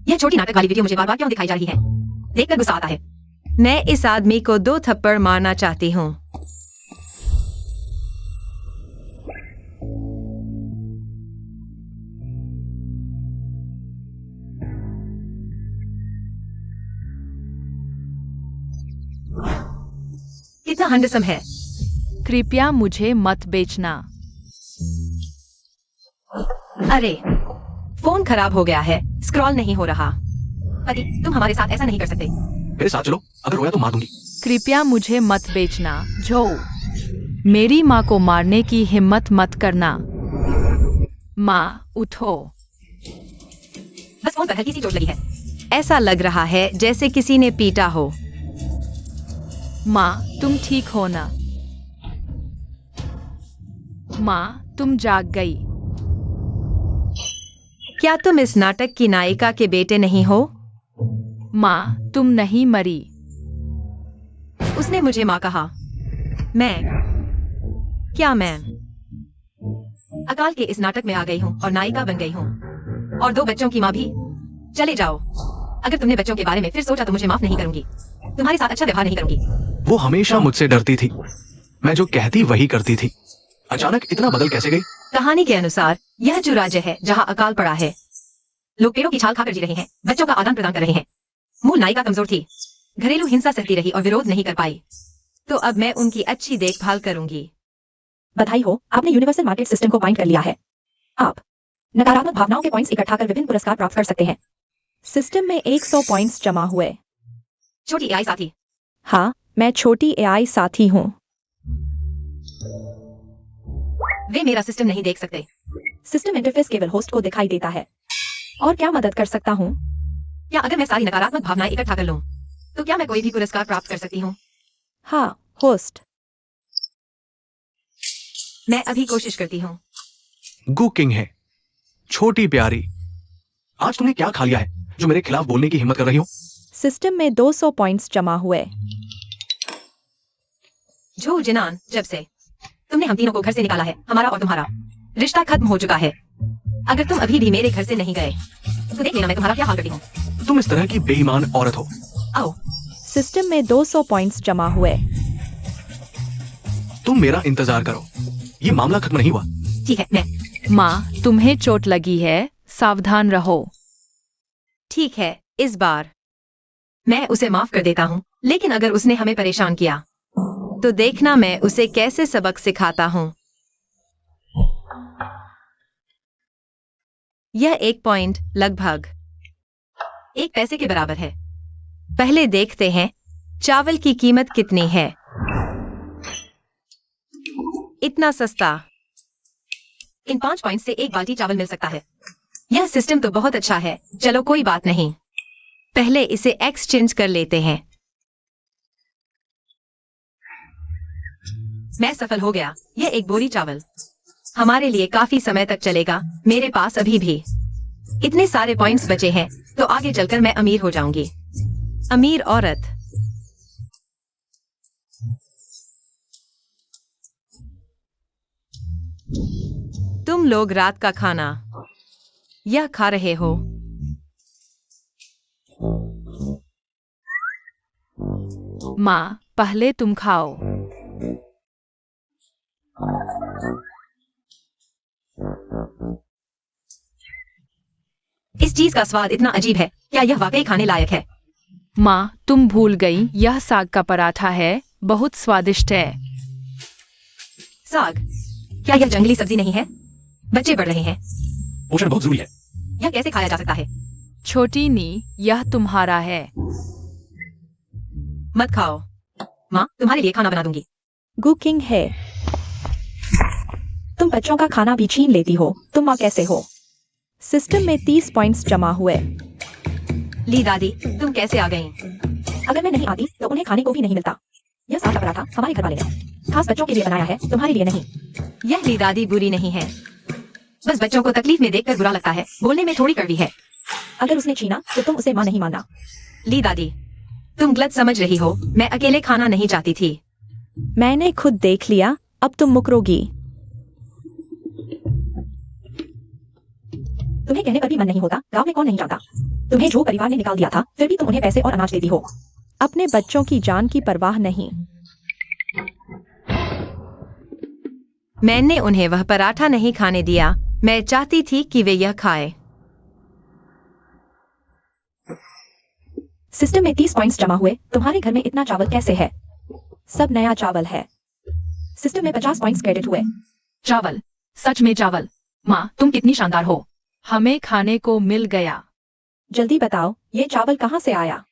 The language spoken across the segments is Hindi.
यह छोटी नाटक वाली वीडियो मुझे बार बार क्यों दिखाई जा रही है? देखकर गुस्सा आता है। मैं इस आदमी को 2 थप्पड़ मारना चाहती हूँ। कितना हैंडसम है। कृपया मुझे मत बेचना। अरे, फोन खराब हो गया है, स्क्रॉल नहीं हो रहा। पति, तुम हमारे साथ ऐसा नहीं कर सकते। मेरे साथ चलो, अगर रोया तो मार दूंगी। कृपया मुझे मत बेचना। जो मेरी माँ को मारने की हिम्मत मत करना। माँ, उठो। बस फोन पर हल्की सी चोट लगी है। ऐसा लग रहा है जैसे किसी ने पीटा हो। माँ, तुम ठीक हो ना? माँ, तुम जाग गई। क्या तुम इस नाटक की नायिका के बेटे नहीं हो? माँ, तुम नहीं मरी। उसने मुझे माँ कहा। मैं क्या मैं अकाल के इस नाटक में आ गई हूँ और नायिका बन गई हूँ, और 2 बच्चों की माँ भी। चले जाओ। अगर तुमने बच्चों के बारे में फिर सोचा तो मुझे माफ नहीं करूंगी। तुम्हारे साथ अच्छा व्यवहार नहीं करूंगी। वो हमेशा मुझसे डरती थी। मैं जो कहती वही करती थी। अचानक इतना बदल कैसे गई? कहानी के अनुसार यह जो राज्य है जहाँ अकाल पड़ा है, लोग पेड़ों की छाल खाकर जी रहे हैं, बच्चों का आदान प्रदान कर रहे हैं। मूल नायिका कमजोर थी, घरेलू हिंसा सहती रही और विरोध नहीं कर पाई। तो अब मैं उनकी अच्छी देखभाल करूंगी। बधाई हो, आपने यूनिवर्सल मार्केट सिस्टम को पॉइंट कर लिया है। आप नकारात्मक भावनाओं के पॉइंट्स इकट्ठा कर विभिन्न पुरस्कार प्राप्त कर सकते हैं। सिस्टम में 100 पॉइंट्स जमा हुए। छोटी एआई साथी। हाँ, मैं छोटी एआई साथी हूँ। वे मेरा सिस्टम नहीं देख सकते। सिस्टम इंटरफेस केवल होस्ट को दिखाई देता है। और क्या मदद कर सकता हूँ? क्या अगर मैं सारी नकारात्मक भावनाएं इकट्ठा कर लूं, तो क्या मैं कोई भी पुरस्कार प्राप्त कर सकती हूँ? हाँ, होस्ट। मैं अभी कोशिश करती हूँ। गु किंग है। छोटी प्यारी, आज तुमने क्या खा लिया है जो मेरे खिलाफ बोलने की हिम्मत कर रही हो? सिस्टम में 200 पॉइंट्स जमा हुए। झू जिनान, जब से तुमने हम तीनों को घर से निकाला है, हमारा और तुम्हारा रिश्ता खत्म हो चुका है। अगर तुम अभी भी मेरे घर से नहीं गए तो देख लेना मैं तुम्हारा क्या हाल करती हूँ। तुम इस तरह की बेईमान औरत हो। आओ। सिस्टम में 200 पॉइंट्स जमा हुए। तुम मेरा इंतजार करो, ये मामला खत्म नहीं हुआ। ठीक है, मैं। माँ, तुम्हें चोट लगी है, सावधान रहो। ठीक है, इस बार मैं उसे माफ कर देता हूँ, लेकिन अगर उसने हमें परेशान किया तो देखना मैं उसे कैसे सबक सिखाता हूँ। यह 1 पॉइंट लगभग 1 पैसे के बराबर है। पहले देखते हैं चावल की कीमत कितनी है। इतना सस्ता। इन 5 पॉइंट से 1 बाल्टी चावल मिल सकता है। यह सिस्टम तो बहुत अच्छा है। चलो कोई बात नहीं। पहले इसे एक्सचेंज कर लेते हैं। मैं सफल हो गया। यह 1 बोरी चावल हमारे लिए काफी समय तक चलेगा। मेरे पास अभी भी इतने सारे पॉइंट्स बचे हैं, तो आगे चलकर मैं अमीर हो जाऊंगी। अमीर औरत। तुम लोग रात का खाना यह खा रहे हो। माँ, पहले तुम खाओ। इस चीज का स्वाद इतना अजीब है। क्या यह वाकई खाने लायक है? माँ, तुम भूल गई, यह साग का पराठा है, बहुत स्वादिष्ट है। साग? क्या यह जंगली सब्जी नहीं है? बच्चे बढ़ रहे हैं। पोषण बहुत जरूरी है। यह कैसे खाया जा सकता है? छोटी नी, यह तुम्हारा है। मत खाओ। माँ, तुम्हारे लिए खाना बना दूंगी। गु किंग है। तुम बच्चों का खाना भी छीन लेती हो। तुम माँ कैसे हो? सिस्टम में 30 पॉइंट्स जमा हुए। ली दादी, तुम कैसे आ गईं? अगर मैं नहीं आती तो उन्हें खाने को भी नहीं मिलता। यह साग का पराठा हमारे घर वाले ने खास बच्चों के लिए बनाया है, तुम्हारे लिए नहीं। यह ली दादी बुरी नहीं है, बस बच्चों को तकलीफ में देखकर बुरा लगता है। बोलने में थोड़ी कड़वी है। अगर उसने छीना तो तुम उसे माँ नहीं मानना। ली दादी, तुम गलत समझ रही हो। मैं अकेले खाना नहीं चाहती थी। मैंने खुद देख लिया, अब तुम मुकरोगी। तुम्हें कहने पर भी मन नहीं होता। गांव में कौन नहीं जानता? तुम्हें जो परिवार ने निकाल दिया था, फिर भी तुम उन्हें पैसे और अनाज देती हो। अपने बच्चों की जान की परवाह नहीं। मैंने उन्हें वह पराठा नहीं खाने दिया। मैं चाहती थी कि वे यह खाए। सिस्टम में 30 पॉइंट्स जमा हुए। तुम्हारे घर में इतना चावल कैसे है? सब नया चावल है। सिस्टम में 50 पॉइंट्स क्रेडिट हुए। चावल, सच में चावल। माँ, तुम कितनी शानदार हो। हमें खाने को मिल गया। जल्दी बताओ, ये चावल कहाँ से आया?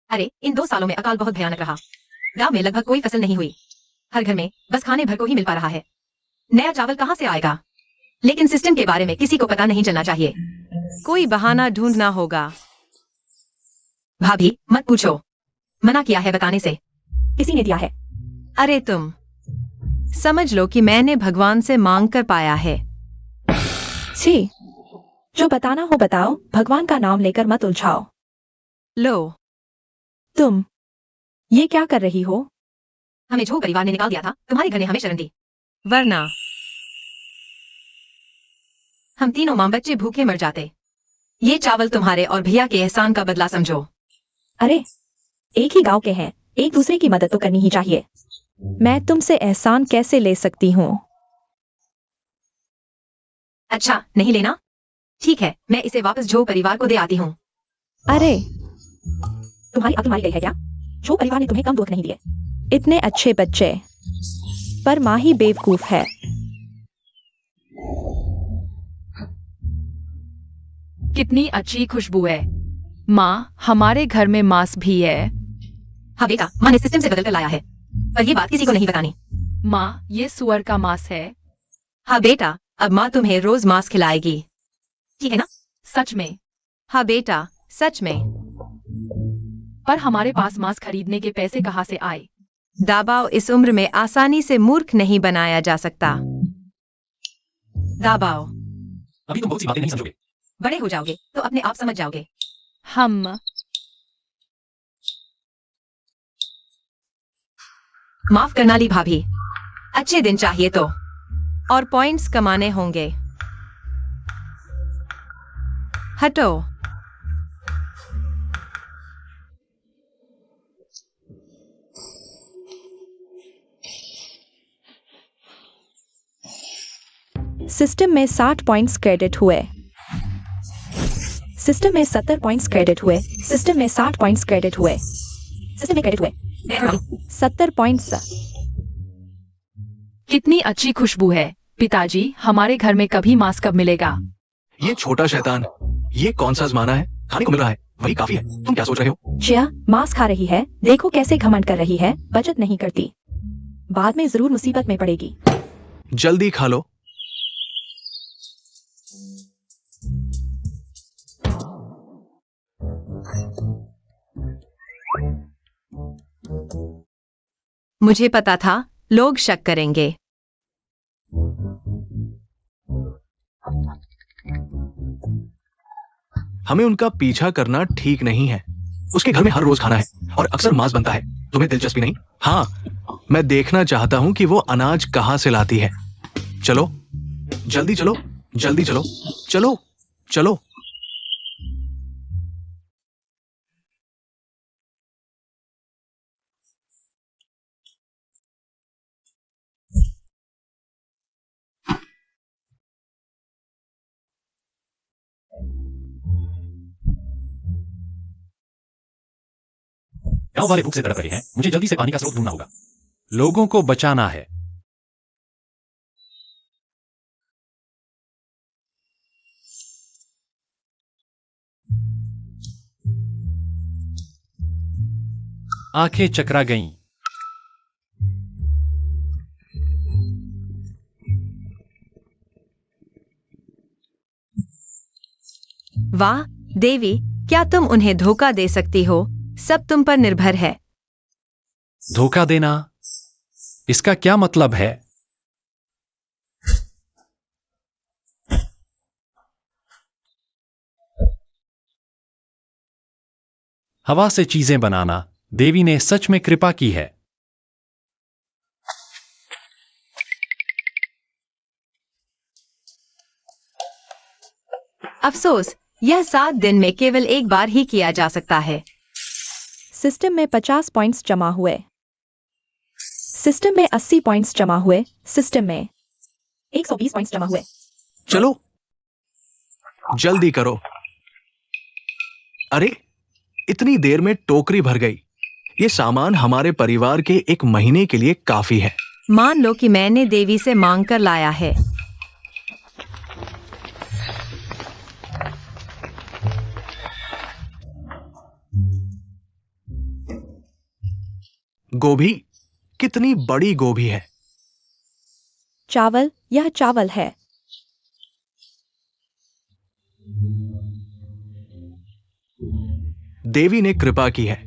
अरे, इन 2 सालों में अकाल बहुत भयानक रहा। गांव में लगभग कोई फसल नहीं हुई। हर घर में बस खाने भर को ही मिल पा रहा है। नया चावल कहाँ से आएगा? लेकिन सिस्टम के बारे में किसी को पता नहीं चलना चाहिए। कोई बहाना ढूंढना होगा। भाभी, मत पूछो। मना किया है बताने से। किसी ने दिया है। अरे तुम समझ लो कि मैंने भगवान से मांग कर पाया है। छी, जो बताना हो बताओ, भगवान का नाम लेकर मत उलझाओ। लो, तुम ये क्या कर रही हो? हमें जो परिवार ने निकाल दिया था, तुम्हारे घर ने हमें शरण दी। वरना हम तीनों माँ बच्चे भूखे मर जाते। ये चावल तुम्हारे और भैया के एहसान का बदला समझो। अरे, एक ही गांव के हैं, एक दूसरे की मदद तो करनी ही चाहिए। मैं तुमसे एहसान कैसे ले सकती हूँ? अच्छा, नहीं लेना? ठीक है, मैं इसे वापस जो परिवार को दे आती हूँ। अरे, तुम्हारी अक्ल मारी गई है क्या? जो परिवार ने तुम्हें कम दुख नहीं दिए। इतने अच्छे बच्चे, पर माँ ही बेवकूफ है। कितनी अच्छी खुशबू है। माँ, हमारे घर में मांस भी है। हाँ बेटा, माँ ने सिस्टम से बदल कर लाया है, पर ये बात किसी को नहीं बतानी। माँ, ये सुअर का मांस है। हाँ बेटा, अब माँ तुम्हें रोज मांस खिलाएगी, ठीक है ना? सच में? हाँ बेटा, सच में। पर हमारे पास मांस खरीदने के पैसे कहाँ से आए? दबाव इस उम्र में आसानी से मूर्ख नहीं बनाया जा सकता। दबाओ। अभी तुम बहुत सी बातें नहीं समझोगे। बड़े हो जाओगे तो अपने आप समझ जाओगे। हम माफ करना ली भाभी, अच्छे दिन चाहिए तो। और पॉइंट्स कमाने होंगे। हटो। सिस्टम में 60 पॉइंट्स क्रेडिट हुए। सिस्टम में 70 पॉइंट्स क्रेडिट हुए। सिस्टम में 60 पॉइंट्स क्रेडिट हुए। सिस्टम में क्रेडिट हुए। 70 पॉइंट्स। कितनी अच्छी खुशबू है। पिताजी, हमारे घर में कभी मांस कब मिलेगा? ये छोटा शैतान, ये कौन सा जमाना है? खाने को मिल रहा है, वही काफी है। तुम क्या सोच रहे हो? जिया, मांस खा रही है, देखो कैसे घमंड कर रही है, बचत नहीं करती। बाद में जरूर मुसीबत में पड़ेगी। जल्दी खा लो। मुझे पता था लोग शक करेंगे। हमें उनका पीछा करना ठीक नहीं है। उसके घर में हर रोज खाना है और अक्सर मांस बनता है। तुम्हें दिलचस्पी नहीं? हाँ, मैं देखना चाहता हूं कि वो अनाज कहां से लाती है। चलो, जल्दी चलो, जल्दी चलो, चलो, चलो। गांव वाले भूख से तड़प रहे हैं। मुझे जल्दी से पानी का स्रोत ढूंढना होगा। लोगों को बचाना है। आंखें चकरा गईं। वाह देवी, क्या तुम उन्हें धोखा दे सकती हो? सब तुम पर निर्भर है। धोखा देना? इसका क्या मतलब है? हवा से चीजें बनाना। देवी ने सच में कृपा की है। अफसोस, यह 7 दिन में केवल एक बार ही किया जा सकता है। सिस्टम में 50 पॉइंट्स जमा हुए। सिस्टम में 80 पॉइंट्स जमा हुए। सिस्टम में 120 पॉइंट्स जमा हुए। चलो जल्दी करो। अरे इतनी देर में टोकरी भर गई। ये सामान हमारे परिवार के 1 महीने के लिए काफी है। मान लो कि मैंने देवी से मांग कर लाया है। गोभी, कितनी बड़ी गोभी है। चावल, यह चावल है। देवी ने कृपा की है।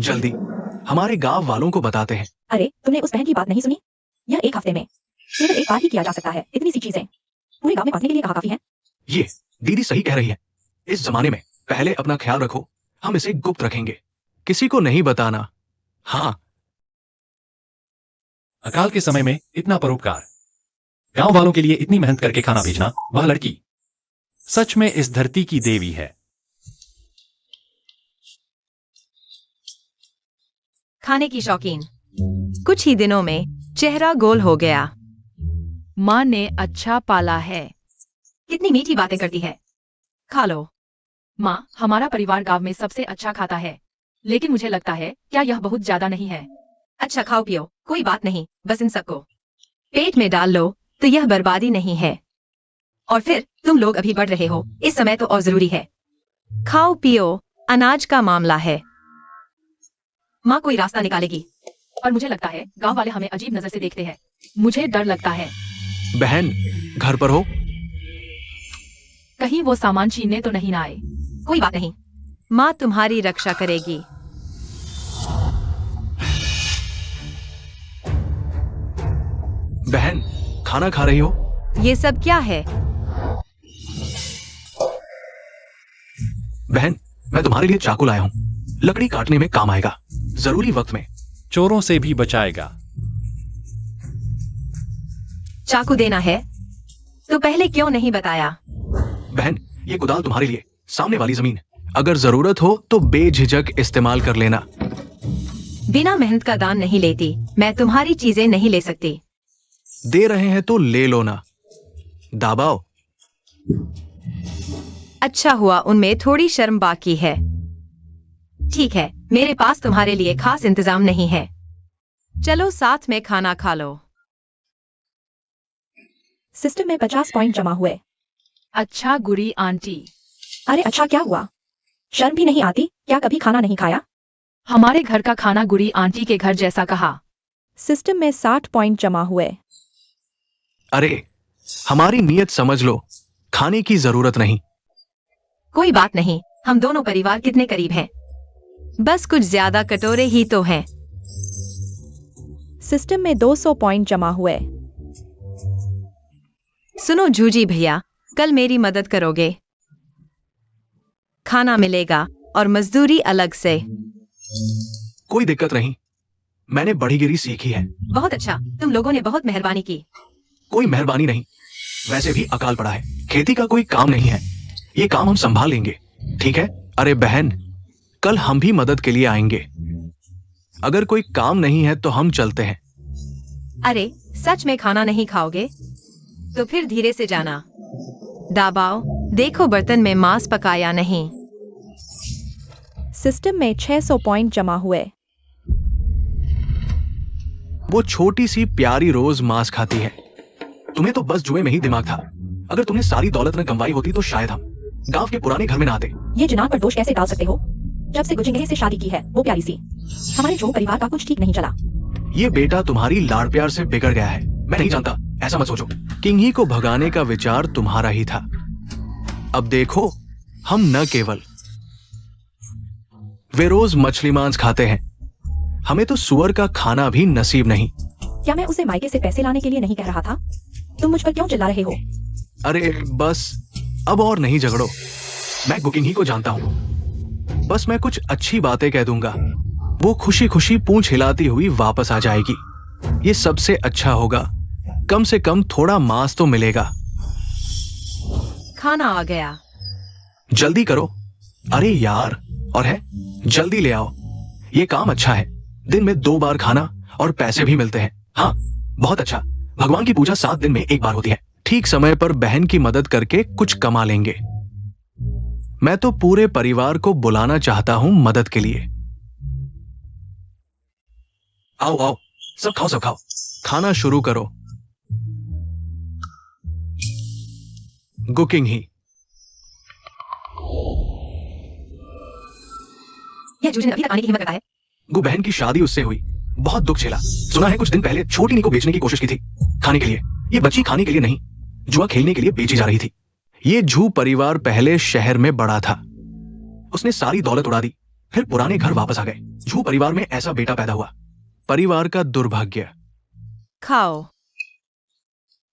जल्दी हमारे गांव वालों को बताते हैं। अरे तुमने उस बहन की बात नहीं सुनी? यह 1 हफ्ते में केवल एक बार ही किया जा सकता है। इतनी सी चीजें पूरे गांव में बांटने के लिए कहाँ काफी है? ये दीदी सही कह रही है। इस जमाने में पहले अपना ख्याल रखो। हम इसे गुप्त रखेंगे, किसी को नहीं बताना। हाँ, अकाल के समय में इतना परोपकार, गांव वालों के लिए इतनी मेहनत करके खाना भेजना, वह लड़की सच में इस धरती की देवी है। खाने की शौकीन। कुछ ही दिनों में चेहरा गोल हो गया। माँ ने अच्छा पाला है। कितनी मीठी बातें करती है। खा लो। माँ, हमारा परिवार गांव में सबसे अच्छा खाता है, लेकिन मुझे लगता है क्या यह बहुत ज्यादा नहीं है? अच्छा खाओ पियो, कोई बात नहीं, बस इन सबको पेट में डाल लो तो यह बर्बादी नहीं है। और फिर तुम लोग अभी बढ़ रहे हो, इस समय तो और जरूरी है। खाओ पियो, अनाज का मामला है। माँ कोई रास्ता निकालेगी। और मुझे लगता है गांव वाले हमें अजीब नजर से देखते हैं। मुझे डर लगता है बहन घर पर हो? कहीं वो सामान छीनने तो नहीं ना आए। कोई बात नहीं, माँ तुम्हारी रक्षा करेगी। बहन खाना खा रही हो? ये सब क्या है? बहन मैं तुम्हारे लिए चाकू लाया हूं, लकड़ी काटने में काम आएगा, जरूरी वक्त में। चोरों से भी बचाएगा। चाकू देना है तो पहले क्यों नहीं बताया? बहन ये कुदाल तुम्हारे लिए, सामने वाली जमीन। अगर जरूरत हो तो बेझिझक इस्तेमाल कर लेना। बिना मेहनत का दान नहीं लेती। मैं तुम्हारी चीजें नहीं ले सकती। दे रहे हैं तो ले लो ना। दाबाओ। अच्छा हुआ उनमें थोड़ी शर्म बाकी है। ठीक है, मेरे पास तुम्हारे लिए खास इंतजाम नहीं है। चलो साथ में खाना खा लो। सिस्टम में 50 पॉइंट जमा हुए। अच्छा गुरी आंटी, अरे अच्छा क्या हुआ? शर्म भी नहीं आती? क्या कभी खाना नहीं खाया? हमारे घर का खाना गुरी आंटी के घर जैसा कहा। सिस्टम में 60 पॉइंट जमा हुए। अरे हमारी नीयत समझ लो, खाने की जरूरत नहीं। कोई बात नहीं, हम दोनों परिवार कितने करीब हैं। बस कुछ ज्यादा कटोरे ही तो हैं। सिस्टम में 200 पॉइंट जमा हुए। सुनो जूजी भैया, कल मेरी मदद करोगे? खाना मिलेगा और मजदूरी अलग से। कोई दिक्कत नहीं, मैंने बड़ीगिरी सीखी है। बहुत अच्छा, तुम लोगों ने बहुत मेहरबानी की। कोई मेहरबानी नहीं, वैसे भी अकाल पड़ा है, खेती का कोई काम नहीं है, ये काम हम संभाल लेंगे, ठीक है? अरे बहन कल हम भी मदद के लिए आएंगे। अगर कोई काम नहीं है तो हम चलते हैं। अरे सच में खाना नहीं खाओगे? तो फिर धीरे से जाना। दाबाओ, देखो बर्तन में मांस पकाया नहीं। सिस्टम में 600 पॉइंट जमा हुए। वो छोटी सी प्यारी रोज मांस खाती है। तुम्हें तो बस जुए में ही दिमाग था। अगर तुमने सारी दौलत न कमाई होती तो शायद हम गांव के पुराने घर में ना आते। ये जुनान पर दोष कैसे डाल सकते हो? जब से गुजिंगे से शादी की है, वो प्यारी सी, हमारे जो परिवार का कुछ ठीक नहीं चला। ये बेटा तुम्हारी लाड़ प्यार से बिगड़ गया है। मैं नहीं जानता, ऐसा मत सोचो। किंगी को भगाने का विचार तुम्हारा ही था। अब देखो, हम न केवल वे रोज मछली मांस खाते हैं, हमें तो सुअर का खाना भी नसीब नहीं। क्या मैं उसे मायके से पैसे लाने के लिए नहीं कह रहा था? तुम मुझ पर क्यों चिल्ला रहे हो? अरे बस अब और नहीं झगड़ो। मैं कुकिंग ही को जानता हूं। बस मैं कुछ अच्छी बातें कह दूंगा, वो खुशी खुशी पूंछ हिलाती हुई वापस आ जाएगी। ये सबसे अच्छा होगा। कम से कम थोड़ा मांस तो मिलेगा। खाना आ गया। जल्दी करो। अरे यार, और है, जल्दी ले आओ। ये काम अच्छा है, दिन में 2 बार खाना और पैसे भी मिलते हैं। हाँ, बहुत अच्छा। भगवान की पूजा 7 दिन में 1 बार होती है। ठीक समय पर बहन की मदद करके कुछ कमा लेंगे। मैं तो पूरे परिवार को बुलाना चाहता हूं मदद के लिए। आओ आओ, सब खाओ सब खाओ। खाना शुरू करो। कुकिंग ही। यह जूझन अभी तक आने की हिम्मत करता है। गु बहन की शादी उससे हुई, बहुत दुख झेला। सुना है कुछ दिन पहले छोटी नी को बेचने की कोशिश की थी, खाने के लिए। ये बच्ची खाने के लिए नहीं, जुआ खेलने के लिए बेची जा रही थी। ये झू परिवार पहले शहर में बड़ा था, उसने सारी दौलत उड़ा दी, फिर पुराने घर वापस आ गए। झू परिवार में ऐसा बेटा पैदा हुआ, परिवार का दुर्भाग्य। खाओ।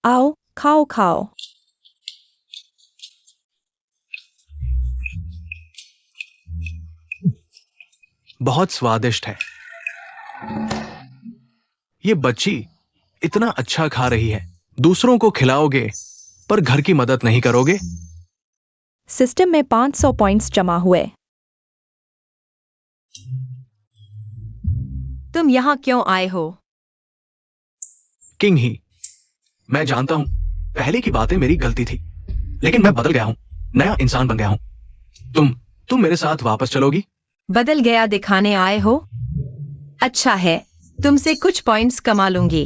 आओ, खाओ खाओ। बहुत स्वादिष्ट है। ये बच्ची इतना अच्छा खा रही है, दूसरों को खिलाओगे पर घर की मदद नहीं करोगे। सिस्टम में 500 पॉइंट्स जमा हुए। तुम यहाँ क्यों आए हो? किंग ही। मैं जानता हूं पहले की बातें मेरी गलती थी, लेकिन मैं बदल गया हूं, नया इंसान बन गया हूं। तुम मेरे साथ वापस चलोगी? बदल गया दिखाने आए हो? अच्छा है, तुमसे कुछ पॉइंट्स कमा लूंगी।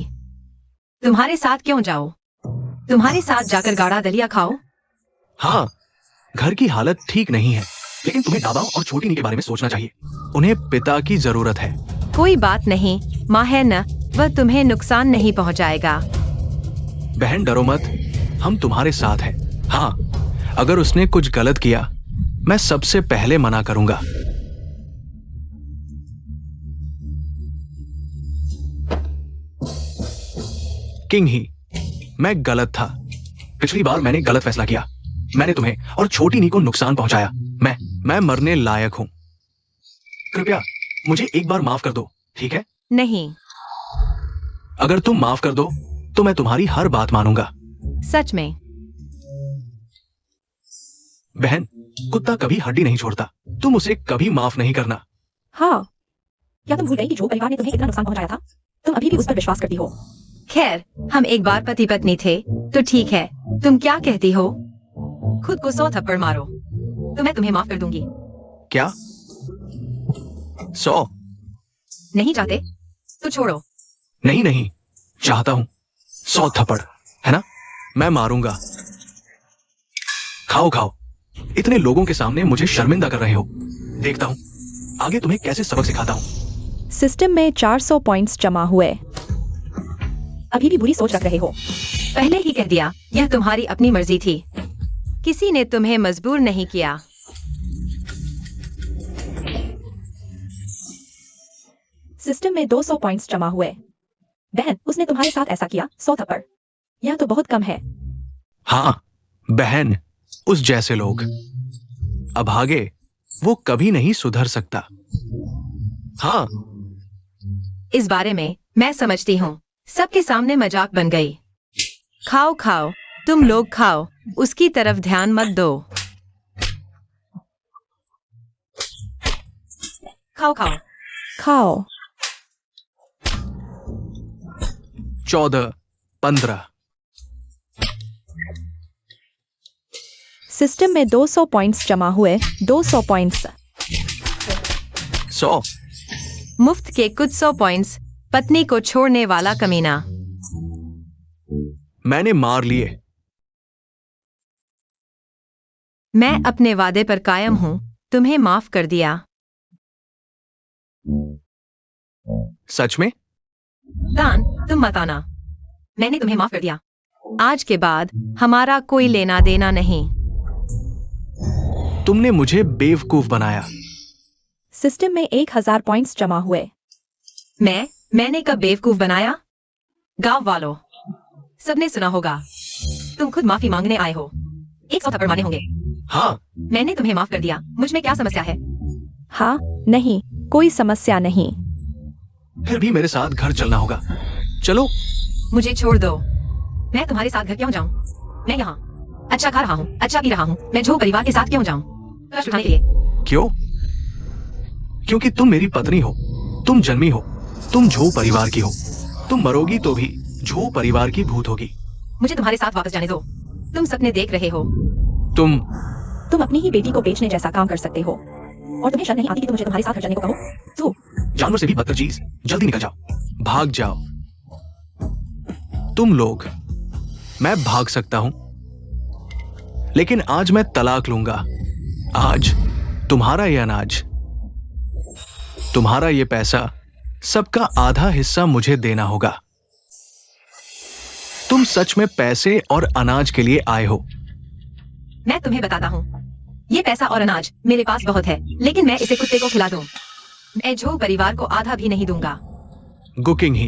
तुम्हारे साथ क्यों जाओ? तुम्हारे साथ जाकर गाढ़ा दलिया खाओ। हाँ, घर की हालत ठीक नहीं है, लेकिन तुम्हें दादा और छोटी नी के बारे में सोचना चाहिए। उन्हें पिता की जरूरत है। कोई बात नहीं, माँ है न, वह तुम्हें नुकसान नहीं पहुँचाएगा। बहन डरो मत, हम तुम्हारे साथ हैं। हाँ, अगर उसने कुछ गलत किया मैं सबसे पहले मना करूंगा। किंग ही, मैं गलत था। पिछली बार मैंने गलत फैसला किया, मैंने तुम्हें और छोटी नी को नुकसान पहुंचाया। मैं मरने लायक हूं। कृपया मुझे एक बार माफ कर दो, ठीक है? नहीं। अगर तुम माफ कर दो तो मैं तुम्हारी हर बात मानूंगा। सच में? बहन, कुत्ता कभी हड्डी नहीं छोड़ता, तुम उसे कभी माफ नहीं करना। हाँ, क्या तुम भूल गई कि जो परिवार ने तुम्हें इतना नुकसान पहुंचाया था, तुम अभी भी उस पर विश्वास करती हो? खैर, हम एक बार पति पत्नी थे, तो ठीक है। तुम क्या कहती हो? खुद को 100 थप्पड़ मारो, तो मैं तुम्हें माफ कर दूंगी। क्या? 100? नहीं चाहते तो छोड़ो। नहीं, चाहता हूं। 100 थप्पड़, है ना? मैं मारूंगा। खाओ खाओ, इतने लोगों के सामने मुझे शर्मिंदा कर रहे हो। देखता हूं आगे तुम्हें कैसे सबक सिखाता हूं। सिस्टम में 400 पॉइंट्स जमा हुए। अभी भी बुरी सोच रख रहे हो। पहले ही कह दिया, यह तुम्हारी अपनी मर्जी थी। किसी ने तुम्हें मजबूर नहीं किया। सिस्टम में 200 पॉइंट्स जमा हुए। बहन, उसने तुम्हारे साथ ऐसा किया, 100 थप्पड़। यह तो बहुत कम है। हाँ बहन, उस जैसे लोग अभागे, वो कभी नहीं सुधर सकता। हाँ, इस बारे में मैं समझती हूँ, सबके सामने मजाक बन गई। खाओ खाओ, तुम लोग खाओ, उसकी तरफ ध्यान मत दो। खाओ खाओ। खाओ। 14, 15। सिस्टम में 200 पॉइंट्स जमा हुए। 200 पॉइंट्स। 100। मुफ्त के कुछ 100 पॉइंट्स, पत्नी को छोड़ने वाला कमीना। मैंने मार लिए। मैं अपने वादे पर कायम हूँ, तुम्हें माफ कर दिया। सच में? दान, तुम मत आना, मैंने तुम्हें माफ कर दिया। आज के बाद हमारा कोई लेना देना नहीं। तुमने मुझे बेवकूफ बनाया। सिस्टम में 1000 पॉइंट्स जमा हुए। मैंने कब बेवकूफ बनाया? गांव वालों, सबने सुना होगा, तुम खुद माफी मांगने आए हो। 100 थप्पड़ मारे होंगे। हाँ, मैंने तुम्हें माफ कर दिया, मुझ में क्या समस्या है? हाँ, नहीं, कोई समस्या नहीं। फिर भी मेरे साथ घर चलना होगा। चलो। मुझे छोड़ दो। मैं तुम्हारे साथ घर क्यों जाऊं? मैं यहाँ अच्छा खा रहा हूँ, अच्छा पी रहा हूँ। मैं झो परिवार के साथ क्यों जाऊं? कष्ट उठाने के लिए। क्यों? क्योंकि तुम मेरी पत्नी हो, तुम जन्मी हो, तुम झो परिवार की हो। तुम मरोगी तो भी झो परिवार की भूत होगी। मुझे तुम्हारे साथ वापस जाने दो। तुम सपने देख रहे हो। तुम अपनी ही बेटी को बेचने जैसा काम कर सकते हो और तुम्हें शर्म नहीं आती कि तुम मुझे तुम्हारे साथ घर चलने को कहो? तो जानवर से भी बदतर चीज, जल्दी निकल जाओ, भाग जाओ। तुम लोग, मैं भाग सकता हूं, लेकिन आज मैं तलाक लूंगा। आज तुम्हारा ये अनाज, तुम्हारा ये पैसा, सबका आधा हिस्सा मुझे देना होगा। तुम सच में पैसे और अनाज के लिए आए हो? मैं तुम्हें बताता हूँ, ये पैसा और अनाज मेरे पास बहुत है, लेकिन मैं इसे कुत्ते को खिला दूं। मैं झो परिवार को आधा भी नहीं दूंगा। गुकिंग ही,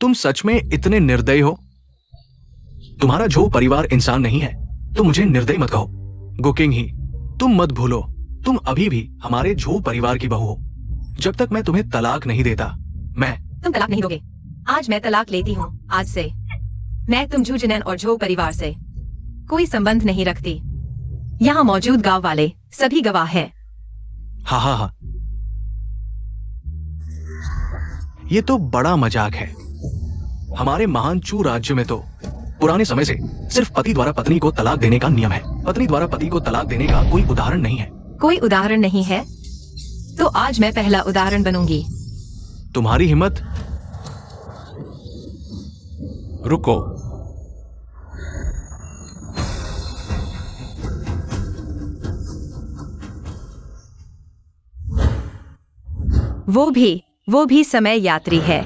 तुम सच में इतने निर्दयी हो? तुम्हारा झो परिवार इंसान नहीं है, तो मुझे निर्दयी मत कहो। गुकिंग ही, तुम मत भूलो, तुम अभी भी हमारे झो परिवार की बहू हो। जब तक मैं तुम्हें तलाक नहीं देता, तुम तलाक नहीं दोगे। आज मैं तलाक लेती हूँ। आज से मैं तुम झूझनैन और झो परिवार से कोई संबंध नहीं रखती। यहाँ मौजूद गांव वाले सभी गवाह हैं। हा हा हा, ये तो बड़ा मजाक है। हमारे महान चू राज्य में तो पुराने समय से सिर्फ पति द्वारा पत्नी को तलाक देने का नियम है। पत्नी द्वारा पति को तलाक देने का कोई उदाहरण नहीं है। कोई उदाहरण नहीं है, तो आज मैं पहला उदाहरण बनूंगी। तुम्हारी हिम्मत? रुको। वो भी समय यात्री है।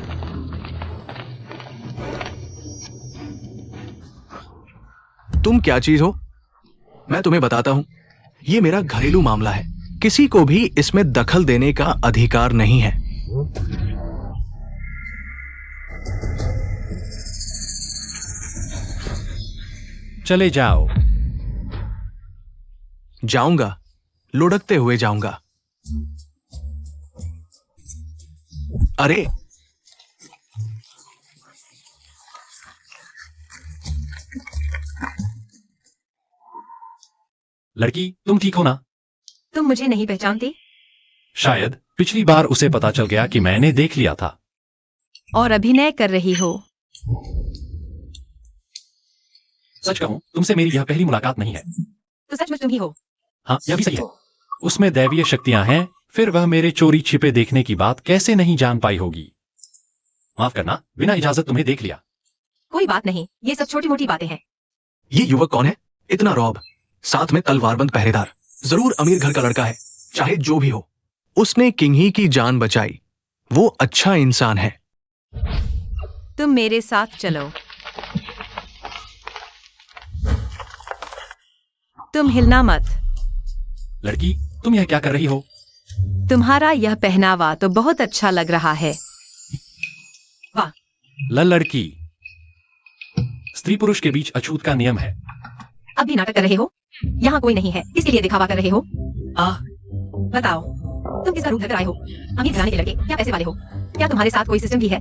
तुम क्या चीज हो? मैं तुम्हें बताता हूं, ये मेरा घरेलू मामला है। किसी को भी इसमें दखल देने का अधिकार नहीं है। चले जाओ। जाऊंगा, लुढ़कते हुए जाऊंगा। अरे लड़की, तुम ठीक हो ना? तुम मुझे नहीं पहचानती? शायद पिछली बार उसे पता चल गया कि मैंने देख लिया था। और अभिनय कर रही हो। सच कहूं, तुमसे मेरी यह पहली मुलाकात नहीं है। तो सचमुच तुम ही हो। हाँ, यह भी सही है। उसमें दैवीय शक्तियां हैं, फिर वह मेरे चोरी छिपे देखने की बात कैसे नहीं जान पाई होगी? माफ करना, बिना इजाजत तुम्हें देख लिया। कोई बात नहीं, ये सब छोटी मोटी बातें हैं। ये युवक कौन है? इतना रौब, साथ में तलवारबंद पहरेदार, जरूर अमीर घर का लड़का है। चाहे जो भी हो, उसने किंगी की जान बचाई। वो अच्छा इंसान है। तुम मेरे साथ चलो। तुम हिलना मत। लड़की, तुम यह क्या कर रही हो? तुम्हारा यह पहनावा तो बहुत अच्छा लग रहा है। लड़की, स्त्री पुरुष के बीच अछूत का नियम है। अब भी नाटक कर रहे हो? यहाँ कोई नहीं है, इसलिए दिखावा कर रहे हो? बताओ, तुम किसका रूप ढक आए हो? अमीर घराने के लड़के, क्या पैसे वाले हो? क्या तुम्हारे साथ कोई सिस्टम भी है?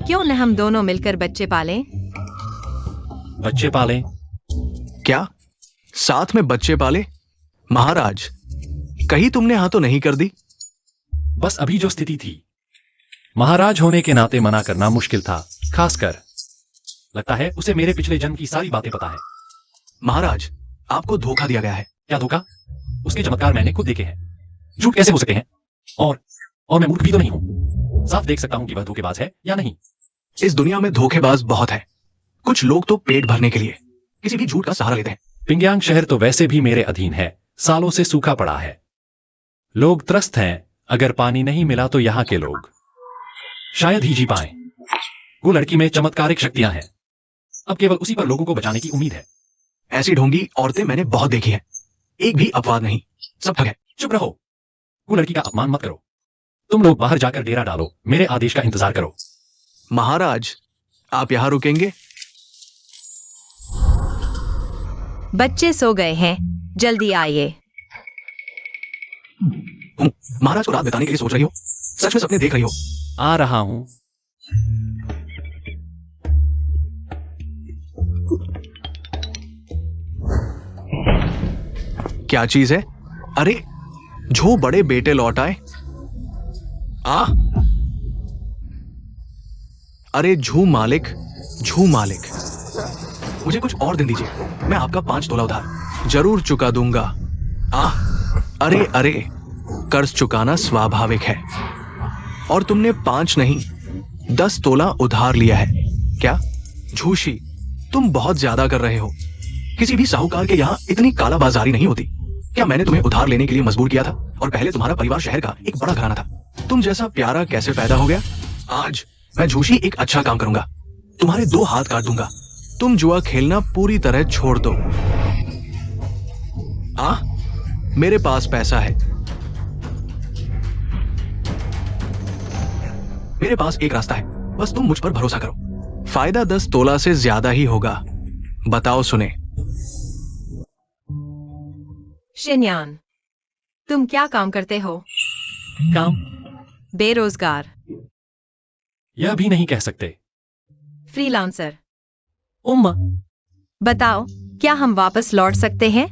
क्यों न हम दोनों मिलकर बच्चे पालें? बच्चे पालें? क्या साथ में बच्चे पाले? महाराज, कहीं तुमने हाँ तो नहीं कर दी? बस अभी जो स्थिति थी, महाराज होने के नाते मना करना मुश्किल था। खासकर लगता है उसे मेरे पिछले जन्म की सारी बातें पता है। महाराज, आपको धोखा दिया गया है। क्या धोखा? उसके चमत्कार मैंने खुद देखे हैं। झूठ कैसे हो सकते हैं? और मैं मूर्ख भी तो नहीं हूं। साफ देख सकता हूं कि वह धोखेबाज है या नहीं। इस दुनिया में धोखेबाज बहुत है। कुछ लोग तो पेट भरने के लिए किसी भी झूठ का सहारा लेते हैं। पिंग्यांग शहर तो वैसे भी मेरे अधीन है। सालों से सूखा पड़ा है। लोग त्रस्त हैं। अगर पानी नहीं मिला तो यहाँ के लोग शायद ही जी पाएं। वो लड़की में चमत्कारिक शक्तियां हैं। अब केवल उसी पर लोगों को बचाने की उम्मीद है। ऐसी ढोंगी औरतें मैंने बहुत देखी है। एक भी अपवाद नहीं, सब ठग है। चुप रहो। वो लड़की का अपमान मत करो। तुम लोग बाहर जाकर डेरा डालो। मेरे आदेश का इंतजार करो। महाराज, आप यहां रुकेंगे? बच्चे सो गए हैं, जल्दी आइए। महाराज को रात बिताने के लिए सोच रही हो? सच में सपने देख रही हो? आ रहा हूं। क्या चीज है? अरे जो बड़े बेटे लौट आए। आ अरे झू मालिक, झू मालिक, मुझे कुछ और दिन दीजिए। मैं आपका 5 तोला उधार जरूर चुका दूंगा। अरे अरे, कर्ज चुकाना स्वाभाविक है और तुमने 5 नहीं 10 तोला उधार लिया है। क्या झूशी, तुम बहुत ज्यादा कर रहे हो। किसी भी साहूकार के यहाँ इतनी कालाबाजारी नहीं होती। क्या मैंने तुम्हें उधार लेने के लिए मजबूर किया था? और पहले तुम्हारा परिवार शहर का एक बड़ा घराना था। तुम जैसा प्यारा कैसे पैदा हो गया? आज मैं झूठी एक अच्छा काम करूंगा, तुम्हारे 2 हाथ काट दूंगा। तुम जुआ खेलना पूरी तरह छोड़ दो। मेरे पास पैसा है। मेरे पास एक रास्ता है, बस तुम मुझ पर भरोसा करो। फायदा 10 तोला से ज्यादा ही होगा। बताओ सुने। शिन्यान, तुम क्या काम करते हो? काम? बेरोजगार। यह भी नहीं कह सकते। फ्रीलांसर। उम्मा, बताओ, क्या हम वापस लौट सकते हैं?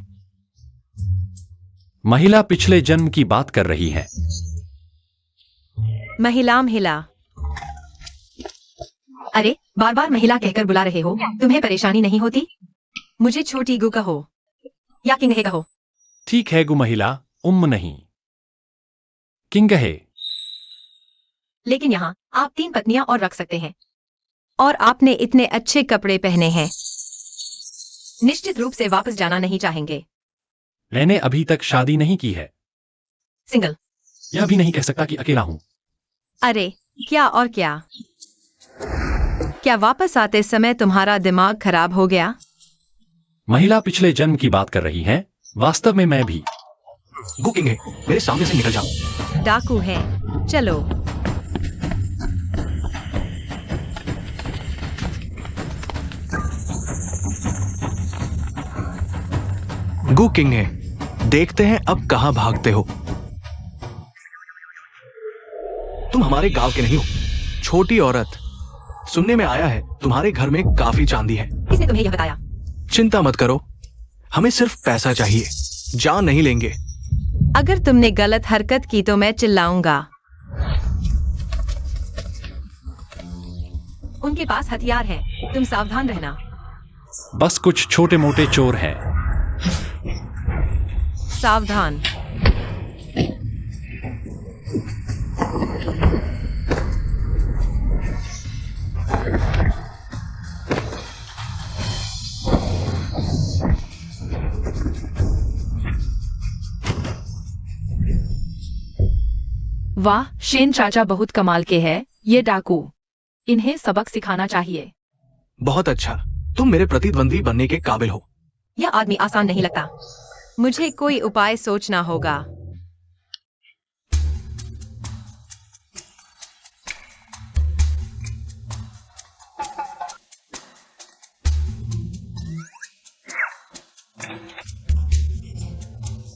महिला पिछले जन्म की बात कर रही है। महिला। अरे, बार बार महिला कहकर बुला रहे हो, तुम्हें परेशानी नहीं होती? मुझे छोटी गु कहो या किंग कहो। ठीक है गु महिला, नहीं किंग है। लेकिन यहाँ आप 3 पत्नियां और रख सकते हैं, और आपने इतने अच्छे कपड़े पहने हैं। निश्चित रूप से वापस जाना नहीं चाहेंगे। मैंने अभी तक शादी नहीं की है। सिंगल। यह भी नहीं कह सकता कि अकेला हूं। अरे क्या और क्या? क्या वापस आते समय तुम्हारा दिमाग खराब हो गया? महिला पिछले जन्म की बात कर रही है। वास्तव में मैं भी गुकिंग है, मेरे सामने से निकल जाओ। डाकू है, चलो। गु किंग है, देखते हैं अब कहां भागते हो। तुम हमारे गांव के नहीं हो, छोटी औरत। सुनने में आया है तुम्हारे घर में काफी चांदी है। किसने तुम्हें यह बताया? चिंता मत करो, हमें सिर्फ पैसा चाहिए, जान नहीं लेंगे। अगर तुमने गलत हरकत की तो मैं चिल्लाऊंगा। उनके पास हथियार है, तुम सावधान रहना। बस कुछ छोटे मोटे चोर हैं। सावधान। वाह, शेन चाचा बहुत कमाल के हैं। ये डाकू, इन्हें सबक सिखाना चाहिए। बहुत अच्छा, तुम मेरे प्रतिद्वंदी बनने के काबिल हो। यह आदमी आसान नहीं लगता। मुझे कोई उपाय सोचना होगा।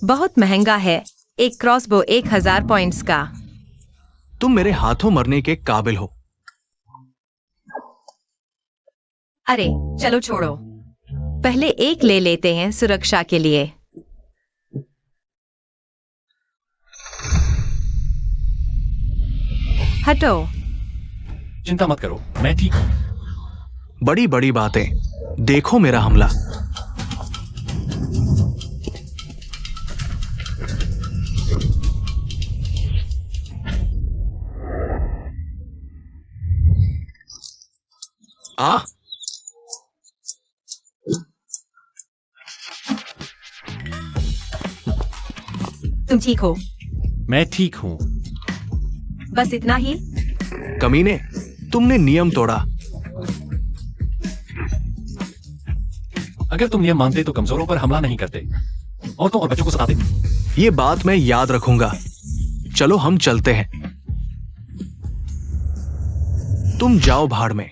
बहुत महंगा है, एक क्रॉसबो 1000 पॉइंट्स का। तुम मेरे हाथों मरने के काबिल हो। अरे चलो छोड़ो, पहले एक ले लेते हैं सुरक्षा के लिए। हटो। चिंता मत करो, मैं ठीक हूं। बड़ी बड़ी बातें, देखो मेरा हमला। तुम ठीक हो? मैं ठीक हूं। बस इतना ही? कमीने, तुमने नियम तोड़ा। अगर तुम नियम मानते तो कमजोरों पर हमला नहीं करते, औरतों और बच्चों को सताते। ये बात मैं याद रखूंगा। चलो हम चलते हैं। तुम जाओ भाड़ में।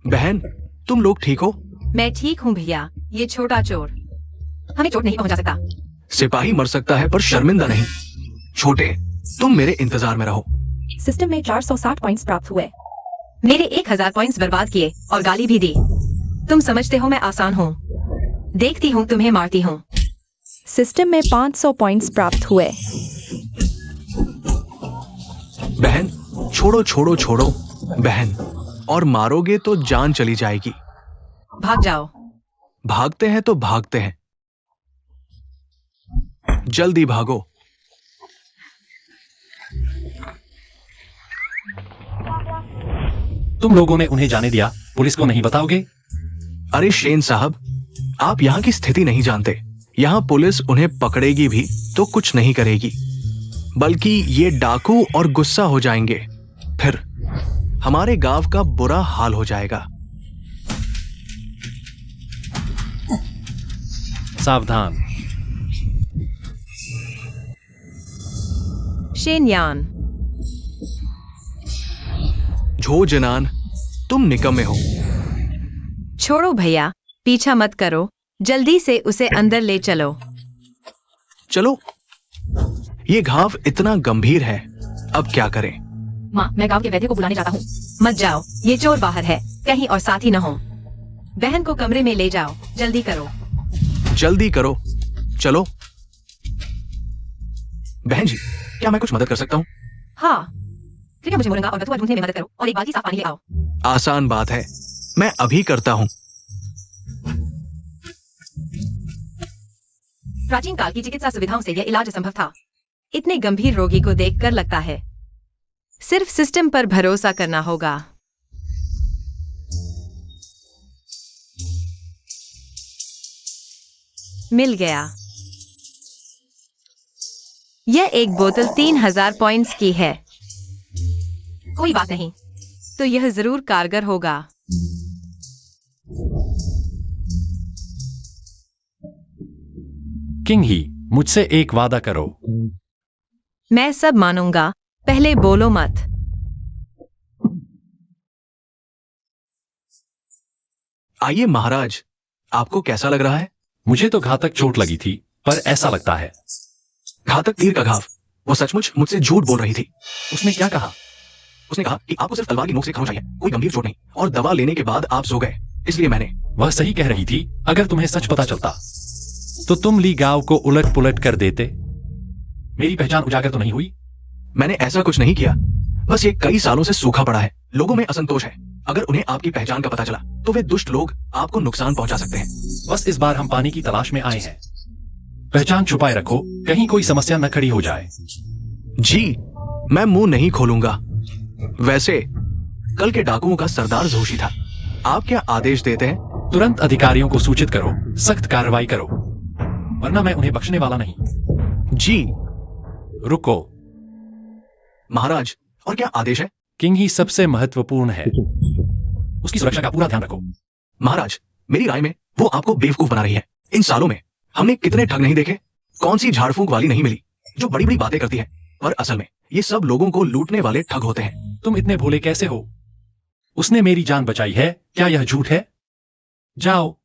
बहन, तुम लोग ठीक हो? मैं ठीक हूँ भैया। ये छोटा चोर हमें चोट नहीं पहुंचा सकता। सिपाही मर सकता है पर शर्मिंदा नहीं। छोटे, तुम मेरे इंतजार में रहो। सिस्टम में 460 पॉइंट्स प्राप्त हुए। मेरे 1000 पॉइंट्स बर्बाद किए और गाली भी दी। तुम समझते हो मैं आसान हूँ? देखती हूँ तुम्हें मारती हूँ। सिस्टम में 500 पॉइंट्स प्राप्त हुए। बहन, छोड़ो छोड़ो छोड़ो बहन, और मारोगे तो जान चली जाएगी। भाग जाओ। भागते हैं तो भागते हैं, जल्दी भागो। तुम लोगों ने उन्हें जाने दिया, पुलिस को नहीं बताओगे? अरे शेन साहब, आप यहाँ की स्थिति नहीं जानते। यहाँ पुलिस उन्हें पकड़ेगी भी तो कुछ नहीं करेगी, बल्कि ये डाकू और गुस्सा हो जाएंगे। फिर हमारे गांव का बुरा हाल हो जाएगा। सावधान। शेनयान, झो जनान, तुम निकम्मे हो। छोड़ो भैया, पीछा मत करो, जल्दी से उसे अंदर ले चलो। चलो, ये घाव इतना गंभीर है, अब क्या करें? माँ, मैं गांव के वैद्य को बुलाने जाता हूँ। मत जाओ, ये चोर बाहर है, कहीं और साथी न हो। बहन को कमरे में ले जाओ, जल्दी करो। जल्दी करो, चलो। बहन जी, क्या मैं कुछ मदद कर सकता हूँ? हाँ, कृपया मुझे मुरंगा और बथुआ ढूंढने में मदद करो और एक बाल्टी साफ पानी ले आओ। आसान बात है, मैं अभी करता हूँ। प्राचीन काल की चिकित्सा सुविधाओं से यह इलाज असंभव था। इतने गंभीर रोगी को देखकर लगता है सिर्फ सिस्टम पर भरोसा करना होगा। मिल गया। यह एक बोतल 3000 पॉइंट्स की है। कोई बात नहीं, तो यह जरूर कारगर होगा। किंग ही, मुझसे एक वादा करो। मैं सब मानूंगा, पहले बोलो मत। आइए महाराज, आपको कैसा लग रहा है? मुझे तो घातक चोट लगी थी, पर ऐसा लगता है। घातक तीर का घाव? वो सचमुच मुझसे झूठ बोल रही थी। उसने क्या कहा? उसने कहा कि आपको सिर्फ तलवार की नोक से खाना चाहिए, कोई गंभीर चोट नहीं, और दवा लेने के बाद आप सो गए, इसलिए मैंने। वह सही कह रही थी। अगर तुम्हें सच पता चलता तो तुम ली गांव को उलट पुलट कर देते। मेरी पहचान उजागर तो नहीं हुई? मैंने ऐसा कुछ नहीं किया, बस ये कई सालों से सूखा पड़ा है, लोगों में असंतोष है। अगर उन्हें आपकी पहचान का पता चला तो वे दुष्ट लोग आपको नुकसान पहुंचा सकते हैं। बस इस बार हम पानी की तलाश में आए हैं। पहचान छुपाए रखो, कहीं कोई समस्या न खड़ी हो जाए। जी, मैं मुंह नहीं खोलूंगा। वैसे कल के डाकुओं का सरदार जोशी था, आप क्या आदेश देते हैं? तुरंत अधिकारियों को सूचित करो, सख्त कार्रवाई करो, वरना मैं उन्हें बख्शने वाला नहीं। जी रुको। महाराज, और क्या आदेश है? किंग ही सबसे महत्वपूर्ण है, उसकी सुरक्षा का पूरा ध्यान रखो। महाराज, मेरी राय में वो आपको बेवकूफ बना रही है। इन सालों में हमने कितने ठग नहीं देखे, कौन सी झाड़ फूंक वाली नहीं मिली जो बड़ी बड़ी बातें करती है, पर असल में ये सब लोगों को लूटने वाले ठग होते हैं। तुम इतने भोले कैसे हो? उसने मेरी जान बचाई है, क्या यह झूठ है? जाओ।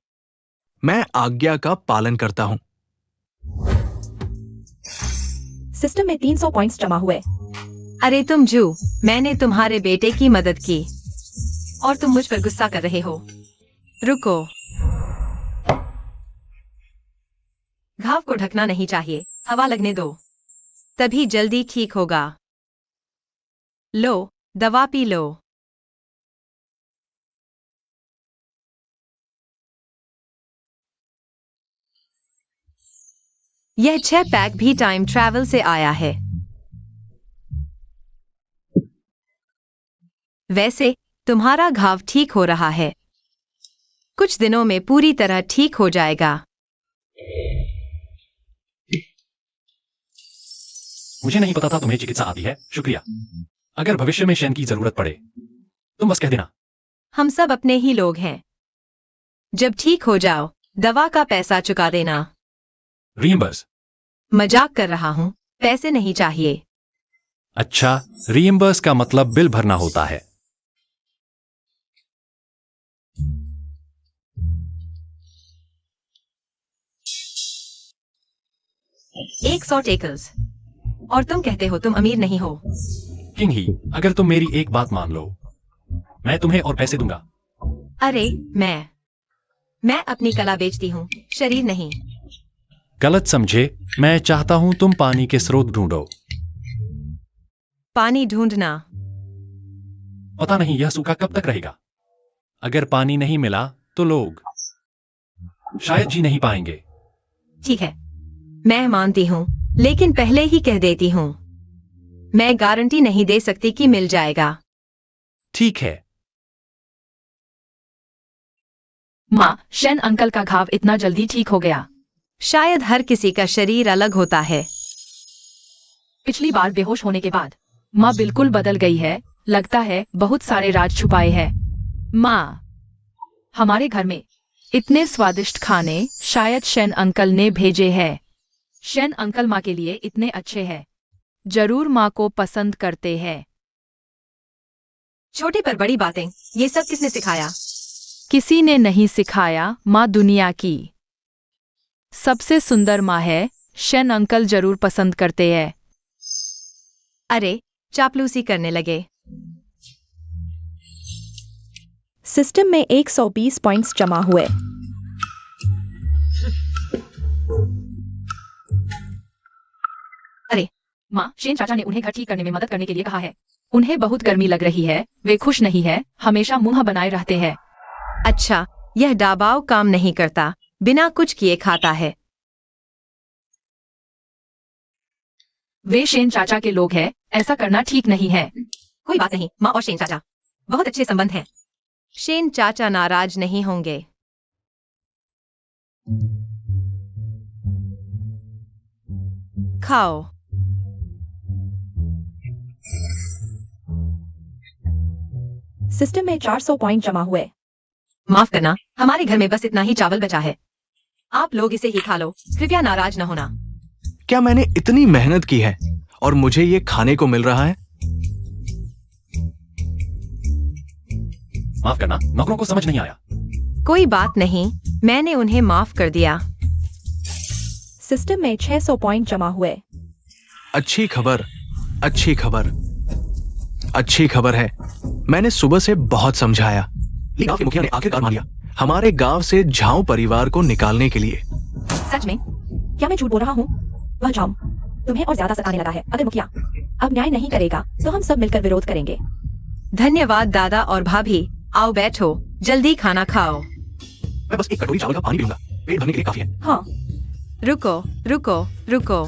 मैं आज्ञा का पालन करता हूं। सिस्टम में 300 पॉइंट्स जमा हुए। अरे तुम जू, मैंने तुम्हारे बेटे की मदद की और तुम मुझ पर गुस्सा कर रहे हो। रुको, घाव को ढकना नहीं चाहिए, हवा लगने दो, तभी जल्दी ठीक होगा। लो, दवा पी लो। यह 6 पैक भी टाइम ट्रैवल से आया है। वैसे तुम्हारा घाव ठीक हो रहा है, कुछ दिनों में पूरी तरह ठीक हो जाएगा। मुझे नहीं पता था तुम्हें चिकित्सा आती है, शुक्रिया। अगर भविष्य में शेन की जरूरत पड़े तुम बस कह देना। हम सब अपने ही लोग हैं। जब ठीक हो जाओ, दवा का पैसा चुका देना। रीइंबर्स? मजाक कर रहा हूँ, पैसे नहीं चाहिए। अच्छा, रीइंबर्स का मतलब बिल भरना होता है। एक 100 टेकल्स। और तुम कहते हो तुम अमीर नहीं हो। किंग ही, अगर तुम मेरी एक बात मान लो, मैं तुम्हें और पैसे दूंगा। अरे, मैं मैं अपनी कला बेचती हूँ, शरीर नहीं। गलत समझे, मैं चाहता हूं तुम पानी के स्रोत ढूंढो। पानी ढूंढना। पता नहीं यह सूखा कब तक रहेगा। अगर पानी नहीं मिला तो लोग शायद जी नहीं पाएंगे। ठीक है, मैं मानती हूँ, लेकिन पहले ही कह देती हूँ, मैं गारंटी नहीं दे सकती कि मिल जाएगा। ठीक है। माँ, शेन अंकल का घाव इतना जल्दी ठीक हो गया। शायद हर किसी का शरीर अलग होता है। पिछली बार बेहोश होने के बाद माँ बिल्कुल बदल गई है। लगता है बहुत सारे राज छुपाए हैं। माँ, हमारे घर में इतने स्वादिष्ट खाने शायद शेन अंकल ने भेजे हैं। शेन अंकल माँ के लिए इतने अच्छे हैं। जरूर माँ को पसंद करते हैं। छोटे पर बड़ी बातें, ये सब किसने सिखाया? किसी ने नहीं सिखाया। माँ दुनिया की सबसे सुंदर माँ है। शेन अंकल जरूर पसंद करते हैं। अरे, चापलूसी करने लगे। सिस्टम में 120 पॉइंट्स जमा हुए। अरे माँ, शेन चाचा ने उन्हें घर ठीक करने में मदद करने के लिए कहा है। उन्हें बहुत गर्मी लग रही है, वे खुश नहीं है, हमेशा मुंह बनाए रहते हैं। अच्छा, यह दबाव काम नहीं करता, बिना कुछ किए खाता है। वे शेन चाचा के लोग हैं, ऐसा करना ठीक नहीं है। कोई बात नहीं, माँ और शेन चाचा बहुत अच्छे संबंध हैं। शेन चाचा नाराज नहीं होंगे। खाओ। सिस्टम में 400 पॉइंट जमा हुए। माफ करना, हमारे घर में बस इतना ही चावल बचा है। आप लोग इसे ही खा लो, कृपया नाराज न होना। क्या मैंने इतनी मेहनत की है और मुझे ये खाने को मिल रहा है? माफ करना, नौकरों को समझ नहीं आया। कोई बात नहीं, मैंने उन्हें माफ कर दिया। सिस्टम में 600 पॉइंट जमा हुए। अच्छी खबर, अच्छी खबर, अच्छी खबर है। मैंने सुबह से बहुत समझाया, लेकिन गांव के मुखिया ने आखिरकार मान लिया। हमारे गांव से झाऊ परिवार को निकालने के लिए। सच में? क्या मैं झूठ बोल रहा हूँ? वह झाऊ तुम्हें और ज्यादा सताने लगा है। अगर मुखिया अब न्याय नहीं करेगा तो हम सब मिलकर विरोध करेंगे। धन्यवाद दादा और भाभी। आओ बैठो, जल्दी खाना खाओ। मैं बस एक कटोरी चावल का पानी पीऊंगा, पेट भरने के लिए काफी है। हाँ, रुको रुको रुको।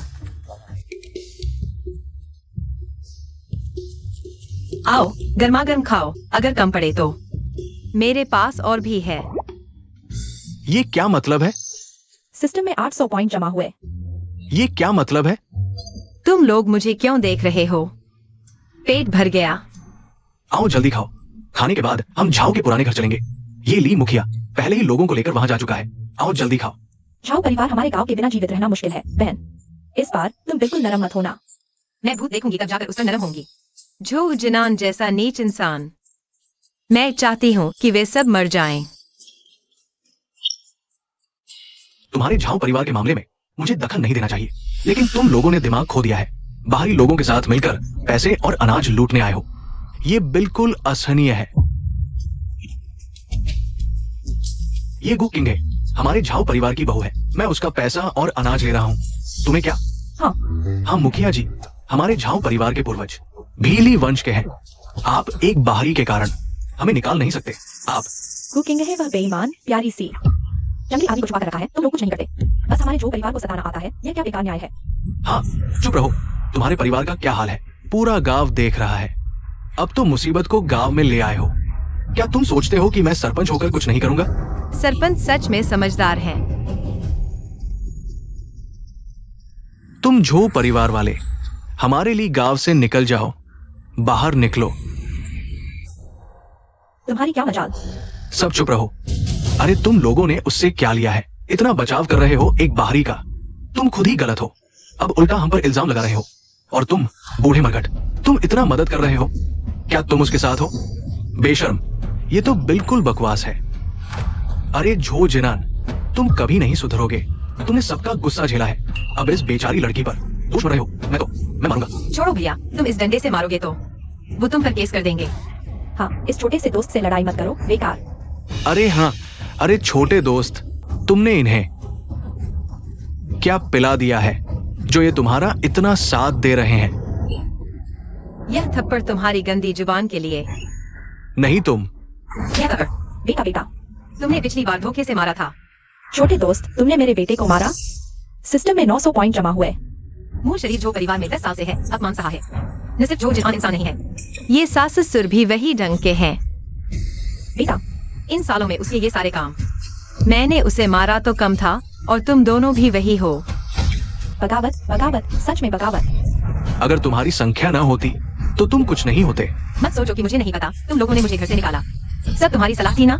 आओ, गर्मा गर्म खाओ, अगर कम पड़े तो। मेरे पास और भी है। ये क्या मतलब है? सिस्टम में 800 पॉइंट जमा हुए। ये क्या मतलब है? तुम लोग मुझे क्यों देख रहे हो? पेट भर गया। आओ जल्दी खाओ। खाने के बाद हम झाऊ के पुराने घर चलेंगे। ये ली मुखिया पहले ही लोगों को लेकर वहां जा चुका है। आओ जल्दी खाओ। झाऊ परिवार हमारे गांव के बिना जीवित रहना मुश्किल है। बहन, इस बार तुम बिल्कुल नरम मत होना। मैं भूत देखूंगी तब जाकर उस पर नरम होंगी। जो जिनान जैसा नीच इंसान। मैं चाहती हूँ कि वे सब मर जाएं। तुम्हारे झाऊ परिवार के मामले में मुझे दखल नहीं देना चाहिए, लेकिन तुम लोगों ने दिमाग खो दिया है। बाहरी लोगों के साथ मिलकर पैसे और अनाज लूटने आए हो। ये बिल्कुल असहनीय है। ये गु किंग है, हमारे झाऊ परिवार की बहू है। मैं उसका पैसा और अनाज ले रहा हूँ। तुम्हें क्या? हाँ मुखिया जी, हमारे झाऊ परिवार के पूर्वज भीली वंश के हैं। आप एक बाहरी के कारण हमें निकाल नहीं सकते। आप कुकिंग है वह बेईमान प्यारी सी जंगली आदमी को छुपा कर रखा है। तुम लोग कुछ नहीं करते, बस हमारे जो परिवार को सताना आता है। यह क्या बेकार न्याय है? हाँ चुप रहो। तुम्हारे परिवार का क्या हाल है पूरा गांव देख रहा है। अब तो मुसीबत को गांव में ले आए हो। क्या तुम सोचते हो कि मैं सरपंच होकर कुछ नहीं करूंगा? सरपंच सच में समझदार हैं। तुम झो परिवार वाले हमारे लिए गांव से निकल जाओ। बाहर निकलो। तुम्हारी क्या मजाल? सब चुप रहो। अरे तुम लोगों ने उससे क्या लिया है? इतना बचाव कर रहे हो एक बाहरी का। तुम खुद ही गलत हो। अब उल्टा हम पर इल्जाम लगा रहे हो। और तुम बूढ़े मरघट, तुम इतना मदद कर रहे हो। क्या तुम उसके साथ हो? बेशर्म, ये तो बिल्कुल बकवास है। अरे झो जिनान, तुम कभी नहीं सुधरोगे। तुमने सबका गुस्सा झेला है, अब इस बेचारी लड़की पर दोष रहे हो। मैं मारूंगा। छोड़ो भैया, तुम इस डंडे से मारोगे तो वो तुम पर केस कर देंगे। हाँ, इस छोटे से दोस्त से लड़ाई मत करो, बेकार। अरे हाँ, अरे छोटे दोस्त, तुमने इन्हें क्या पिला दिया है जो ये तुम्हारा इतना साथ दे रहे हैं? यह थप्पड़ तुम्हारी गंदी जुबान के लिए। नहीं तुम। यह थप्पड़ बेटा बेटा। तुमने पिछली बार धोखे से मारा था। छोटे दोस्त, तुमने मेरे बेटे को मारा। सिस्टम में 900 पॉइंट जमा हुए। मूल शरीर जो परिवार में 10 साल से है, अपमान सहा है। न सिर्फ जो जिसान इंसान नहीं है, ये सास ससुर भी वही ढंग के हैं। बेटा, इन सालों में उसके ये सारे काम। मैंने उसे मारा तो कम था, और तुम दोनों भी वही हो। बगावत बगावत, सच में बगावत। अगर तुम्हारी संख्या ना होती तो तुम कुछ नहीं होते। मत सोचो कि मुझे नहीं पता। तुम लोगों ने मुझे घर से निकाला। सब तुम्हारी सलाह थी ना,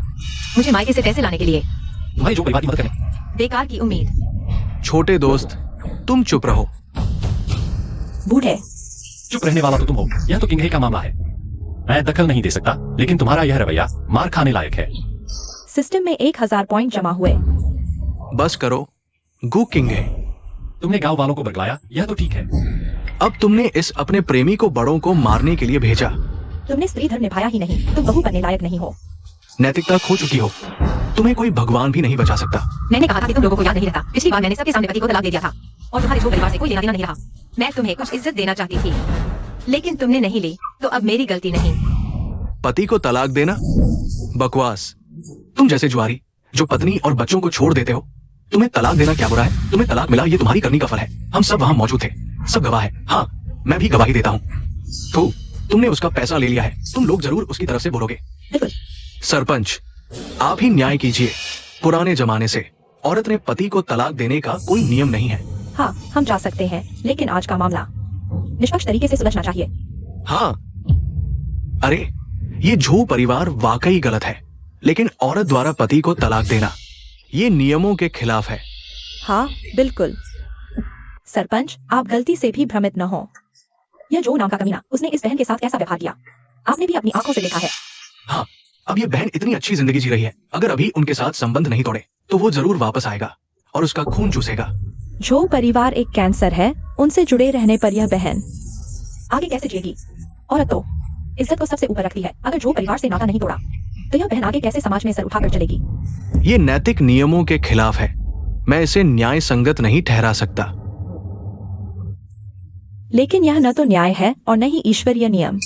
मुझे मायके से पैसे लाने के लिए। तुम्हारी जो परिवार की मदद करें। बेकार की उम्मीद। छोटे दोस्त, तुम चुप रहो। बूढ़े, चुप रहने वाला तो तुम हो। यह तो किंगहे का मामला है। मैं दखल नहीं दे सकता, लेकिन तुम्हारा यह रवैया मार खाने लायक है। सिस्टम में 1000 पॉइंट जमा हुए। बस करो, गु किंगहे। तुमने गांव वालों को बगलाया, यह तो ठीक है। अब तुमने इस अपने प्रेमी को बड़ों को मारने के लिए भेजा। तुमने स्त्री धर्म निभाया ही नहीं। तुम बहू बनने लायक नहीं हो। नैतिकता खो चुकी हो। तुम्हें कोई भगवान भी नहीं बचा सकता। मैंने कहा था कि तुम लोगों को याद नहीं रहता। पिछली बार मैंने सबके सामने पति को तलाक दे दिया था, और तुम्हारे जो परिवार से कोई लेना देना नहीं रहा। मैं तुम्हें कुछ इज्जत देना चाहती थी, लेकिन तुमने नहीं ली, तो अब मेरी गलती नहीं। पति को तलाक देना? बकवास। तुम जैसे जुआरी जो पत्नी और बच्चों को छोड़ देते हो, तुम्हें तलाक देना क्या बुरा है? तुम्हें तलाक मिला, ये तुम्हारी करनी का फल है। हम सब वहां मौजूद थे, सब गवाह है। हाँ, मैं भी गवाही देता हूँ। तो तुमने उसका पैसा ले लिया है, तुम लोग जरूर उसकी तरफ से बोलोगे। बिल्कुल। सरपंच, आप ही न्याय कीजिए। पुराने जमाने से औरत ने पति को तलाक देने का कोई नियम नहीं है। हाँ, हम जा सकते हैं, लेकिन आज का मामला निष्पक्ष तरीके से सुलझना चाहिए। हाँ, अरे ये झू परिवार वाकई गलत है, लेकिन औरत द्वारा पति को तलाक देना ये नियमों के खिलाफ है। हाँ, बिल्कुल। सरपंच, आप गलती से भी भ्रमित न हो। यह जो नाम का कमीना, उसने इस बहन के साथ कैसा व्यवहार किया, आपने भी अपनी आंखों से देखा है। हाँ, अब ये बहन इतनी अच्छी जिंदगी जी रही है। अगर अभी उनके साथ संबंध नहीं तोड़े तो वो जरूर वापस आएगा और उसका खून चूसेगा। जो परिवार एक कैंसर है, उनसे जुड़े रहने पर यह बहन आगे कैसे जिएगी? औरत तो इज्जत को सबसे ऊपर रखती है। अगर जो परिवार से नाता नहीं तोड़ा, तो यह बहन आगे कैसे समाज में सर उठाकर चलेगी? ये नैतिक नियमों के खिलाफ है। मैं इसे न्याय संगत नहीं ठहरा सकता। लेकिन यह न तो न्याय है और न ही ईश्वरीय नियम।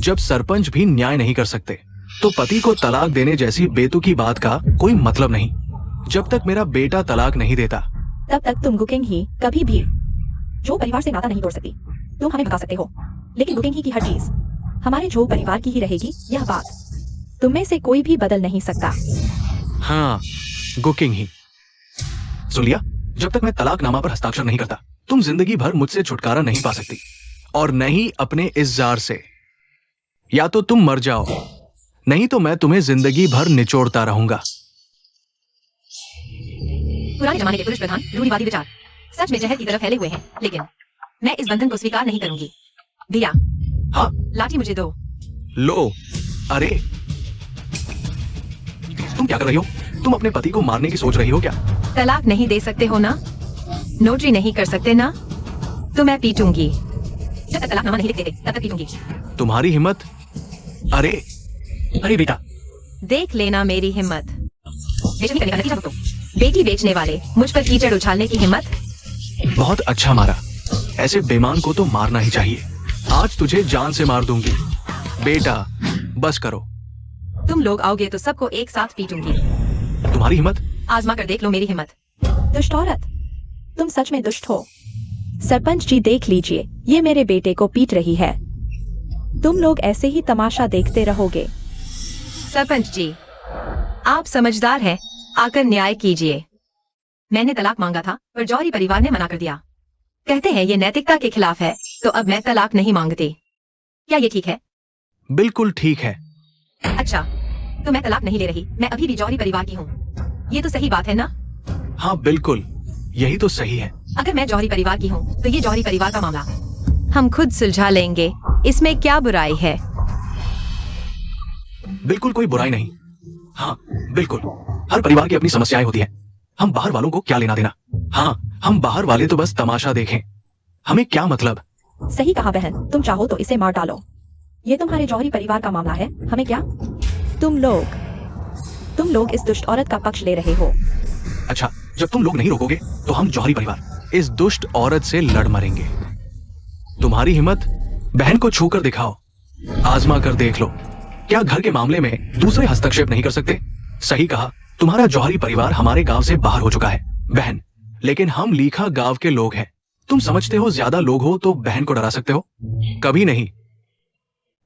जब सरपंच भी न्याय नहीं कर सकते, तो पति को तलाक देने जैसी बेतुकी बात का कोई मतलब नहीं। जब तक मेरा बेटा तलाक नहीं देता, तब तक तुम गुकिंग ही कभी भी जो परिवार से नाता नहीं तोड़ सकती। तुम हमें भगा सकते हो, लेकिन गुकिंग ही की हर चीज हमारे जो परिवार की ही रहेगी। यह बात तुम में से कोई भी बदल नहीं सकता। हाँ, गुकिंग ही। सुन लिया? जब तक मैं तलाकनामा पर हस्ताक्षर नहीं करता, तुम जिंदगी भर मुझसे छुटकारा नहीं पा सकती, और नहीं अपने इस जार से। या तो तुम मर जाओ, नहीं तो मैं तुम्हें जिंदगी भर निचोड़ता रहूंगा। पुराने जमाने के पुरुष प्रधान रूढ़िवादी विचार सच में जहर की तरफ फैले हुए हैं, लेकिन मैं इस बंधन को स्वीकार नहीं करूंगी। दिया, हाँ, लाठी मुझे दो। लो। अरे तुम क्या कर रही हो? तुम अपने पति को मारने की सोच रही हो क्या? तलाक नहीं दे सकते हो ना, नोटरी नहीं कर सकते ना, तो मैं पीटूंगी। जब तक तलाकनामा नहीं लिख देते, तब तक पीटूंगी। तुम्हारी हिम्मत? अरे अरे बेटा, देख लेना मेरी हिम्मत। बेचनी करने का नतीजा भुगतो। बेटी बेचने वाले मुझ पर कीचड़ उछालने की हिम्मत। बहुत अच्छा मारा। ऐसे बेईमान को तो मारना ही चाहिए। आज तुझे जान से मार दूंगी। बेटा, बस करो। तुम लोग आओगे तो सबको एक साथ पीटूंगी। तुम्हारी हिम्मत? आजमा कर देख लो मेरी हिम्मत। दुष्ट औरत, तुम सच में दुष्ट हो। सरपंच जी, देख लीजिए, ये मेरे बेटे को पीट रही है। तुम लोग ऐसे ही तमाशा देखते रहोगे। सरपंच जी, आप समझदार हैं, आकर न्याय कीजिए। मैंने तलाक मांगा था, पर जौहरी परिवार ने मना कर दिया। कहते हैं ये नैतिकता के खिलाफ है, तो अब मैं तलाक नहीं मांगती। क्या ये ठीक है? बिल्कुल ठीक है। अच्छा, तो मैं तलाक नहीं ले रही। मैं अभी भी जौहरी परिवार की हूँ। ये तो सही बात है ना? हाँ बिल्कुल, यही तो सही है। अगर मैं जौहरी परिवार की हूँ, तो ये जौहरी परिवार का मामला हम खुद सुलझा लेंगे। इसमें क्या बुराई है? बिल्कुल कोई बुराई नहीं। हाँ बिल्कुल, हर परिवार की अपनी समस्याएं होती हैं। हम बाहर वालों को क्या लेना देना? हाँ, हम बाहर वाले तो बस तमाशा देखें। हमें क्या मतलब? सही कहा बहन, तुम चाहो तो इसे मार डालो। ये तुम्हारे जौहरी परिवार का मामला है, हमें क्या? तुम लोग तुम लोग इस दुष्ट औरत का पक्ष ले रहे हो। अच्छा, जब तुम लोग नहीं रोकोगे तो हम जौहरी परिवार इस दुष्ट औरत से लड़ मरेंगे। तुम्हारी हिम्मत, बहन को छूकर दिखाओ, आजमा कर देख लो। क्या घर के मामले में दूसरे हस्तक्षेप नहीं कर सकते? सही कहा, तुम्हारा जौहरी परिवार हमारे गांव से बाहर हो चुका है बहन, लेकिन हम लीखा गांव के लोग हैं। तुम समझते हो ज्यादा लोग हो तो बहन को डरा सकते हो? कभी नहीं।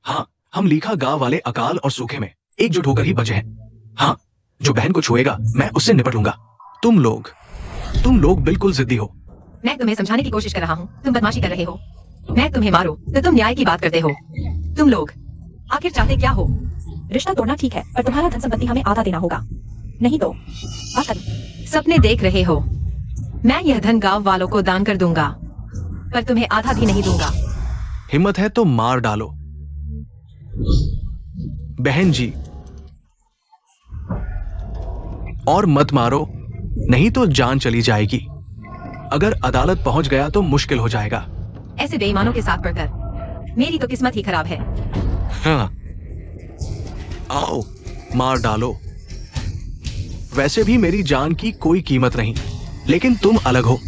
हाँ, हम लीखा गांव वाले अकाल और सूखे में एकजुट होकर ही बचे हैं। हाँ, जो बहन को छुएगा मैं उससे निपट लूंगा। तुम लोग बिल्कुल जिद्दी हो। मैं तुम्हें समझाने की कोशिश कर रहा हूँ, तुम बदमाशी कर रहे हो। मैं तुम्हें मारूं तो तुम न्याय की बात करते हो। तुम लोग आखिर चाहते क्या हो? रिश्ता तोड़ना ठीक है, पर तुम्हारा धन संपत्ति हमें आधा देना होगा, नहीं तो बात खत्म। सपने देख रहे हो? मैं यह धन गांव वालों को दान कर दूंगा, पर तुम्हें आधा भी नहीं दूंगा। हिम्मत है तो मार डालो बहन जी, और मत मारो, नहीं तो जान चली जाएगी। अगर अदालत पहुंच गया तो मुश्किल हो जाएगा। ऐसे बेईमानों के साथ पड़कर मेरी तो किस्मत ही खराब है। हाँ, आओ मार डालो। वैसे भी मेरी जान की कोई कीमत नहीं, लेकिन तुम अलग हो।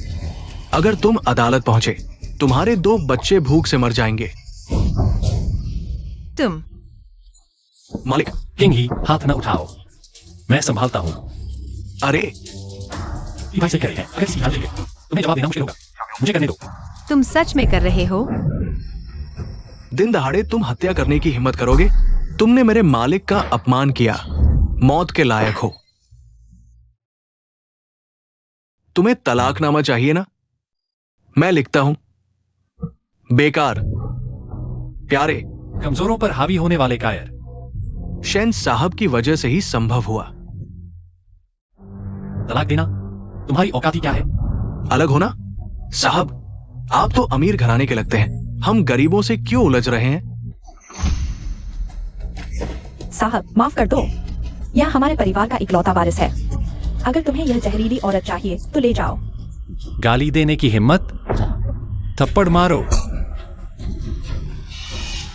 अगर तुम अदालत पहुंचे, तुम्हारे 2 बच्चे भूख से मर जाएंगे। तुम मालिक, किंग ही हाथ न उठाओ, मैं संभालता हूँ। अरे ये भाई से कह रहे हैं, अगर सीधा लेंगे तुम्हें जवाब देना मुश्किल होगा, मुझे करने दो। तुम सच में कर रहे हो? दिन दहाड़े तुम हत्या करने की हिम्मत करोगे? तुमने मेरे मालिक का अपमान किया, मौत के लायक हो। तुम्हें तलाकनामा चाहिए ना? मैं लिखता हूं। बेकार, प्यारे। कमजोरों पर हावी होने वाले कायर। शैन साहब की वजह से ही संभव हुआ। तलाक देना तुम्हारी औकाती क्या है? अलग होना? साहब, आप तो अमीर घराने के लगते हैं, हम गरीबों से क्यों उलझ रहे हैं? साहब माफ कर दो, यह हमारे परिवार का इकलौता वारिस है। अगर तुम्हें यह जहरीली औरत चाहिए तो ले जाओ। गाली देने की हिम्मत? थप्पड़ मारो।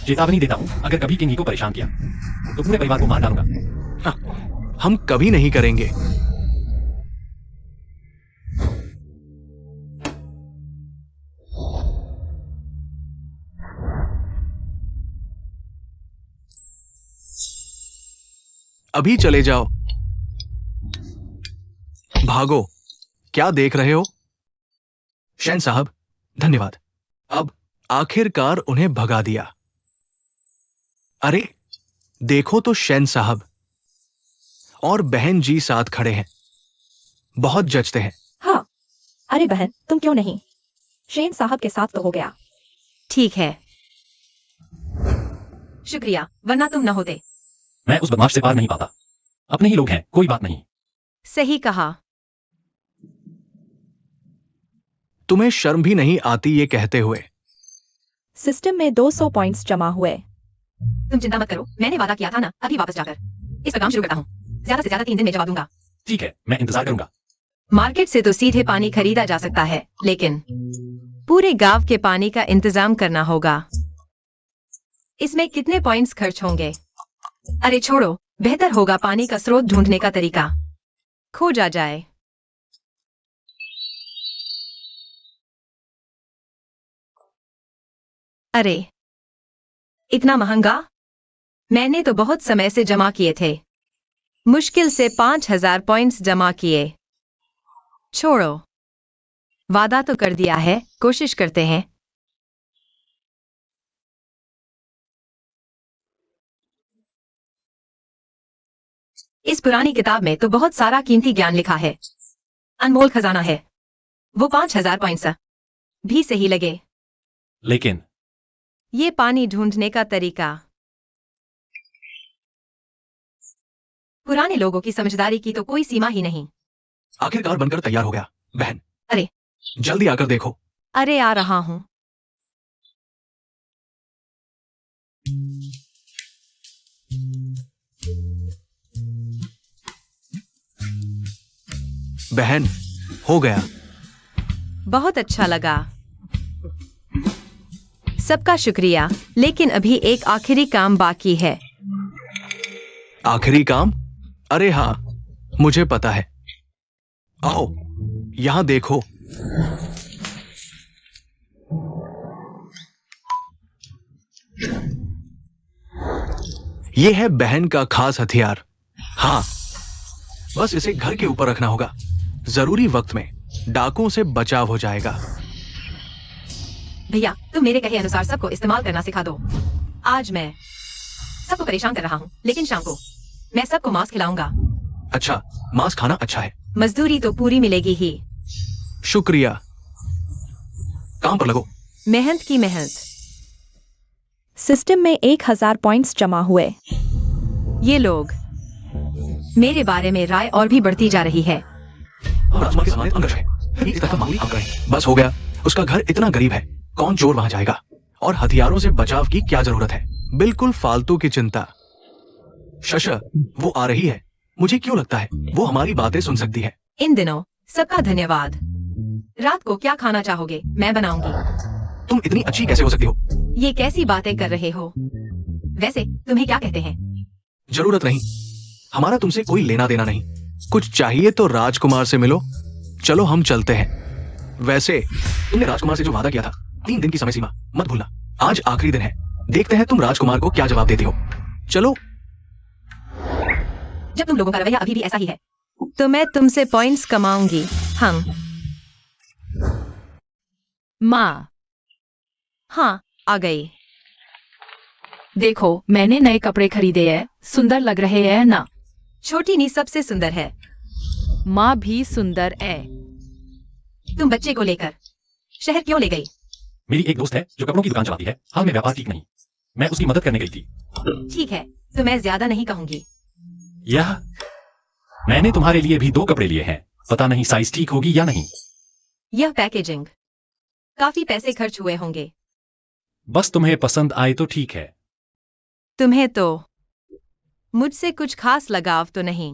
चेतावनी देता हूं, अगर कभी किंगी को परेशान किया तो पूरे परिवार को मार डालूंगा। हम कभी नहीं करेंगे। अभी चले जाओ। भागो, क्या देख रहे हो? शैन साहब, धन्यवाद। अब आखिरकार उन्हें भगा दिया। अरे देखो तो, शैन साहब और बहन जी साथ खड़े हैं, बहुत जचते हैं। हाँ, अरे बहन तुम क्यों नहीं? शेन साहब के साथ तो हो गया। ठीक है, शुक्रिया, वरना तुम न होते। मैं उस बदमाश से पार नहीं पाता। अपने ही लोग हैं, कोई बात नहीं। सही कहा। तुम्हें शर्म भी नहीं आती ये कहते हुए? सिस्टम में 200 पॉइंट्स जमा हुए। तुम चिंता मत करो, मैंने वादा किया था ना, अभी वापस जाकर इस पर काम शुरू करता हूँ। ज्यादा से ज्यादा 3 दिन में जवाब दूंगा। ठीक है, मैं इंतजार करूंगा। मार्केट से तो सीधे पानी खरीदा जा सकता है, लेकिन पूरे गांव के पानी का इंतजाम करना होगा। इसमें कितने पॉइंट्स खर्च होंगे? अरे छोड़ो, बेहतर होगा पानी का स्रोत ढूंढने का तरीका खोजा जाए। अरे इतना महंगा? मैंने तो बहुत समय से जमा किए थे, मुश्किल से 5000 पॉइंट्स जमा किए। छोड़ो, वादा तो कर दिया है, कोशिश करते हैं। इस पुरानी किताब में तो बहुत सारा कीमती ज्ञान लिखा है, अनमोल खजाना है। वो 5000 पॉइंट्स भी सही लगे, लेकिन ये पानी ढूंढने का तरीका। पुराने लोगों की समझदारी की तो कोई सीमा ही नहीं। आखिरकार बनकर तैयार हो गया बहन। अरे जल्दी आकर देखो। अरे आ रहा हूं। बहन, हो गया। बहुत अच्छा लगा, सबका शुक्रिया। लेकिन अभी एक आखिरी काम बाकी है। आखिरी काम? अरे हाँ, मुझे पता है। आओ, यहां देखो। यह है बहन का खास हथियार। हाँ, बस इसे घर के ऊपर रखना होगा। जरूरी वक्त में डाकुओं से बचाव हो जाएगा। भैया, तुम मेरे कहे अनुसार सबको इस्तेमाल करना सिखा दो। आज मैं सबको परेशान कर रहा हूँ, लेकिन शाम को मैं सबको मांस खिलाऊंगा। अच्छा, मांस खाना अच्छा है। मजदूरी तो पूरी मिलेगी ही। शुक्रिया। काम पर लगो। मेहनत की मेहनत। सिस्टम में 1000 पॉइंट्स जमा हुए। ये लोग मेरे बारे में राय और भी बढ़ती जा रही है। राजकुमार के सामने अंदर है। इस तरह मामूली काम करें। बस हो गया। उसका घर इतना गरीब है, कौन चोर वहां जाएगा? और हथियारों से बचाव की क्या जरूरत है? बिल्कुल फालतू की चिंता। शश, वो आ रही है। मुझे क्यों लगता है वो हमारी बातें सुन सकती है। इन दिनों सबका धन्यवाद। रात को क्या खाना चाहोगे? मैं बनाऊंगी। तुम इतनी अच्छी कैसे हो सकती हो? ये कैसी बातें कर रहे हो? वैसे तुम्हें क्या कहते हैं? जरूरत नहीं। हमारा तुमसे कोई लेना देना नहीं। कुछ चाहिए तो राजकुमार से मिलो। चलो हम चलते हैं। वैसे तुमने राजकुमार से जो वादा किया था, 3 दिन की समय सीमा मत भूलना। आज आखिरी दिन है। देखते हैं तुम राजकुमार को क्या जवाब देती हो। चलो। जब तुम लोगों का रवैया अभी भी ऐसा ही है, तो मैं तुमसे पॉइंट्स कमाऊंगी। हम माँ, हाँ, आ गई। देखो मैंने नए कपड़े खरीदे हैं, सुंदर लग रहे हैं ना? छोटी नी सबसे सुंदर है। माँ भी सुंदर है। तुम बच्चे को लेकर शहर क्यों ले गई? मेरी एक दोस्त है जो कपड़ों की दुकान चलाती है। हाल में व्यापार ठीक नहीं, मैं उसकी मदद करने गई थी। ठीक है, तो मैं ज्यादा नहीं कहूंगी। यह मैंने तुम्हारे लिए भी 2 कपड़े लिए हैं। पता नहीं साइज ठीक होगी या नहीं। यह पैकेजिंग काफी पैसे खर्च हुए होंगे। बस तुम्हें पसंद आए तो ठीक है। तुम्हें तो मुझसे कुछ खास लगाव तो नहीं।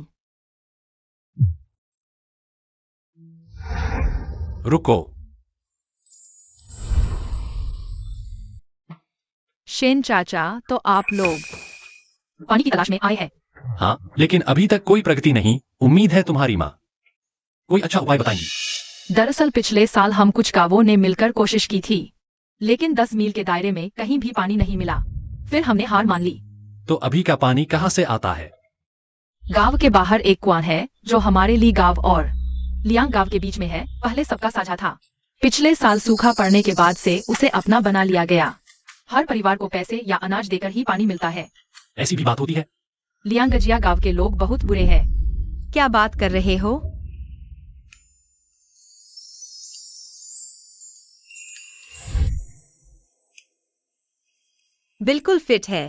रुको, शेन चाचा, तो आप लोग पानी की तलाश में आए हैं। हाँ, लेकिन अभी तक कोई प्रगति नहीं। उम्मीद है तुम्हारी माँ कोई अच्छा उपाय बताएंगी। दरअसल पिछले साल हम कुछ गांवों ने मिलकर कोशिश की थी, लेकिन 10 मील के दायरे में कहीं भी पानी नहीं मिला। फिर हमने हार मान ली। तो अभी का पानी कहाँ से आता है? गांव के बाहर एक कुआं है जो हमारे ली गांव और लियांग गांव के बीच में है। पहले सबका साझा था। पिछले साल सूखा पड़ने के बाद से उसे अपना बना लिया गया। हर परिवार को पैसे या अनाज देकर ही पानी मिलता है। ऐसी भी बात होती है? लियांगजिया गांव के लोग बहुत बुरे हैं। क्या बात कर रहे हो? बिल्कुल फिट है।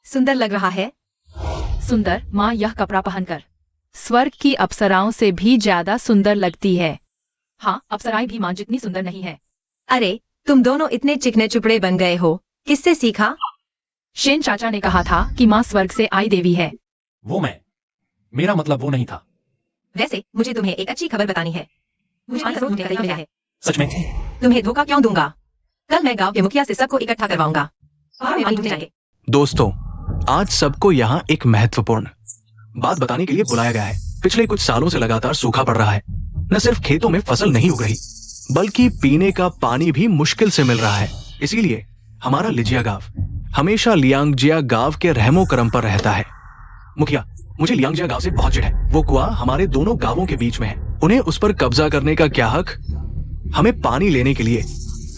सुंदर लग रहा है। सुंदर? माँ यह कपड़ा पहनकर स्वर्ग की अप्सराओं से भी ज्यादा सुंदर लगती है। हाँ, अप्सराएं भी माँ जितनी सुंदर नहीं है। अरे, तुम दोनों इतने चिकने चुपड़े बन गए हो। किससे सीखा? शेन चाचा ने कहा था कि माँ स्वर्ग से आई देवी है। वो मैं, मेरा मतलब वो नहीं था। वैसे मुझे तुम्हें एक अच्छी खबर बतानी है। मुझे पानी का स्रोत ढूंढने का मिला है। सच में? तुम्हें धोखा क्यों दूंगा? कल मैं गांव के मुखिया से सबको इकट्ठा करवाऊंगा। पहाड़ में पानी ढूंढने जाएंगे। दोस्तों, आज सबको यहाँ एक महत्वपूर्ण बात बताने के लिए बुलाया गया है। पिछले कुछ सालों से लगातार सूखा पड़ रहा है। न सिर्फ खेतों में फसल नहीं उग रही, बल्कि पीने का पानी भी मुश्किल से मिल रहा है। इसीलिए हमारा लिजिया गांव हमेशा लियांगजिया गांव के रहमो करम पर रहता है। मुखिया, मुझे लियांगजिया गांव से बहुत चिढ़ है। वो कुआं हमारे दोनों गांवों के बीच में है। उन्हें उस पर कब्जा करने का क्या हक? हमें पानी लेने के लिए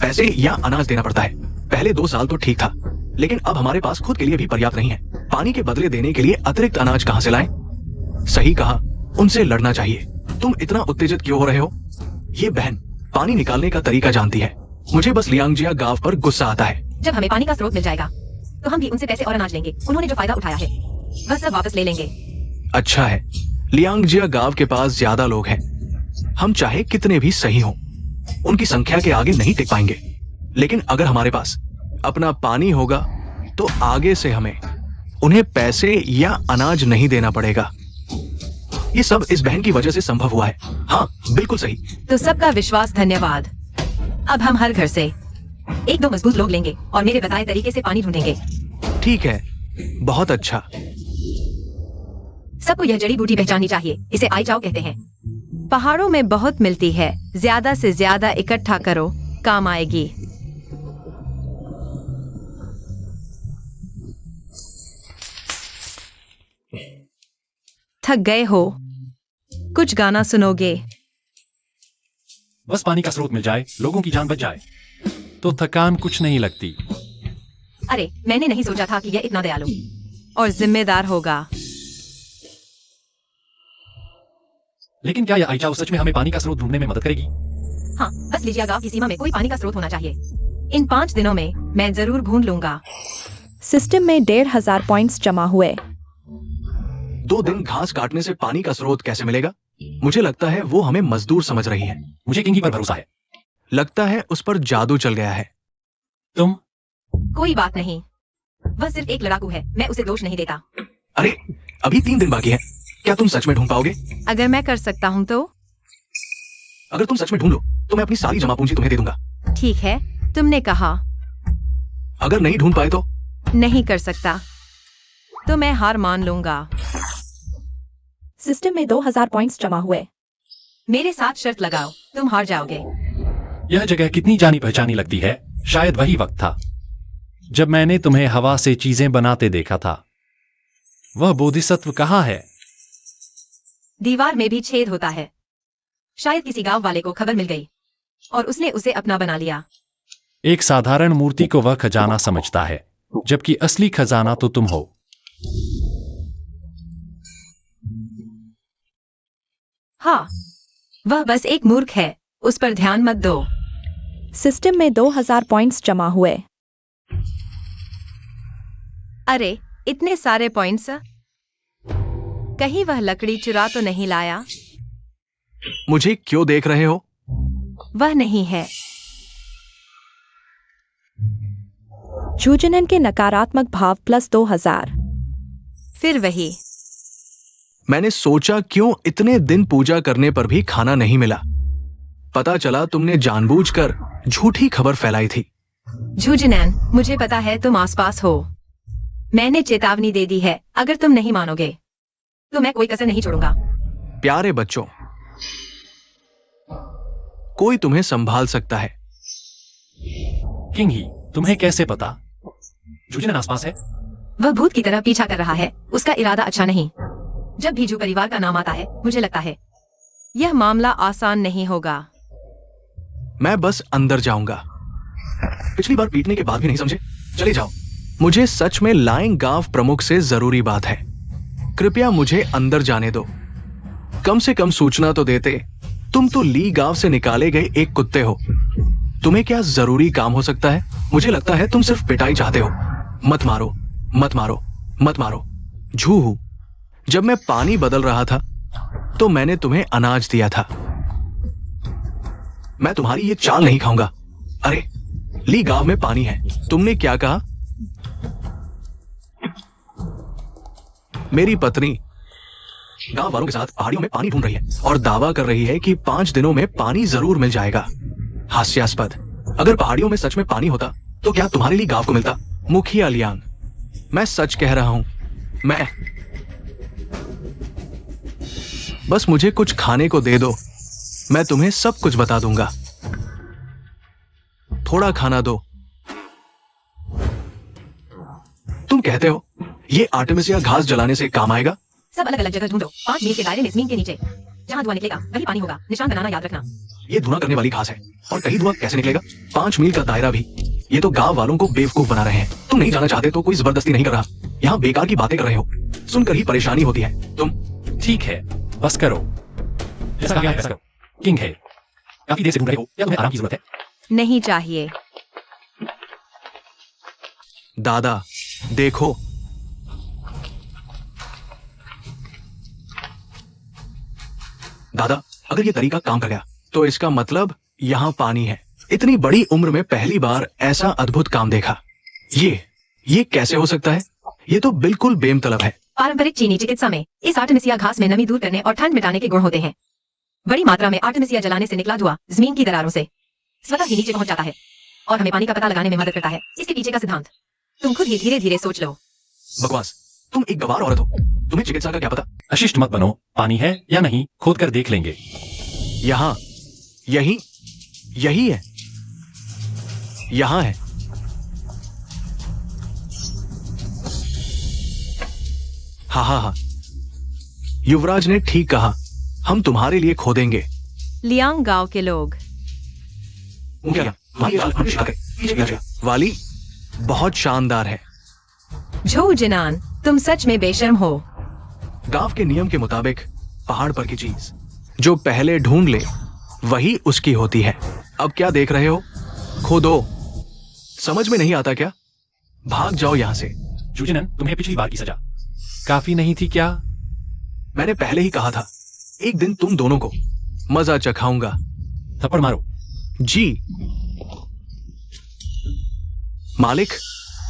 पैसे या अनाज देना पड़ता है। पहले 2 साल तो ठीक था, लेकिन अब हमारे पास खुद के लिए भी पर्याप्त नहीं है। पानी के बदले देने के लिए अतिरिक्त अनाज कहां से लाएं? सही कहा, उनसे लड़ना चाहिए। तुम इतना उत्तेजित क्यों हो रहे हो? ये बहन पानी निकालने का तरीका जानती है। मुझे बस लियांगजिया गांव पर गुस्सा आता है। जब हमें पानी का स्रोत मिल जाएगा, तो हम भी उनसे पैसे और अनाज लेंगे। उन्होंने जो फायदा उठाया है, वह सब वापस ले लेंगे। अच्छा है, लियांगजिया गांव के पास ज्यादा लोग हैं। हम चाहे कितने भी सही हों, उनकी संख्या के आगे नहीं टिक पाएंगे। लेकिन अगर हमारे पास अपना पानी होगा, तो आगे से हमें उन्हें पैसे या अनाज नहीं देना पड़ेगा। ये सब इस बहन की वजह से संभव हुआ है। हाँ, बिल्कुल सही। तो सबका विश्वास धन्यवाद। अब हम हर घर से 1-2 मजबूत लोग लेंगे और मेरे बताए तरीके से पानी ढूंढेंगे। ठीक है, बहुत अच्छा। सबको यह जड़ी बूटी पहचाननी चाहिए। इसे आई चाओ कहते हैं। पहाड़ों में बहुत मिलती है। ज्यादा से ज्यादा इकट्ठा करो, काम आएगी। थक गए हो? कुछ गाना सुनोगे? बस पानी का स्रोत मिल जाए, लोगों की जान बच जाए, तो थकान कुछ नहीं लगती। अरे, मैंने नहीं सोचा था कि यह इतना दयालु और जिम्मेदार होगा। लेकिन क्या यह आइचाओ सच में हमें पानी का स्रोत ढूंढने में मदद करेगी? हाँ, बस लीजिए, गांव की सीमा में कोई पानी का स्रोत होना चाहिए। इन 5 दिनों में मैं जरूर ढूंढ लूंगा। सिस्टम में 1500 पॉइंट्स जमा हुए। 2 दिन घास काटने से पानी का स्रोत कैसे मिलेगा? मुझे लगता है वो हमें मजदूर समझ रही है। मुझे किंगी पर भरोसा है। लगता है उस पर जादू चल गया है। तुम कोई बात नहीं, वह सिर्फ एक लड़ाकू है, मैं उसे दोष नहीं देता। अरे, अभी 3 दिन बाकी है। क्या तुम सच में ढूंढ पाओगे? अगर मैं कर सकता हूँ तो? अगर तुम सच में ढूंढ लो तो मैं अपनी सारी जमा पूंजी तुम्हें दे दूंगा। ठीक है, तुमने कहा। अगर नहीं ढूंढ पाए तो? नहीं कर सकता तो मैं हार मान लूंगा। सिस्टम में 2000 पॉइंट्स जमा हुए। मेरे साथ शर्त लगाओ, तुम हार जाओगे। यह जगह कितनी जानी पहचानी लगती है। शायद वही वक्त था जब मैंने तुम्हें हवा से चीजें बनाते देखा था। वह बोधिसत्व कहाँ है? दीवार में भी छेद होता है। शायद किसी गांव वाले को खबर मिल गई और उसने उसे अपना बना लिया। एक साधारण मूर्ति को वह खजाना समझता है, जबकि असली खजाना तो तुम हो। हाँ, वह बस एक मूर्ख है, उस पर ध्यान मत दो। सिस्टम में 2000 पॉइंट्स जमा हुए। अरे, इतने सारे पॉइंट्स! कहीं वह लकड़ी चुरा तो नहीं लाया? मुझे क्यों देख रहे हो? वह नहीं है। जूजनन के नकारात्मक भाव प्लस 2000। फिर वही। मैंने सोचा क्यों इतने दिन पूजा करने पर भी खाना नहीं मिला। पता चला तुमने जानबूझकर झूठी खबर फैलाई थी। जूजनैन, मुझे पता है तुम आसपास हो। मैंने चेतावनी दे दी है, अगर तुम नहीं मानोगे तो मैं कोई कसर नहीं छोड़ूंगा। प्यारे बच्चों, कोई तुम्हें संभाल सकता है। किंगी, तुम्हें कैसे पता? जूजनन आसपास है। वह भूत की तरह पीछा कर रहा है। उसका इरादा अच्छा नहीं। जब भी जू परिवार का नाम आता है, मुझे लगता है यह मामला आसान नहीं होगा। मैं बस अंदर जाऊंगा। पिछली बार पीटने के बाद भी नहीं समझे? चले जाओ। मुझे सच में लाइंग गांव प्रमुख से जरूरी बात है। कृपया मुझे अंदर जाने दो। कम से कम सूचना तो देते। तुम तो ली गांव से निकाले गए एक कुत्ते हो। तुम्हें क्या जरूरी काम हो सकता है? मुझे लगता है तुम सिर्फ पिटाई चाहते हो। मत मारो, मत मारो, मत मारो। झूहू, जब मैं पानी बदल रहा था तो मैंने तुम्हें अनाज दिया था। मैं तुम्हारी ये चाल नहीं खाऊंगा। अरे, ली गांव में पानी है। तुमने क्या कहा? मेरी पत्नी गांव वालों के साथ पहाड़ियों में पानी ढूंढ रही है और दावा कर रही है कि 5 दिनों में पानी जरूर मिल जाएगा। हास्यास्पद। अगर पहाड़ियों में सच में पानी होता तो क्या तुम्हारे लिए गांव को मिलता? मुखिया लियांग, मैं सच कह रहा हूं। मैं बस मुझे कुछ खाने को दे दो, मैं तुम्हें सब कुछ बता दूंगा। थोड़ा खाना दो। तुम कहते हो ये आर्टेमिसिया घास जलाने से काम आएगा? सब अलग अलग जगह ढूंढो। 5 मील के दायरे में जमीन के नीचे जहां धुआं निकलेगा वही पानी होगा। निशान बनाना याद रखना। ये धुआं करने वाली घास है और कहीं धुआं कैसे निकलेगा? 5 मील का दायरा भी। ये तो गांव वालों को बेवकूफ बना रहे हैं। तुम नहीं जाना चाहते तो कोई जबरदस्ती नहीं कर रहा। यहाँ बेकार की बातें कर रहे हो। सुनकर ही परेशानी होती है। तुम ठीक है, बस करो जैसा कहा है वैसा करो। किंग है, काफी देर से ढूंढ रहे हो, क्या तुम्हें आराम की जरूरत है? नहीं चाहिए। दादा, देखो। दादा, अगर ये तरीका काम कर गया तो इसका मतलब यहाँ पानी है। इतनी बड़ी उम्र में पहली बार ऐसा अद्भुत काम देखा। ये कैसे हो सकता है? ये तो बिल्कुल बेमतलब है। पारंपरिक चीनी चिकित्सा में इस आर्टेमिसिया घास में नमी दूर करने और ठंड मिटाने के गुण होते हैं। बड़ी मात्रा में आर्टेमिसिया जलाने से निकला धुआं जमीन की दरारों से स्वतः ही नीचे पहुंच जाता है और हमें पानी का पता लगाने में मदद करता है। इसके पीछे का सिद्धांत तुम खुद ही धीरे धीरे सोच लो। बकवास। तुम एक गंवार औरत हो, तुम्हें चिकित्सा का क्या पता। अशिष्ट मत बनो। पानी है या नहीं खोद कर देख लेंगे। यहाँ, यही, यही है, यहाँ है। हाँ, युवराज ने ठीक कहा, हम तुम्हारे लिए खोदेंगे। लियांग गांव के लोग। वाली बहुत शानदार है। झो जिनान, तुम सच में बेशर्म हो। गांव के नियम के मुताबिक पहाड़ पर की चीज जो पहले ढूंढ ले वही उसकी होती है। अब क्या देख रहे हो? खोदो। समझ में नहीं आता क्या? भाग जाओ यहां से। जुजिनन, तुम्हें पिछली बार की सजा काफी नहीं थी क्या? मैंने पहले ही कहा था, एक दिन तुम दोनों को मजा चखाऊंगा। थप्पड़ मारो। जी मालिक,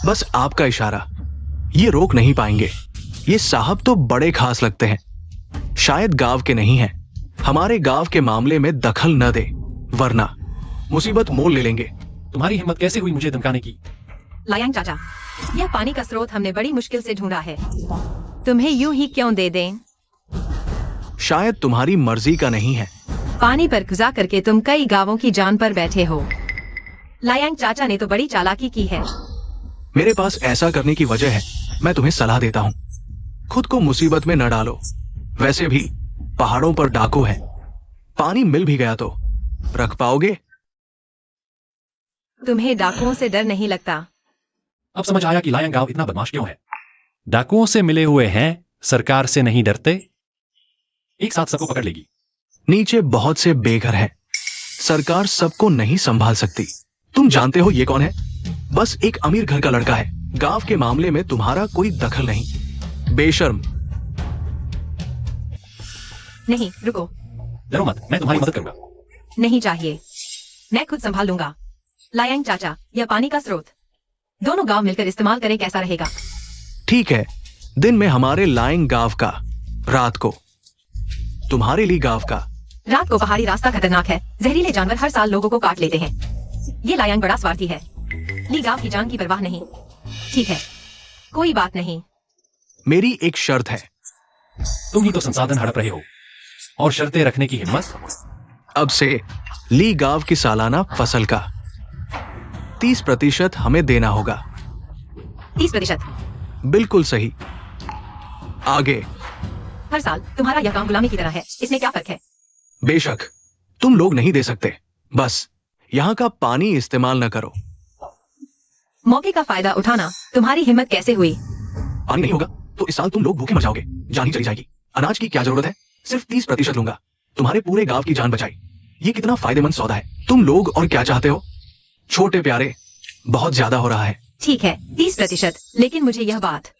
बस आपका इशारा, ये रोक नहीं पाएंगे। ये साहब तो बड़े खास लगते हैं, शायद गांव के नहीं हैं। हमारे गांव के मामले में दखल न दे, वरना मुसीबत मोल ले लेंगे। तुम्हारी हिम्मत कैसे हुई मुझे धमकाने की? लायांग चाचा, यह पानी का स्रोत हमने बड़ी मुश्किल से ढूंढा है, तुम्हें यूं ही क्यों दे दें? शायद तुम्हारी मर्जी का नहीं है। पानी पर गुजा करके तुम कई गांवों की जान पर बैठे हो। लायांग चाचा ने तो बड़ी चालाकी की है। मेरे पास ऐसा करने की वजह है, मैं तुम्हें सलाह देता हूं, खुद को मुसीबत में न डालो। वैसे भी पहाड़ों पर डाकू है, पानी मिल भी गया तो रख पाओगे? तुम्हें डाकुओं से डर नहीं लगता? अब समझ आया कि लायंग गांव इतना बदमाश क्यों है। डाकुओं से मिले हुए हैं, सरकार से नहीं डरते। एक साथ सबको पकड़ लेगी। नीचे बहुत से बेघर हैं, सरकार सबको नहीं संभाल सकती। तुम जानते हो ये कौन है? बस एक अमीर घर का लड़का है। गांव के मामले में तुम्हारा कोई दखल नहीं। बेशर्म। नहीं, रुको। डरो मत, मैं तुम्हारी मदद करूंगा। नहीं चाहिए, मैं खुद संभाल लूंगा। लायांग चाचा, यह पानी का स्रोत दोनों गांव मिलकर इस्तेमाल करें, कैसा रहेगा? ठीक है, दिन में हमारे लायंग गांव का, रात को तुम्हारे लिए गांव का। रात को पहाड़ी रास्ता खतरनाक है, जहरीले जानवर हर साल लोगों को काट लेते हैं। ये लायांग बड़ा स्वार्थी है, ली गांव की जान की परवाह नहीं। ठीक है, कोई बात नहीं। मेरी एक शर्त है। तुम ही तो संसाधन हड़प रहे हो और शर्तें रखने की हिम्मत। अब से ली गांव की सालाना फसल का 30% हमें देना होगा। 30%? बिल्कुल सही। आगे। हर साल तुम्हारा यह काम गुलामी की तरह है, इसमें क्या फर्क है? बेशक तुम लोग नहीं दे सकते, बस यहाँ का पानी इस्तेमाल न करो। मौके का फायदा उठाना तुम्हारी हिम्मत कैसे हुई? पानी नहीं होगा तो इस साल तुम लोग भूखे मर जाओगे, जान ही चली जाएगी। अनाज की क्या जरूरत है, सिर्फ 30% लूंगा, तुम्हारे पूरे गांव की जान बचाई। ये कितना फायदेमंद सौदा है। तुम लोग और क्या चाहते हो? छोटे प्यारे, बहुत ज्यादा हो रहा है। ठीक है, 30%, लेकिन मुझे यह बात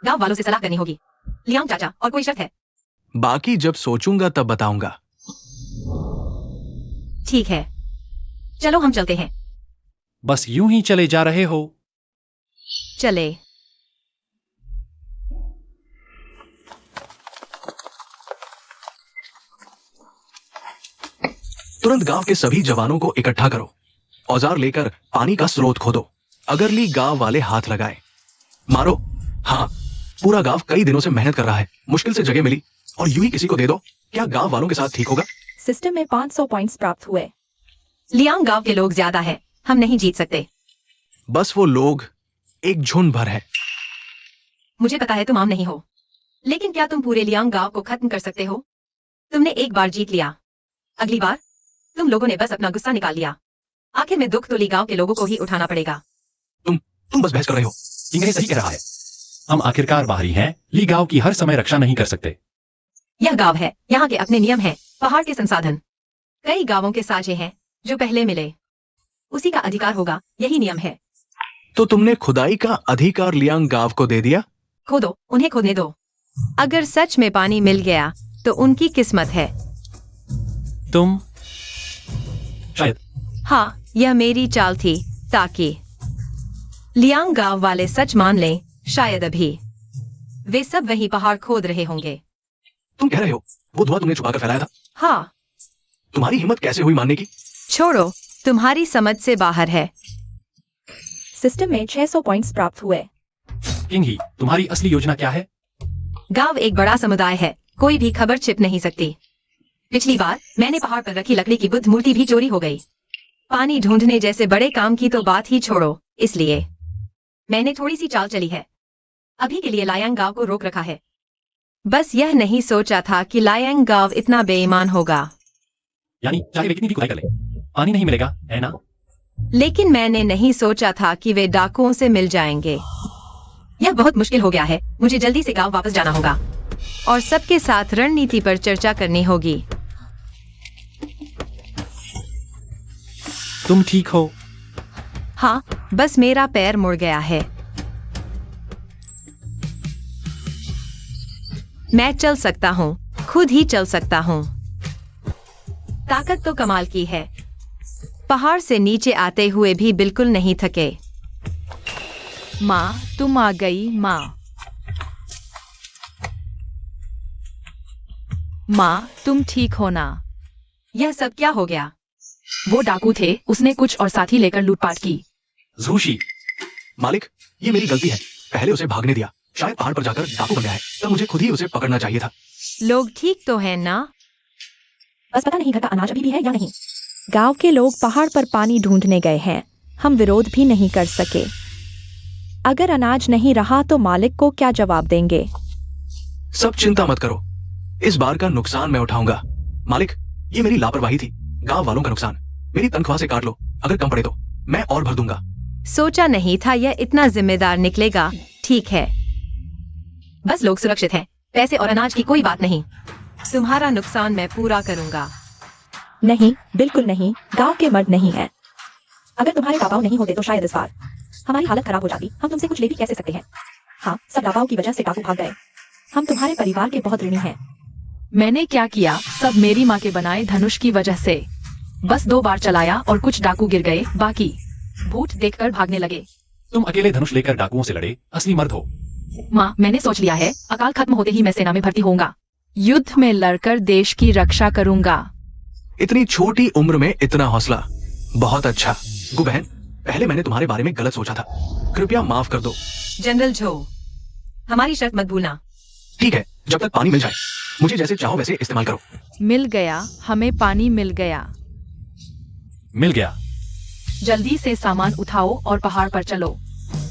गांव वालों से सलाह करनी होगी। लियांग चाचा, और कोई शर्त है? बाकी जब सोचूंगा तब बताऊंगा। ठीक है, चलो हम चलते हैं। बस यूं ही चले जा रहे हो? चले। तुरंत गांव के सभी जवानों को इकट्ठा करो, औजार लेकर पानी का स्रोत खोदो। अगर ली गांव वाले हाथ लगाए, मारो। हाँ, पूरा गांव कई दिनों से मेहनत कर रहा है, मुश्किल से जगह मिली और यूं ही किसी को दे दो। क्या गांव वालों के साथ ठीक होगा? सिस्टम में 500 पॉइंट्स प्राप्त हुए। लियांग गांव के लोग ज्यादा हैं, हम नहीं जीत सकते। बस वो लोग एक झुंड भर है। मुझे पता है तुम आम नहीं हो, लेकिन क्या तुम पूरे लियांग गांव को खत्म कर सकते हो? तुमने एक बार जीत लिया, अगली बार तुम लोगों ने बस अपना गुस्सा निकाल लिया। आखिर में दुख तो ली गांव के लोगों को ही उठाना पड़ेगा। तुम बस बहस कर रहे हो। इंग्रेज सही कह रहा है। हम आखिरकार बाहरी हैं, ली गांव की हर समय रक्षा नहीं कर सकते। यह गांव है, यहाँ के अपने नियम हैं, पहाड़ के संसाधन कई गांवों के साझे हैं, जो पहले मिले उसी का अधिकार होगा, यही नियम है। तो तुमने खुदाई का अधिकार लियांग गांव को दे दिया? खोदो, उन्हें खोदने दो। अगर सच में पानी मिल गया तो उनकी किस्मत है। तुम शायद। हाँ, यह मेरी चाल थी ताकि लियांग गांव वाले सच मान लें। शायद अभी वे सब वही पहाड़ खोद रहे होंगे। तुम कह रहे हो वो धुआं तुमने छुपाकर फैलाया था? हाँ। तुम्हारी हिम्मत कैसे हुई मानने की? छोड़ो, तुम्हारी समझ से बाहर है। सिस्टम में 600 पॉइंट्स प्राप्त हुए। किंग ही, तुम्हारी असली योजना क्या है? गांव एक बड़ा समुदाय है, कोई भी खबर छिप नहीं सकती। पिछली बार मैंने पहाड़ पर रखी लकड़ी की बुद्ध मूर्ति भी चोरी हो गई। पानी ढूंढने जैसे बड़े काम की तो बात ही छोड़ो, इसलिए मैंने थोड़ी सी चाल चली है। अभी के लिए लायांग गांव को रोक रखा है। बस यह नहीं सोचा था कि लायांग गांव इतना बेईमान होगा। यानी चाहे वे कितनी भी खुदाई कर लें, पानी नहीं मिलेगा, है ना? लेकिन मैंने नहीं सोचा था कि वे डाकुओं से मिल जाएंगे। यह बहुत मुश्किल हो गया है। मुझे जल्दी से गांव वापस जाना होगा और सबके साथ रणनीति पर चर्चा करनी होगी। तुम ठीक हो? हाँ, बस मेरा पैर मुड़ गया है। मैं चल सकता हूँ, खुद ही चल सकता हूँ। ताकत तो कमाल की है। पहाड़ से नीचे आते हुए भी बिल्कुल नहीं थके। माँ, तुम आ गई माँ। माँ, तुम ठीक हो ना? यह सब क्या हो गया? वो डाकू थे, उसने कुछ और साथी लेकर लूटपाट की। जूशी, मालिक, ये मेरी गलती है। पहले उसे भागने दिया। शायद पहाड़ पर जाकर डाकू बन गया है, तब मुझे खुद ही उसे पकड़ना चाहिए था। लोग ठीक तो हैं ना? बस पता नहीं घर का अनाज अभी भी है या नहीं। गांव के लोग पहाड़ पर पानी ढूंढने गए हैं। हम विरोध भी नहीं कर सके। अगर अनाज नहीं रहा तो मालिक को क्या जवाब देंगे? सब चिंता मत करो, इस बार का नुकसान मैं उठाऊंगा। मालिक, ये मेरी लापरवाही थी। गांव वालों का नुकसान मेरी तनख्वाह से काट लो। अगर कम पड़े तो मैं और भर दूंगा। सोचा नहीं था यह इतना जिम्मेदार निकलेगा। ठीक है, बस लोग सुरक्षित हैं। पैसे और अनाज की कोई बात नहीं। तुम्हारा नुकसान मैं पूरा करूंगा। नहीं, बिल्कुल नहीं। गांव के मर्द नहीं है। अगर तुम्हारे दाबाव नहीं होते तो शायद इस बार हमारी हालत खराब हो जाती। हम तुमसे कुछ ले भी कैसे सकते हैं? हाँ, सब दबाव की वजह से डाकू भाग गए। हम तुम्हारे परिवार के बहुत ऋणी हैं। मैंने क्या किया? सब मेरी माँ के बनाए धनुष की वजह से। बस 2 बार चलाया और कुछ डाकू गिर गए, बाकी भूत देखकर भागने लगे। तुम अकेले धनुष लेकर डाकुओं से लड़े, असली मर्द हो। माँ, मैंने सोच लिया है, अकाल खत्म होते ही मैं सेना में भर्ती होऊंगा। युद्ध में लड़कर देश की रक्षा करूंगा। इतनी छोटी उम्र में इतना हौसला, बहुत अच्छा। गु बहन, पहले मैंने तुम्हारे बारे में गलत सोचा था। कृपया माफ कर दो। जनरल झो, हमारी शर्त मत भूलना। ठीक है, जब तक पानी मिल जाए मुझे जैसे चाहो वैसे इस्तेमाल करो। मिल गया, हमें पानी मिल गया। मिल गया। जल्दी से सामान उठाओ और पहाड़ पर चलो।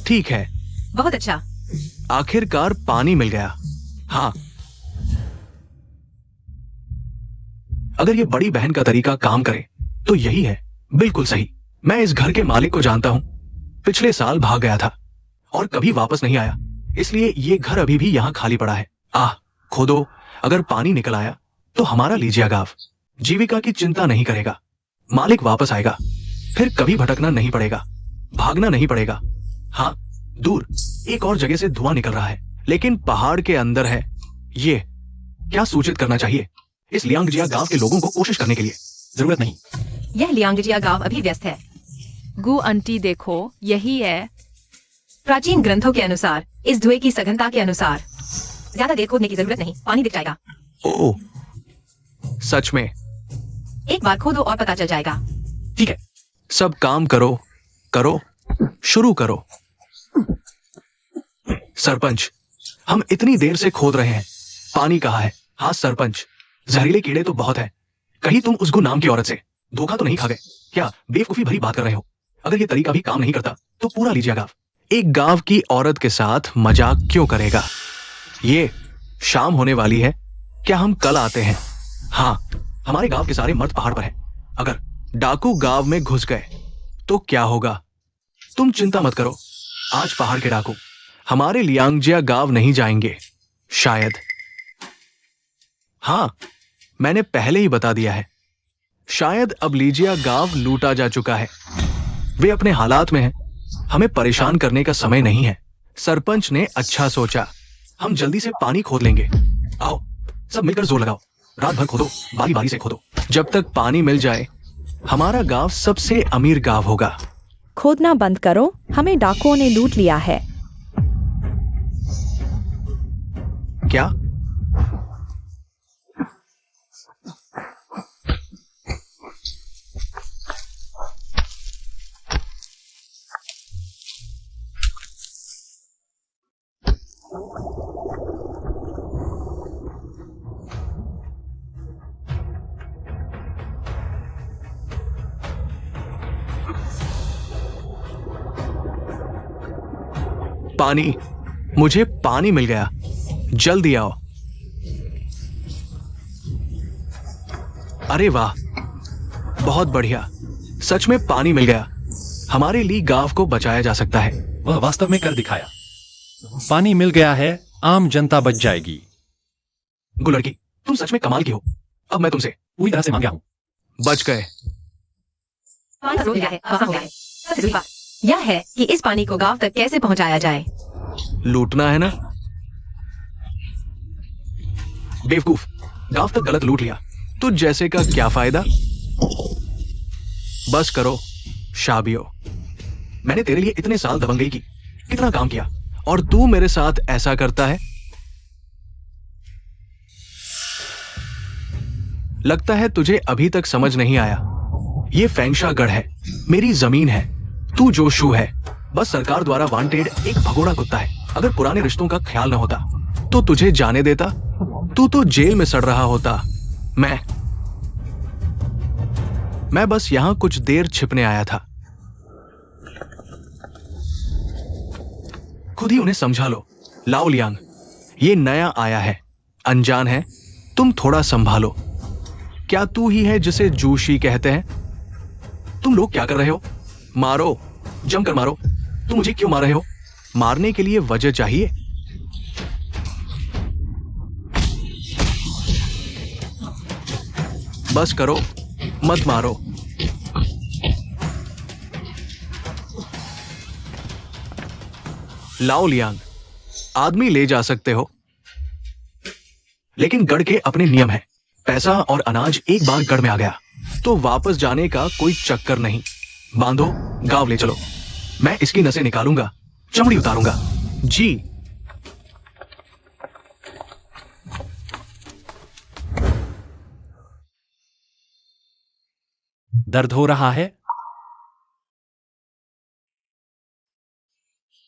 ठीक है। बहुत अच्छा। आखिरकार पानी मिल गया। हाँ, अगर ये बड़ी बहन का तरीका काम करे तो यही है। बिल्कुल सही। मैं इस घर के मालिक को जानता हूं। पिछले साल भाग गया था और कभी वापस नहीं आया, इसलिए ये घर अभी भी यहां खाली पड़ा है। खोदो, अगर पानी निकल आया तो हमारा लीजिया गांव जीविका की चिंता नहीं करेगा। मालिक वापस आएगा, फिर कभी भटकना नहीं पड़ेगा, भागना नहीं पड़ेगा। हाँ, दूर एक और जगह से धुआं निकल रहा है, लेकिन पहाड़ के अंदर है। ये क्या सूचित करना चाहिए इस लियांगजिया गांव के लोगों को कोशिश करने के लिए? जरूरत नहीं। यह लियांगजिया गांव अभी व्यस्त है। गु आंटी देखो, यही है। प्राचीन ग्रंथों के अनुसार, इस धुएं की सघनता के अनुसार ज्यादा देर खोदने की जरूरत नहीं, पानी दिख जाएगा। ओह, सच में? एक बार खोदो और पता चल जाएगा। ठीक है, सब काम करो, करो, शुरू करो। सरपंच, हम इतनी देर से खोद रहे हैं, पानी कहाँ है? हाँ सरपंच, जहरीले कीड़े तो बहुत हैं। कहीं तुम उस गु नाम की औरत से धोखा तो नहीं खा गए? क्या बेवकूफी भरी बात कर रहे हो? अगर ये तरीका भी काम नहीं करता तो पूरा लीजिए गांव एक गांव की औरत के साथ मजाक क्यों करेगा? ये शाम होने वाली है, क्या हम कल आते हैं? हाँ, हमारे गांव के सारे मर्द पहाड़ पर हैं। अगर डाकू गांव में घुस गए तो क्या होगा? तुम चिंता मत करो, आज पहाड़ के डाकू हमारे लियांगजिया गांव नहीं जाएंगे, शायद। हाँ, मैंने पहले ही बता दिया है, शायद अब लीजिया गांव लूटा जा चुका है। वे अपने हालात में हैं, हमें परेशान करने का समय नहीं है। सरपंच ने अच्छा सोचा, हम जल्दी से पानी खोद लेंगे। आओ, सब मिलकर जोर लगाओ, रात भर खोदो, बारी बारी से खोदो। जब तक पानी मिल जाए हमारा गांव सबसे अमीर गांव होगा। खोदना बंद करो, हमें डाकुओं ने लूट लिया है। क्या? पानी, मुझे पानी मिल गया। जल्दी आओ। अरे वाह, बहुत बढ़िया, सच में पानी मिल गया। हमारे लिए गांव को बचाया जा सकता है। वह वास्तव में कर दिखाया। पानी मिल गया है, आम जनता बच जाएगी। गुलड़की, तुम सच में कमाल की हो। अब मैं तुमसे पूरी तरह से मान गया हूं। बच गए। पानी का स्रोत गया है, आसान हो गया है। सबसे बड़ी बात यह है कि इस पानी को गांव तक कैसे पहुंचाया जाए। लूटना है ना? बेवकूफ, गांव तक गलत लूट लिया। तुझ जैसे का क्या फायदा? बस करो शाबियो। मैंने तेरे लिए इतने साल दबंगई की, कितना काम किया, और तू मेरे साथ ऐसा करता है? लगता है तुझे अभी तक समझ नहीं आया। ये फेंगशागढ़ है, मेरी जमीन है। तू जोशु है, बस सरकार द्वारा वांटेड एक भगोड़ा कुत्ता है। अगर पुराने रिश्तों का ख्याल न होता तो तुझे जाने देता? तू तो जेल में सड़ रहा होता। मैं बस यहां कुछ देर छिपने आया था। खुद ही उन्हें समझा लो। लाओ लियांग, ये नया आया है, अनजान है, तुम थोड़ा संभालो। क्या तू ही है जिसे जूशी कहते हैं? तुम लोग क्या कर रहे हो? मारो, जमकर मारो। तुम मुझे क्यों मार रहे हो? मारने के लिए वजह चाहिए। बस करो, मत मारो। लाओ लियांग, आदमी ले जा सकते हो, लेकिन गढ़ के अपने नियम हैं। पैसा और अनाज एक बार गढ़ में आ गया तो वापस जाने का कोई चक्कर नहीं। बांधो, गांव ले चलो। मैं इसकी नसें निकालूंगा, चमड़ी उतारूंगा। जी। दर्द हो रहा है?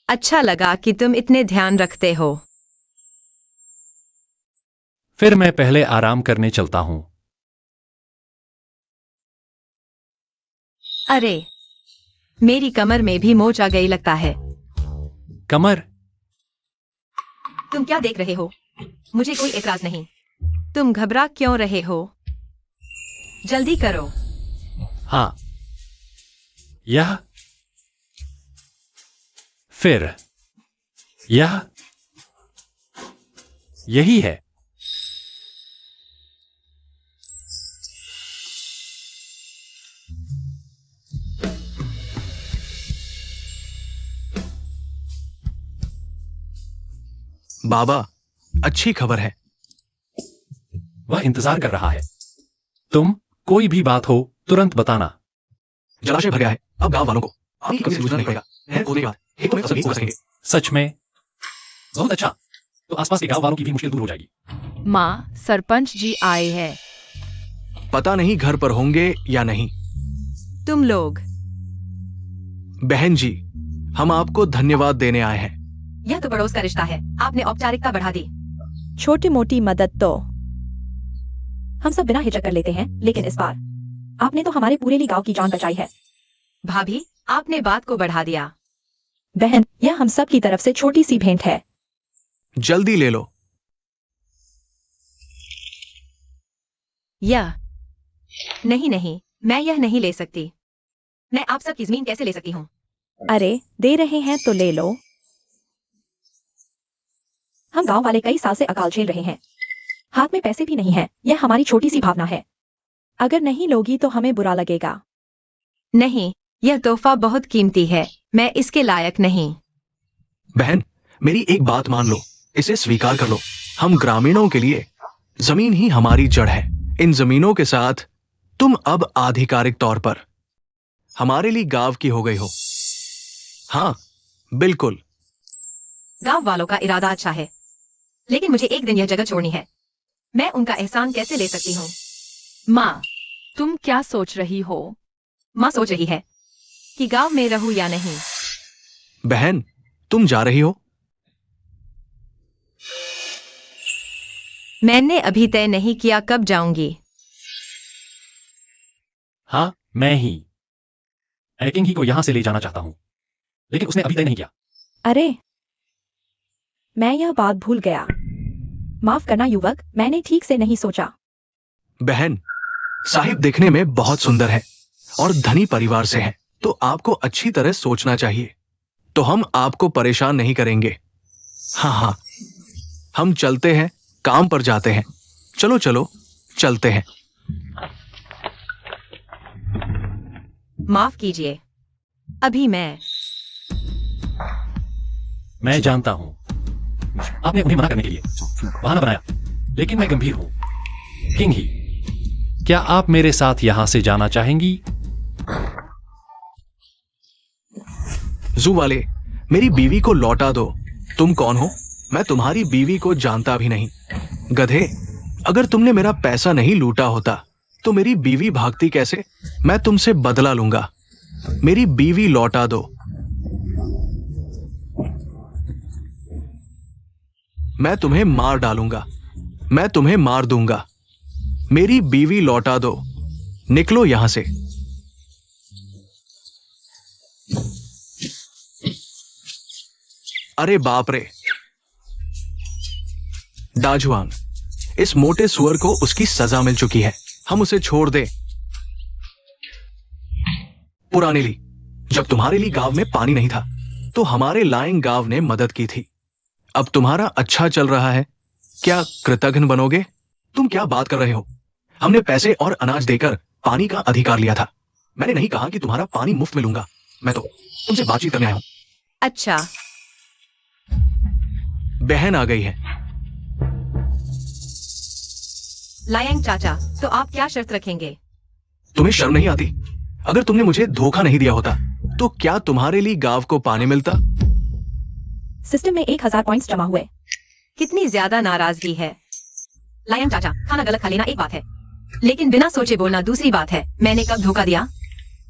अच्छा लगा कि तुम इतने ध्यान रखते हो। फिर मैं पहले आराम करने चलता हूं। अरे, मेरी कमर में भी मोच आ गई लगता है। कमर? तुम क्या देख रहे हो? मुझे कोई एतराज नहीं। तुम घबरा क्यों रहे हो? जल्दी करो। हाँ, यह, फिर यह, यही है। बाबा, अच्छी खबर है। वह इंतजार कर रहा है। तुम कोई भी बात हो तुरंत बताना। जलाशय भर गया है, अब गांव वालों को पानी की कमी से जूझना नहीं पड़ेगा। नहर खोदने के बाद खेतों में फसल भी उगा सकेंगे। सच में? बहुत अच्छा, तो आसपास के गांव वालों की भी मुश्किल दूर हो जाएगी। माँ, सरपंच जी आए हैं। पता नहीं घर पर होंगे या नहीं। तुम लोग, बहन जी, हम आपको धन्यवाद देने आए हैं। यह तो पड़ोस का रिश्ता है, आपने औपचारिकता बढ़ा दी। छोटी मोटी मदद तो हम सब बिना हिचक कर लेते हैं, लेकिन इस बार आपने तो हमारे पूरे लिए गांव की जान बचाई है। भाभी, आपने बात को बढ़ा दिया। बहन, यह हम सब की तरफ से छोटी सी भेंट है। जल्दी ले लो। यह नहीं नहीं, मैं यह नहीं ले सकती। मैं आप सब की जमीन कैसे ले सकती हूँ? अरे, दे रहे हैं तो ले लो। हम गांव वाले कई साल से अकाल झेल रहे हैं। हाथ में पैसे भी नहीं है। यह हमारी छोटी सी भावना है। अगर नहीं लोगी तो हमें बुरा लगेगा। नहीं, यह तोहफा बहुत कीमती है, मैं इसके लायक नहीं। बहन, मेरी एक बात मान लो, इसे स्वीकार कर लो। हम ग्रामीणों के लिए जमीन ही हमारी जड़ है। इन जमीनों के साथ तुम अब आधिकारिक तौर पर हमारे लिए गांव की हो गई हो। हाँ, बिल्कुल। गांव वालों का इरादा अच्छा है, लेकिन मुझे एक दिन यह जगह छोड़नी है। मैं उनका एहसान कैसे ले सकती हूँ? माँ, तुम क्या सोच रही हो? माँ सोच रही है कि गांव में रहूं या नहीं। बहन, तुम जा रही हो? मैंने अभी तय नहीं किया कब जाऊंगी। हाँ, मैं ही एकिंग ही को यहां से ले जाना चाहता हूं, लेकिन उसने अभी तय नहीं किया। अरे, मैं यह बात भूल गया। माफ करना युवक, मैंने ठीक से नहीं सोचा। बहन, साहिब देखने में बहुत सुंदर है और धनी परिवार से है, तो आपको अच्छी तरह सोचना चाहिए। तो हम आपको परेशान नहीं करेंगे। हाँ हाँ, हम चलते हैं, काम पर जाते हैं। चलो चलो चलते हैं। माफ कीजिए, अभी मैं जानता हूं आपने उन्हें मना करने के लिए बहाना बनाया, लेकिन मैं गंभीर हूं। किंग ही, क्या आप मेरे साथ यहां से जाना चाहेंगी? जू वाले, मेरी बीवी को लौटा दो। तुम कौन हो? मैं तुम्हारी बीवी को जानता भी नहीं। गधे, अगर तुमने मेरा पैसा नहीं लूटा होता तो मेरी बीवी भागती कैसे? मैं तुमसे बदला लूंगा। मेरी बीवी लौटा दो। मैं तुम्हें मार डालूंगा। मैं तुम्हें मार दूंगा। मेरी बीवी लौटा दो। निकलो यहां से। अरे बाप रे, दाजुआंग, इस मोटे सुअर को उसकी सजा मिल चुकी है। हम उसे छोड़ दें। पुराने ली, जब तुम्हारे लिए गांव में पानी नहीं था तो हमारे लाइंग गांव ने मदद की थी। अब तुम्हारा अच्छा चल रहा है, क्या कृतघ्न बनोगे? तुम क्या बात कर रहे हो? हमने पैसे और अनाज देकर पानी का अधिकार लिया था। मैंने नहीं कहा कि तुम्हारा पानी मुफ्त में लूंगा। मैं तो तुमसे बातचीत करने आया हूं। अच्छा, बहन आ गई है। लायंग चाचा, तो आप क्या शर्त रखेंगे? तुम्हें शर्म नहीं आती? अगर तुमने मुझे धोखा नहीं दिया होता तो क्या तुम्हारे लिए गांव को पानी मिलता? सिस्टम में 1000 पॉइंट्स जमा हुए। कितनी ज्यादा नाराजगी है। लायंग चाचा, खाना गलत खा लेना एक बात है, लेकिन बिना सोचे बोलना दूसरी बात है। मैंने कब धोखा दिया?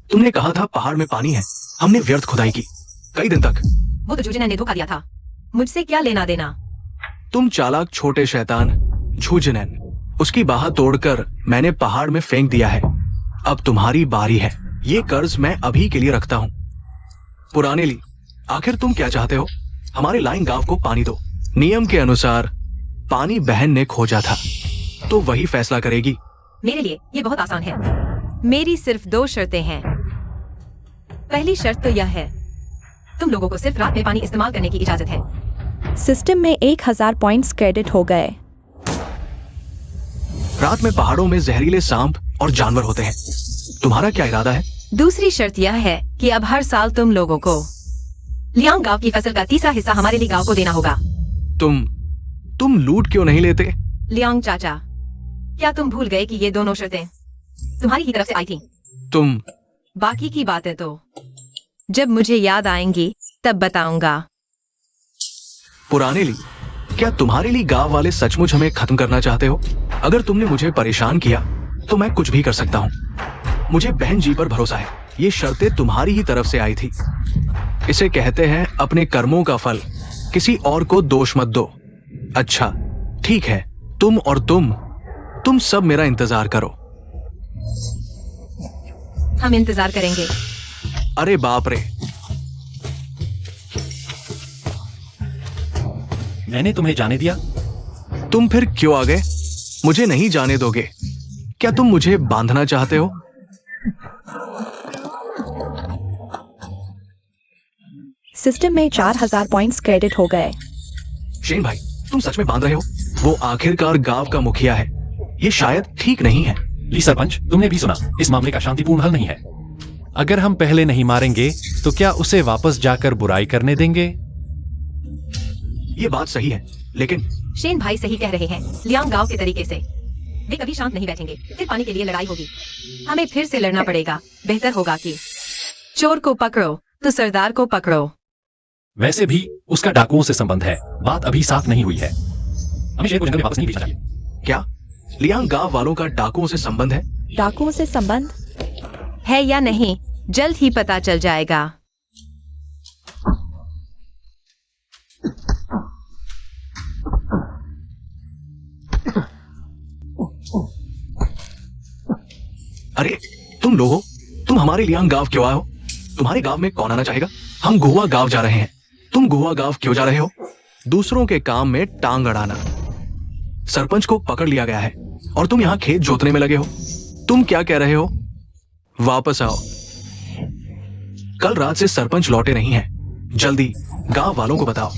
तुमने कहा था पहाड़ में पानी है। हमने व्यर्थ खुदाई की कई दिन तक। वो तो जूजिनैन ने धोखा दिया था। मुझसे क्या लेना देना? तुम चालाक छोटे शैतान झूजनैन, उसकी बाह तोड़कर मैंने पहाड़ में फेंक दिया है। अब तुम्हारी बारी है। ये कर्ज मैं अभी के लिए रखता हूं। पुराने ली, आखिर तुम क्या चाहते हो? हमारे लाइन गांव को पानी दो। नियम के अनुसार पानी बहन ने खोजा था तो वही फैसला करेगी। मेरे लिए ये बहुत आसान है। मेरी सिर्फ 2 शर्तें हैं। पहली शर्त तो यह है, तुम लोगों को सिर्फ रात में पानी इस्तेमाल करने की इजाजत है। सिस्टम में 1000 पॉइंट्स क्रेडिट हो गए। रात में पहाड़ों में जहरीले सांप और जानवर होते हैं। तुम्हारा क्या इरादा है? दूसरी शर्त यह है कि अब हर साल तुम लोगों को लियांग गांव की फसल का 3रा हिस्सा हमारे लिए गांव को देना होगा। तुम लूट क्यों नहीं लेते? लियांग चाचा, क्या तुम भूल गए कि ये दोनों शर्तें तुम्हारी ही तरफ से आई थी? तुम बाकी की बातें तो जब मुझे याद आएंगी तब बताऊंगा। पुराने ली, क्या तुम्हारे लिए गांव वाले सचमुच हमें खत्म करना चाहते हो? अगर तुमने मुझे परेशान किया तो मैं कुछ भी कर सकता हूं। मुझे बहन जी पर भरोसा है। ये शर्तें तुम्हारी ही तरफ से आई थी। इसे कहते हैं अपने कर्मों का फल। किसी और को दोष मत दो। अच्छा ठीक है, तुम और तुम सब मेरा इंतजार करो। हम इंतजार करेंगे। अरे बाप रे, मैंने तुम्हें जाने दिया? तुम फिर क्यों आ गए? मुझे नहीं जाने दोगे? क्या तुम मुझे बांधना चाहते हो? सिस्टम में 4000 पॉइंट्स क्रेडिट हो गए। शेन भाई, तुम सच में बांध रहे हो? वो आखिरकार गांव का मुखिया है। ये शायद ठीक नहीं है। ली सरपंच, तुमने भी सुना, इस मामले का शांतिपूर्ण हल नहीं है। अगर हम पहले नहीं मारेंगे तो क्या उसे वापस जाकर बुराई करने देंगे? ये बात सही है, लेकिन शेन भाई सही कह रहे हैं। लियांग गांव के तरीके से वे कभी शांत नहीं बैठेंगे। फिर पानी के लिए लड़ाई होगी। हमें फिर से लड़ना पड़ेगा। बेहतर होगा कि चोर को पकड़ो तो सरदार को पकड़ो। वैसे भी उसका डाकुओं से संबंध है। बात अभी साफ नहीं हुई है। हमें शेर को जंगल में वापस नहीं भेजना चाहिए। क्या लियांग गांव वालों का डाकुओं से संबंध है? डाकुओं से संबंध है या नहीं, जल्द ही पता चल जाएगा। अरे तुम लोगों, तुम हमारे लियांग गांव क्यों आए हो? तुम्हारे गांव में कौन आना चाहेगा? हम गुआ गांव जा रहे हैं। तुम गुआ गांव क्यों जा रहे हो? दूसरों के काम में टांग अड़ाना। सरपंच को पकड़ लिया गया है और तुम यहां खेत जोतने में लगे हो। तुम क्या कह रहे हो? वापस आओ। कल रात से सरपंच लौटे नहीं हैं। जल्दी गांव वालों को बताओ।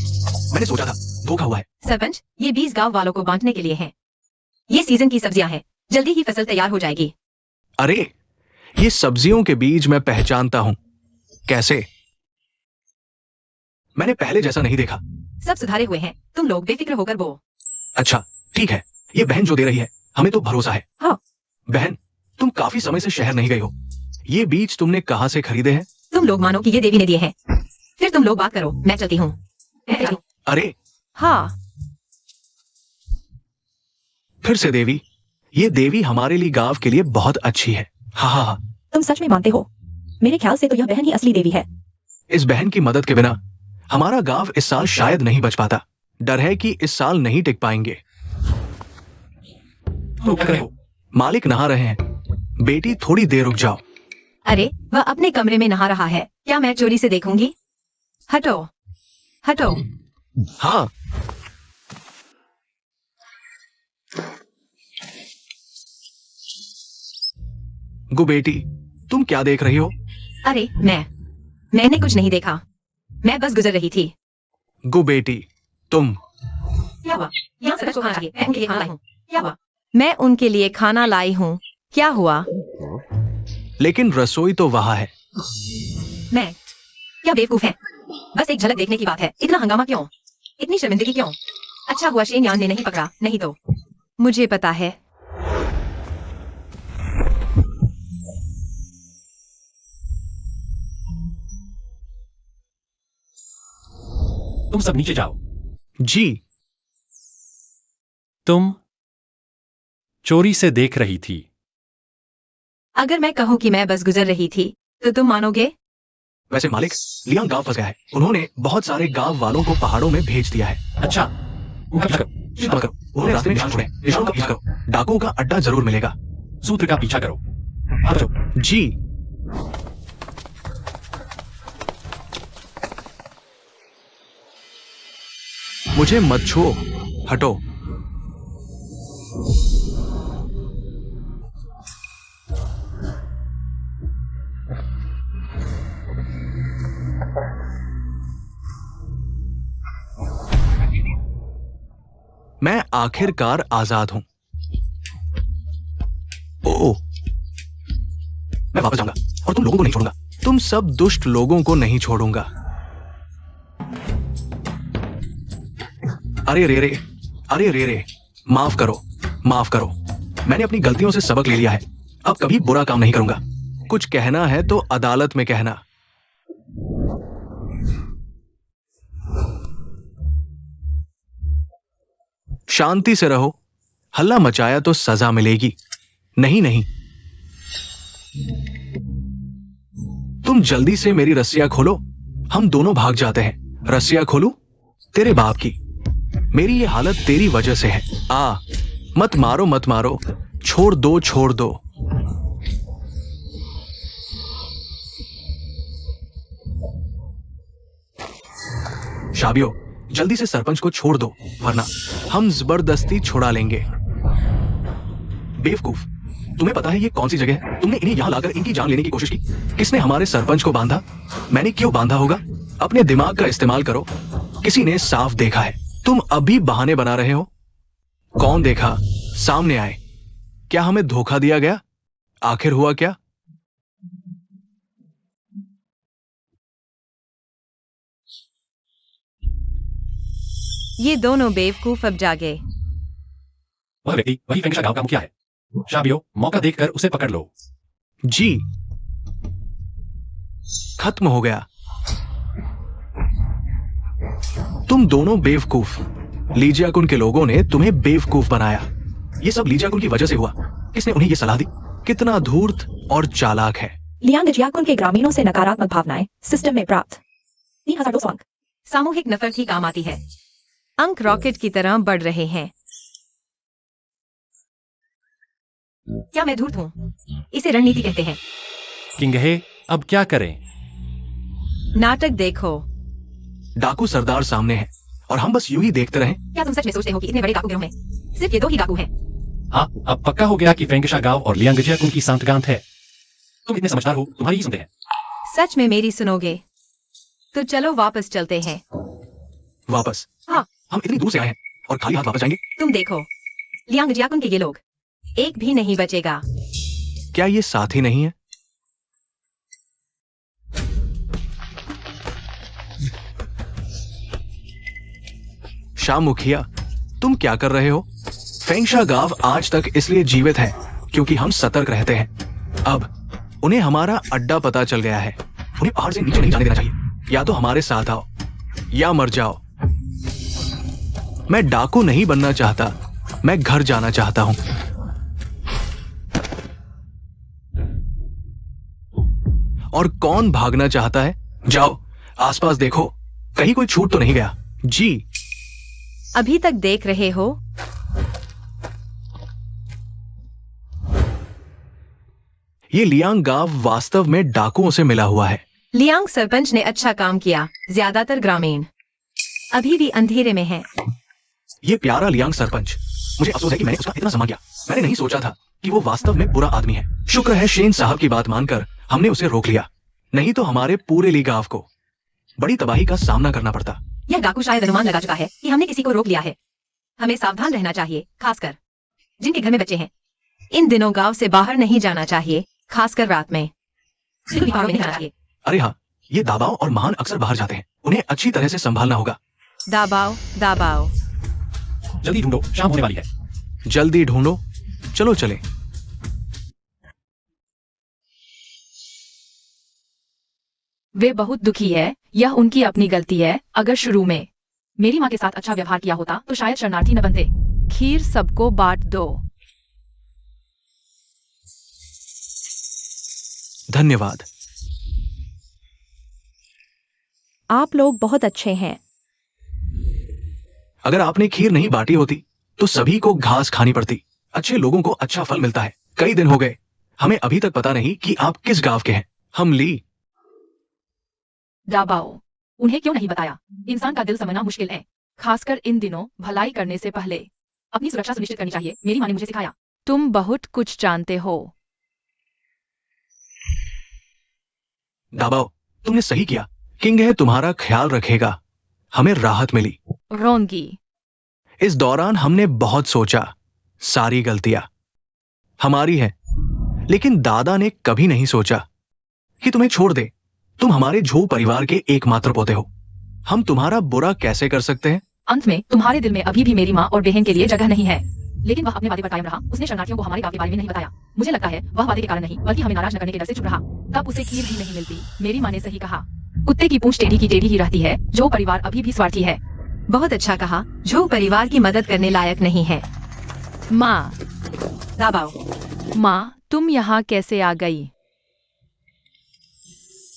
मैंने सोचा था धोखा हुआ है। सरपंच, ये बीज गांव वालों को बांटने के लिए हैं। ये सीजन की सब्जियां हैं, जल्दी ही फसल तैयार हो जाएगी। अरे, ये सब्जियों के बीज मैं पहचानता हूं। कैसे? मैंने पहले जैसा नहीं देखा। सब सुधारे हुए हैं, तुम लोग बेफिक्र होकर बो। अच्छा, ठीक है। ये बहन जो दे रही है, हमें तो भरोसा है। हाँ। बहन, तुम काफी समय से शहर नहीं गई हो। ये बीज तुमने कहां से खरीदे हैं? तुम लोग मानो कि ये देवी ने दिए हैं। फिर तुम लोग बात करो, मैं चलती हूँ। अरे, हाँ, फिर से देवी। ये देवी हमारे लिए गांव के लिए बहुत अच्छी है। हाँ हाँ हाँ। तुम सच में मानते हो? मेरे ख्याल से तो यह बहन ही असली देवी है। इस बहन की मदद के बिना हमारा गांव इस साल शायद नहीं बच पाता। डर है कि इस साल नहीं टिक पाएंगे। तो क्या करो? मालिक नहा रहे हैं। बेटी थोड़ी देर रुक जाओ। अरे, वह अपने कमरे में नहा रहा है, क्या मैं चोरी से देखूंगी? हटो, हटो। हाँ। गु बेटी, तुम क्या देख रही हो? अरे, मैंने कुछ नहीं देखा। मैं बस गुजर रही थी। गु बेटी, तुम। क्या हुआ? यहाँ सरपंच को खाना चाहिए, मैं उनके लिए खाना लाई हूँ। क्या हुआ? मैं उनके लिए खाना लाई हूँ। क्या हुआ? लेकिन रसोई तो वहां है। मैं क्या बेवकूफ है? बस एक झलक देखने की बात है, इतना हंगामा क्यों? इतनी शर्मिंदगी क्यों? अच्छा हुआ शेन यान ने नहीं पकड़ा, नहीं तो। मुझे पता है। तुम सब नीचे जाओ। जी। तुम चोरी से देख रही थी। अगर मैं कहूँ कि मैं बस गुजर रही थी, तो तुम मानोगे? वैसे मालिक, लियांग गांव फंस गया है। उन्होंने बहुत सारे गांव वालों को पहाड़ों में भेज दिया है। अच्छा, उनका पीछा करो। चिंता मत करो, उन्होंने रास्ते में निशान छोड़े। निशान का पीछा करो। डाकुओं का अड्डा जरूर मिलेगा। सूत्र का पीछा करो। आ जाओ। जी। मुझे मत छुओ, हटो। मैं आखिरकार आजाद हूं। ओह, मैं वापस जाऊंगा और तुम लोगों को नहीं छोड़ूंगा। तुम सब दुष्ट लोगों को नहीं छोड़ूंगा। अरे रे रे, अरे रे रे, माफ करो, माफ करो। मैंने अपनी गलतियों से सबक ले लिया है। अब कभी बुरा काम नहीं करूंगा। कुछ कहना है तो अदालत में कहना। शांति से रहो। हल्ला मचाया तो सजा मिलेगी। नहीं नहीं, तुम जल्दी से मेरी रस्सियां खोलो। हम दोनों भाग जाते हैं। रस्सियां खोलूं? तेरे बाप की। मेरी ये हालत तेरी वजह से है। आ, मत मारो, मत मारो। छोड़ दो, छोड़ दो। शाबियो, जल्दी से सरपंच को छोड़ दो, वरना हम जबरदस्ती छुड़ा लेंगे। बेवकूफ, तुम्हें पता है ये कौन सी जगह है? तुमने इन्हें यहां लाकर इनकी जान लेने की कोशिश की। किसने हमारे सरपंच को बांधा? मैंने क्यों बांधा होगा? अपने दिमाग का इस्तेमाल करो। किसी ने साफ देखा है। तुम अभी बहाने बना रहे हो। कौन देखा? सामने आए। क्या हमें धोखा दिया गया? आखिर हुआ क्या? ये दोनों बेवकूफ अब जागे। वह व्यक्ति वही फेंगशा गांव का मुखिया है। शाबियो, मौका देखकर उसे पकड़ लो। जी। खत्म हो गया। तुम दोनों बेवकूफ। लीजियाकुन के लोगों ने तुम्हें बेवकूफ बनाया। ये सब लीजियाकुन की वजह से हुआ। किसने उन्हें ये सलाह दी? कितना धूर्त और चालाक है। लियांग जियाकुन के ग्रामीणों से नकारात्मक भावनाएं सिस्टम में प्राप्त। 3200 अंक। सामूहिक नफरत ही काम आती है। अंक रॉकेट की तरह बढ़ रहे हैं। क्या मैं धूर्त हूँ? इसे रणनीति कहते हैं। किंगहे, अब क्या करें? नाटक देखो। डाकू सरदार सामने है। और हम बस यूं ही देखते रहें? क्या तुम सच में सोचते हो कि इतने बड़े डाकू गिरोह में सिर्फ ये 2 ही डाकू हैं? हाँ, अब पक्का हो गया कि फेंगशा गांव और लियांगजिया उनकी सांठगांठ है। तुम इतने समझदार हो, तुम्हारी ही सुनते हैं। सच में मेरी सुनोगे? तो चलो वापस चलते हैं। वापस? हाँ। हम इतनी दूर से आए हैं और खाली हाथ वापस जाएंगे? तुम देखो, लियांगजियाकुन के ये लोग, एक भी नहीं बचेगा। क्या ये साथी नहीं है? शाह मुखिया, तुम क्या कर रहे हो? फेंगशा गांव आज तक इसलिए जीवित है क्योंकि हम सतर्क रहते हैं। अब उन्हें हमारा अड्डा पता चल गया है। उन्हें पहाड़ से नीचे नहीं जाने देना चाहिए। या तो हमारे साथ आओ या मर जाओ। मैं डाकू नहीं बनना चाहता, मैं घर जाना चाहता हूं। और कौन भागना चाहता है? जाओ आसपास देखो, कहीं कोई छूट तो नहीं गया। जी। अभी तक देख रहे हो? ये लियांग गांव वास्तव में डाकुओं से मिला हुआ है। लियांग सरपंच ने अच्छा काम किया। ज्यादातर ग्रामीण अभी भी अंधेरे में हैं। ये प्यारा लियांग सरपंच, मुझे अफसोस है कि मैंने उसका इतना सम्मान किया। मैंने नहीं सोचा था कि वो वास्तव में बुरा आदमी है। शुक्र है शेन साहब की बात मानकर हमने उसे रोक लिया, नहीं तो हमारे पूरे ली गांव को बड़ी तबाही का सामना करना पड़ता। यह डाकू शायद अनुमान लगा चुका है कि हमने किसी को रोक लिया है। हमें सावधान रहना चाहिए, खासकर जिनके घर में बच्चे हैं। इन दिनों गांव से बाहर नहीं जाना चाहिए, खासकर रात में। बिल्कुल भी पहाड़ों में नहीं जाना चाहिए। अरे हाँ, ये दाबाव और महान अक्सर बाहर जाते हैं, उन्हें अच्छी तरह से संभालना होगा। दाबाओ दाबाओ। जल्दी ढूंढो, शाम होने वाली है। जल्दी ढूंढो, चलो चले। वे बहुत दुखी है, यह उनकी अपनी गलती है। अगर शुरू में मेरी माँ के साथ अच्छा व्यवहार किया होता तो शायद शरणार्थी न बनते। खीर सबको बांट दो। धन्यवाद। आप लोग बहुत अच्छे हैं। अगर आपने खीर नहीं बांटी होती तो सभी को घास खानी पड़ती। अच्छे लोगों को अच्छा फल मिलता है। कई दिन हो गए, हमें अभी तक पता नहीं कि आप किस गांव के हैं। हम ली। दाबाओ, उन्हें क्यों नहीं बताया? इंसान का दिल समझना मुश्किल है, खासकर इन दिनों। भलाई करने से पहले अपनी सुरक्षा सुनिश्चित करनी चाहिए, मेरी माँ ने मुझे सिखाया। तुम बहुत कुछ जानते हो। दाबाओ, तुमने सही किया। किंग है तुम्हारा ख्याल रखेगा। हमें राहत मिली। रोंगी, इस दौरान हमने बहुत सोचा। सारी गलतियां हमारी हैं, लेकिन दादा ने कभी नहीं सोचा कि तुम्हें छोड़ दे। तुम हमारे झो परिवार के एकमात्र पोते हो। हम तुम्हारा बुरा कैसे कर सकते हैं? अंत में तुम्हारे दिल में अभी भी मेरी माँ और बहन के लिए जगह नहीं है, लेकिन वह अपने वादे पर कायम रहा। उसने शरणार्थियों को हमारे गांव के बारे में नहीं बताया। मुझे लगता है वह वादे के कारण नहीं, बल्कि हमें नाराज न करने के डर से चुप रहा। तब उसे खीर भी नहीं मिलती। मेरी माँ ने सही कहा, कुत्ते की पूंछ टेढ़ी की टेढ़ी ही रहती है। जो परिवार अभी भी स्वार्थी है। बहुत अच्छा कहा। जो परिवार की मदद करने लायक नहीं है। माँ, दाबाओ। माँ, तुम यहाँ कैसे आ गई?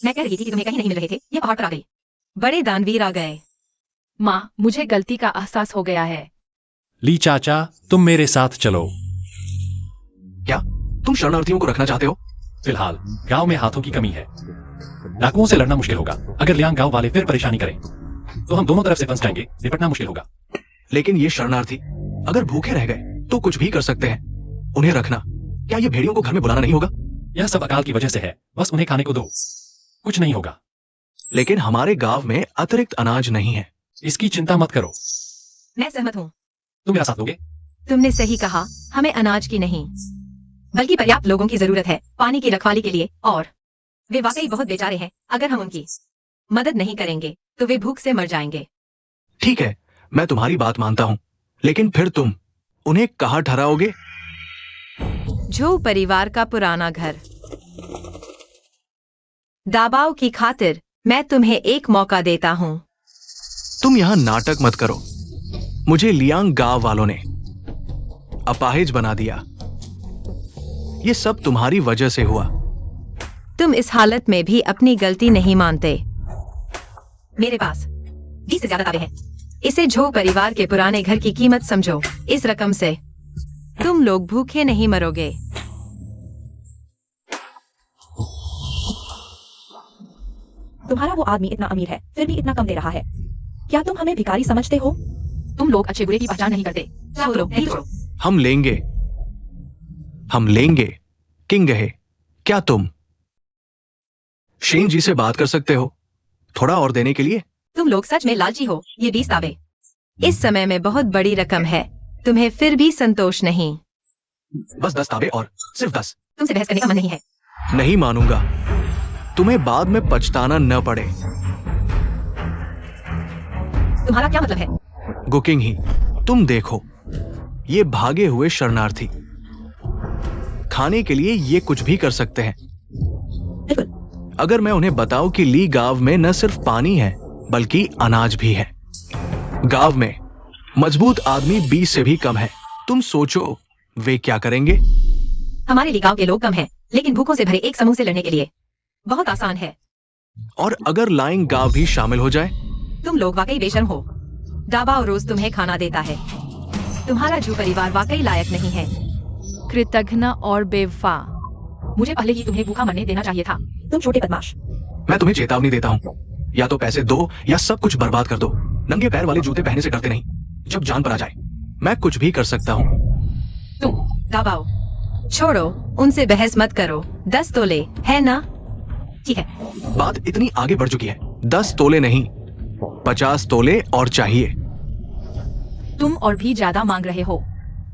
मैं कह रही थी कि तुम्हें कहीं नहीं मिल रहे थे, ये पहाड़ पर आ गई। बड़े दानवीर आ गए। माँ, मुझे गलती का एहसास हो गया है। ली चाचा, तुम मेरे साथ चलो। क्या तुम शरणार्थियों को रखना चाहते हो? फिलहाल गांव में हाथों की कमी है। डाकुओं से लड़ना मुश्किल होगा। अगर लियांग गांव वाले फिर परेशानी करें तो हम दोनों तरफ से फंस जाएंगे। निपटना मुश्किल होगा। लेकिन ये शरणार्थी अगर भूखे रह गए तो कुछ भी कर सकते हैं। उन्हें रखना, क्या ये भेड़ियों को घर में बुलाना नहीं होगा? यह सब अकाल की वजह से है। बस उन्हें खाने को दो, कुछ नहीं होगा। लेकिन हमारे गांव में अतिरिक्त अनाज नहीं है। इसकी चिंता मत करो। मैं सहमत हूँ। तुम मेरा साथ दोगे? तुमने सही कहा। हमें अनाज की नहीं, बल्कि पर्याप्त लोगों की जरूरत है पानी की रखवाली के लिए। और वे वाकई बहुत बेचारे हैं। अगर हम उनकी मदद नहीं करेंगे तो वे भूख से मर जाएंगे। ठीक है, मैं तुम्हारी बात मानता हूँ, लेकिन फिर तुम उन्हें कहाँ ठहराओगे? झो परिवार का पुराना घर। दाबाओ की खातिर मैं तुम्हें एक मौका देता हूँ। तुम यहाँ नाटक मत करो। मुझे लियांग गांव वालों ने अपाहिज बना दिया। ये सब तुम्हारी वजह से हुआ। तुम इस हालत में भी अपनी गलती नहीं मानते। मेरे पास 20 से ज्यादा दावे हैं। इसे झो परिवार के पुराने घर की कीमत समझो। इस रकम से तुम लोग भूखे नहीं मरोगे। तुम्हारा वो आदमी इतना अमीर है, फिर भी इतना कम दे रहा है। क्या तुम हमें भिखारी समझते हो? तुम लोग अच्छे बुरे की पहचान नहीं करते। छोड़ो, नहीं छोड़ो। हम लेंगे किंग है। क्या तुम शेन जी से बात कर सकते हो थोड़ा और देने के लिए? तुम लोग सच में लालची हो। ये 20 तांबे इस समय में बहुत बड़ी रकम है। तुम्हें फिर भी संतोष नहीं? बस 10 ताबे और सिर्फ 10। तुमसे बहस करने का मन नहीं है। नहीं मानूंगा, तुम्हें बाद में पछताना न पड़े। तुम्हारा क्या मतलब है? गुकिंग ही। तुम देखो, ये भागे हुए शरणार्थी खाने के लिए ये कुछ भी कर सकते हैं। बिल्कुल। अगर मैं उन्हें बताऊं कि ली गांव में न सिर्फ पानी है बल्कि अनाज भी है। गांव में मजबूत आदमी 20 से भी कम है। तुम सोचो वे क्या करेंगे? हमारे लिए गांव के लोग कम हैं, लेकिन भूखों से भरे एक समूह से लड़ने के लिए बहुत आसान है। और अगर लाइंग गांव भी शामिल हो जाए? तुम लोग वाकई बेशर्म हो। डाबा रोज तुम्हें खाना देता है। तुम्हारा जू परिवार वाकई लायक नहीं है। कृतघ्न और बेवफा। मुझे पहले ही तुम्हें भूखा मरने देना चाहिए था। तुम छोटे बदमाश। मैं तुम्हें चेतावनी देता हूं, या तो पैसे दो या सब कुछ बर्बाद कर दो। नंगे पैर वाले जूते पहनने से डरते नहीं। जब जान पर आ जाए मैं कुछ भी कर सकता हूं। तुम दबाओ, छोड़ो, उनसे बहस मत करो। 10 तोले है ना? ठीक है। बात इतनी आगे बढ़ चुकी है। 10 तोले नहीं, 50 तोले और चाहिए। तुम और भी ज्यादा मांग रहे हो।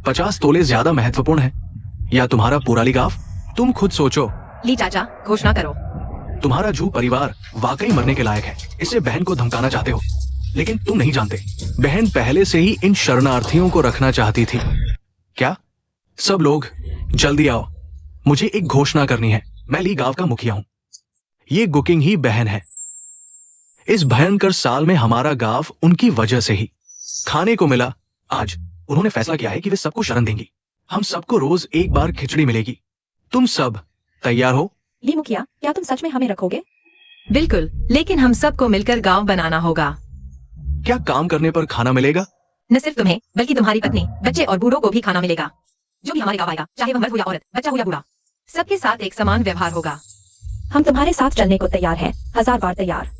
50 तोले ज्यादा महत्वपूर्ण है या तुम्हारा पूरा ली गांव? तुम खुद सोचो। ली चाचा, घोषणा करो। तुम्हारा जू परिवार वाकई मरने के लायक है। इससे बहन को धमकाना चाहते हो, लेकिन तुम नहीं जानते बहन पहले से ही इन शरणार्थियों को रखना चाहती थी। क्या? सब लोग जल्दी आओ, मुझे एक घोषणा करनी है। मैं ली गांव का मुखिया हूं। ये गुकिंग ही बहन है। इस भयंकर साल में हमारा गांव उनकी वजह से ही खाने को मिला। आज उन्होंने फैसला किया है कि वे सबको शरण देंगी। हम सबको रोज एक बार खिचड़ी मिलेगी। तुम सब तैयार हो? ली मुखिया, क्या तुम सच में हमें रखोगे? बिल्कुल, लेकिन हम सबको मिलकर गांव बनाना होगा। क्या काम करने पर खाना मिलेगा? न सिर्फ तुम्हें, बल्कि तुम्हारी पत्नी, बच्चे और बूढ़ों को भी खाना मिलेगा। जो भी हमारे गांव आएगा, चाहे वह मर्द हो या औरत, बच्चा हो या बूढ़ा, सबके साथ एक समान व्यवहार होगा। हम तुम्हारे साथ चलने को तैयार हैं, 1000 बार तैयार।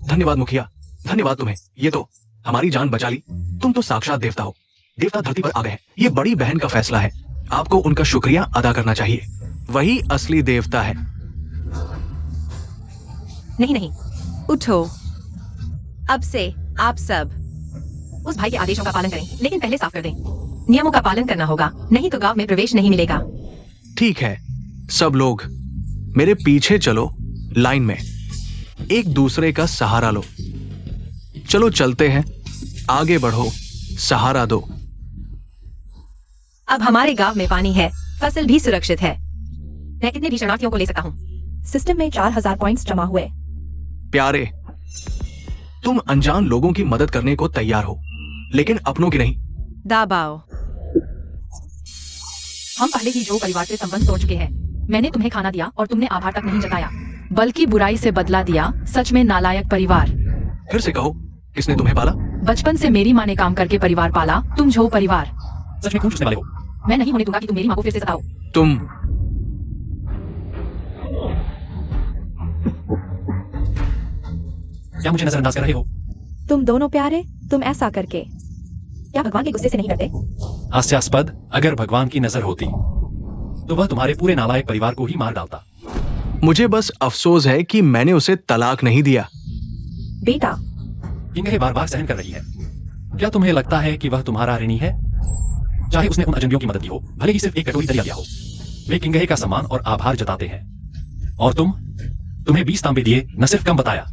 धन्यवाद मुखिया, धन्यवाद तुम्हें। ये तो हमारी जान बचा ली। तुम तो साक्षात देवता हो। देवता धरती पर आ गए हैं। ये बड़ी बहन का फैसला है। आपको उनका शुक्रिया अदा करना चाहिए। वही असली देवता है। नहीं, उठो। अब से आप सब उस भाई के आदेशों का पालन करें, लेकिन पहले साफ कर दें। नियमों का पालन करना होगा, नहीं तो गांव में प्रवेश नहीं मिलेगा। ठीक है, सब लोग मेरे पीछे चलो। लाइन में एक दूसरे का सहारा लो। चलो चलते हैं, आगे बढ़ो, सहारा दो। अब हमारे गांव में पानी है, फसल भी सुरक्षित है। मैं कितने भी शरणार्थियों को ले सकता हूँ? सिस्टम में 4000 पॉइंट्स जमा हुए। प्यारे, तुम अनजान लोगों की मदद करने को तैयार हो, लेकिन अपनों की नहीं। दाबाओ। हम पहले ही जो परिवार से संबंध तोड़ चुके हैं। मैंने तुम्हें खाना दिया और तुमने आभार तक नहीं जताया, बल्कि बुराई से बदला दिया। सच में नालायक परिवार। फिर से कहो, किसने तुम्हें पाला? बचपन से मेरी माँ ने काम करके परिवार पाला। तुम झो परिवार। सच में खून चूसने वाले हो। मैं नहीं होने दूंगा कि तुम मेरी माँ को फिर से सताओ। तुम क्या मुझे नजरअंदाज कर रहे हो? तुम दोनों प्यारे, तुम ऐसा करके। क्या भगवान के गुस्से से नहीं डरते? हास्यास्पद। अगर भगवान की नजर होती तो वह तुम्हारे पूरे नालायक परिवार को ही मार डालता। मुझे बस अफसोस है कि मैंने उसे तलाक नहीं दिया। बेटा, किंगहे बार बार सहन कर रही है। क्या तुम्हें लगता है कि वह तुम्हारा ऋणी है? चाहे उसने उन अजनबियों की मदद की हो, भले ही सिर्फ एक कटोरी दरिया दिया हो, वे किंगहे का सम्मान और आभार जताते हैं। और तुम्हें 20 तांबे दिए, न सिर्फ कम बताया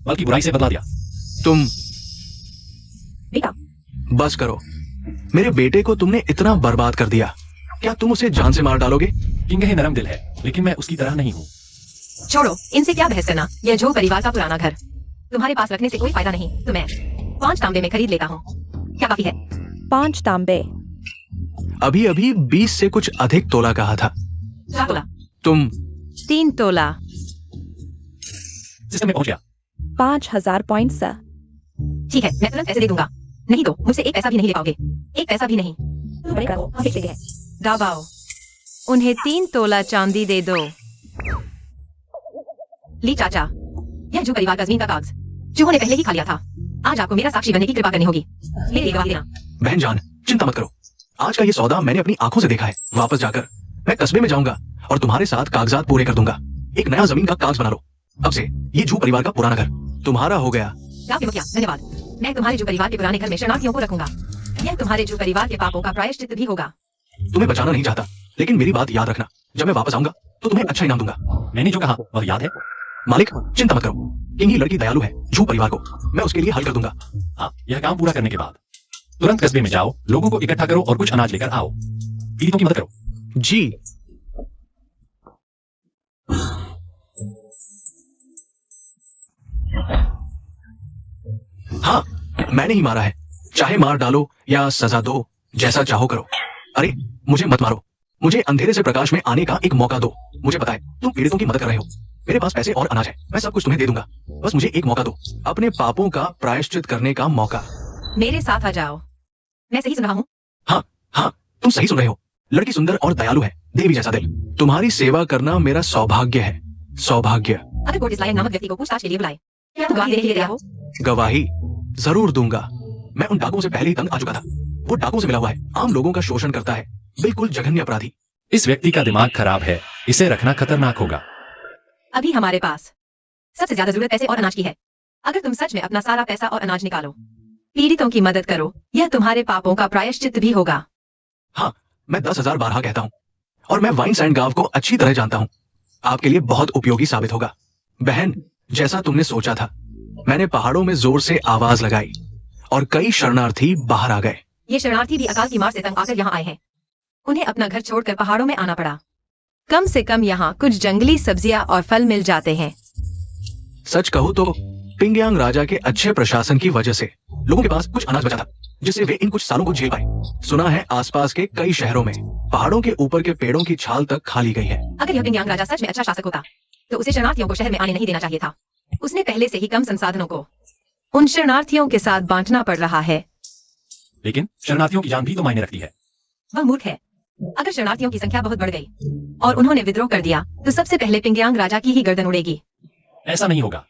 बल्कि बुराई से बदला दिया। तुम बेटा, बस करो। मेरे बेटे को तुमने इतना बर्बाद कर दिया। क्या तुम उसे जान से मार डालोगे? किंगहे नरम दिल है, लेकिन मैं उसकी तरह नहीं हूँ। छोड़ो, इनसे क्या बहस करना। यह झो परिवार का पुराना घर तुम्हारे पास रखने से कोई फायदा नहीं। तो मैं 5 तांबे में खरीद लेता हूँ। क्या काफी है? 5 तांबे। अभी अभी 20 से कुछ अधिक तोला कहा था। 4 तोला। तुम 3 तोला। सिस्टम में पहुंच गया। 5000 पॉइंट्स। ठीक है, मैं तुरंत पैसे दे दूंगा। नहीं तो मुझसे एक पैसा भी नहीं ले पाओगे। एक पैसा भी नहीं। तुम बड़े करो, हम देख लेते हैं। दाबाओ। उन्हें 3 तोला चांदी दे दो। ली चाचा, यह जो परिवार का जमीन का कागज चूहों ने पहले ही खा लिया था। आज आपको मेरा साक्षी बनने की कृपा करनी होगी। मेरे लिए गवाही देना। बहन जान, चिंता मत करो। आज का ये सौदा मैंने अपनी आंखों से देखा है। वापस जाकर मैं कस्बे में जाऊंगा और तुम्हारे साथ कागजात पूरे कर दूंगा। एक नया जमीन का कागज बना लो। अब से ये झू परिवार का पुराना घर तुम्हारा हो गया। काफी मुखिया, धन्यवाद। मैं तुम्हारे जू परिवार के पुराने घर में शरणार्थियों को रखूंगा। यह तुम्हारे जू परिवार के पापों का प्रायश्चित भी होगा। तुम्हें बचाना नहीं चाहता, लेकिन मेरी बात याद रखना। जब मैं वापस आऊंगा तो तुम्हें अच्छा इनाम दूंगा। मैंने जो कहा वह याद है? मालिक, चिंता मत करो। किंग की लड़की दयालु है। झू परिवार को मैं उसके लिए हल कर दूंगा। हाँ, यह काम पूरा करने के बाद तुरंत कस्बे में जाओ, लोगों को इकट्ठा करो और कुछ अनाज लेकर आओ। पीड़ितों की मदद करो। जी। हाँ, मैंने ही मारा है। चाहे मार डालो या सजा दो, जैसा चाहो करो। अरे मुझे मत मारो। मुझे अंधेरे से प्रकाश में आने का एक मौका दो। मुझे पता है तुम पीड़ितों की मदद कर रहे हो। मेरे पास पैसे और अनाज है। मैं सब कुछ तुम्हें दे दूंगा। बस मुझे एक मौका दो, अपने पापों का प्रायश्चित करने का मौका। मेरे साथ आ जाओ। मैं सही सुन रहा हूँ? हाँ हाँ, तुम सही सुन रहे हो। लड़की सुंदर और दयालु है, देवी जैसा दिल। तुम्हारी सेवा करना मेरा सौभाग्य है। सौभाग्य। अगर कोर्ट इस लायक नामक व्यक्ति को पूछताछ के लिए बुलाए, क्या तुम गवाही देने के लिए तैयार हो? गवाही जरूर दूंगा। मैं उन डाकुओं से पहले ही तंग आ चुका था। वो डाकुओं से मिला हुआ है, आम लोगों का शोषण करता है। बिल्कुल जघन्य अपराधी। इस व्यक्ति का दिमाग खराब है, इसे रखना खतरनाक होगा। अभी हमारे पास सबसे ज्यादा जरूरत पैसे और अनाज की है। अगर तुम सच में अपना सारा पैसा और अनाज निकालो, पीड़ितों की मदद करो, यह तुम्हारे पापों का प्रायश्चित भी होगा। हाँ, मैं 10,000 बारहा कहता हूँ और मैं वाइन सैंड गांव को अच्छी तरह जानता हूँ। आपके लिए बहुत उपयोगी साबित होगा। बहन, जैसा तुमने सोचा था, मैंने पहाड़ों में जोर से आवाज लगाई और कई शरणार्थी बाहर आ गए। ये शरणार्थी भी अकाल की मार से तंग आकर यहाँ आए हैं। उन्हें अपना घर छोड़कर पहाड़ों में आना पड़ा। कम से कम यहाँ कुछ जंगली सब्जियां और फल मिल जाते हैं। सच कहूँ तो पिंगयांग राजा के अच्छे प्रशासन की वजह से लोगों के पास कुछ अनाज बचा था, जिससे वे इन कुछ सालों को झेल पाए। सुना है आसपास के कई शहरों में पहाड़ों के ऊपर के पेड़ों की छाल तक खा ली गई है। अगर यह पिंगयांग राजा सच में अच्छा शासक होता, तो उसे शरणार्थियों को शहर में आने नहीं देना चाहिए था। उसने पहले से ही कम संसाधनों को उन शरणार्थियों के साथ बांटना पड़ रहा है। लेकिन शरणार्थियों की जान भी तो मायने रखती है। वह मूर्ख है। अगर शरणार्थियों की संख्या बहुत बढ़ गई और उन्होंने विद्रोह कर दिया, तो सबसे पहले पिंगयांग राजा की ही गर्दन उड़ेगी। ऐसा नहीं होगा।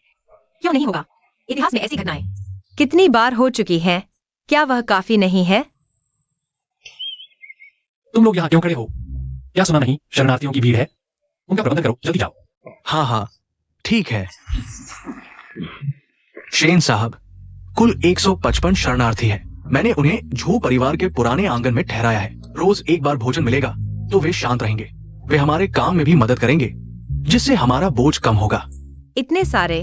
क्यों नहीं होगा? इतिहास में ऐसी घटनाएं कितनी बार हो चुकी हैं? क्या वह काफी नहीं है? तुम लोग यहाँ क्यों खड़े हो? क्या सुना नहीं? शरणार्थियों की भीड़ है, उनका प्रबंधन करो, जल्दी जाओ। हाँ हाँ, ठीक है। शेन साहब, कुल 155 शरणार्थी हैं। मैंने उन्हें झू परिवार के पुराने आंगन में ठहराया है। रोज एक बार भोजन मिलेगा तो वे शांत रहेंगे। वे हमारे काम में भी मदद करेंगे, जिससे हमारा बोझ कम होगा। इतने सारे?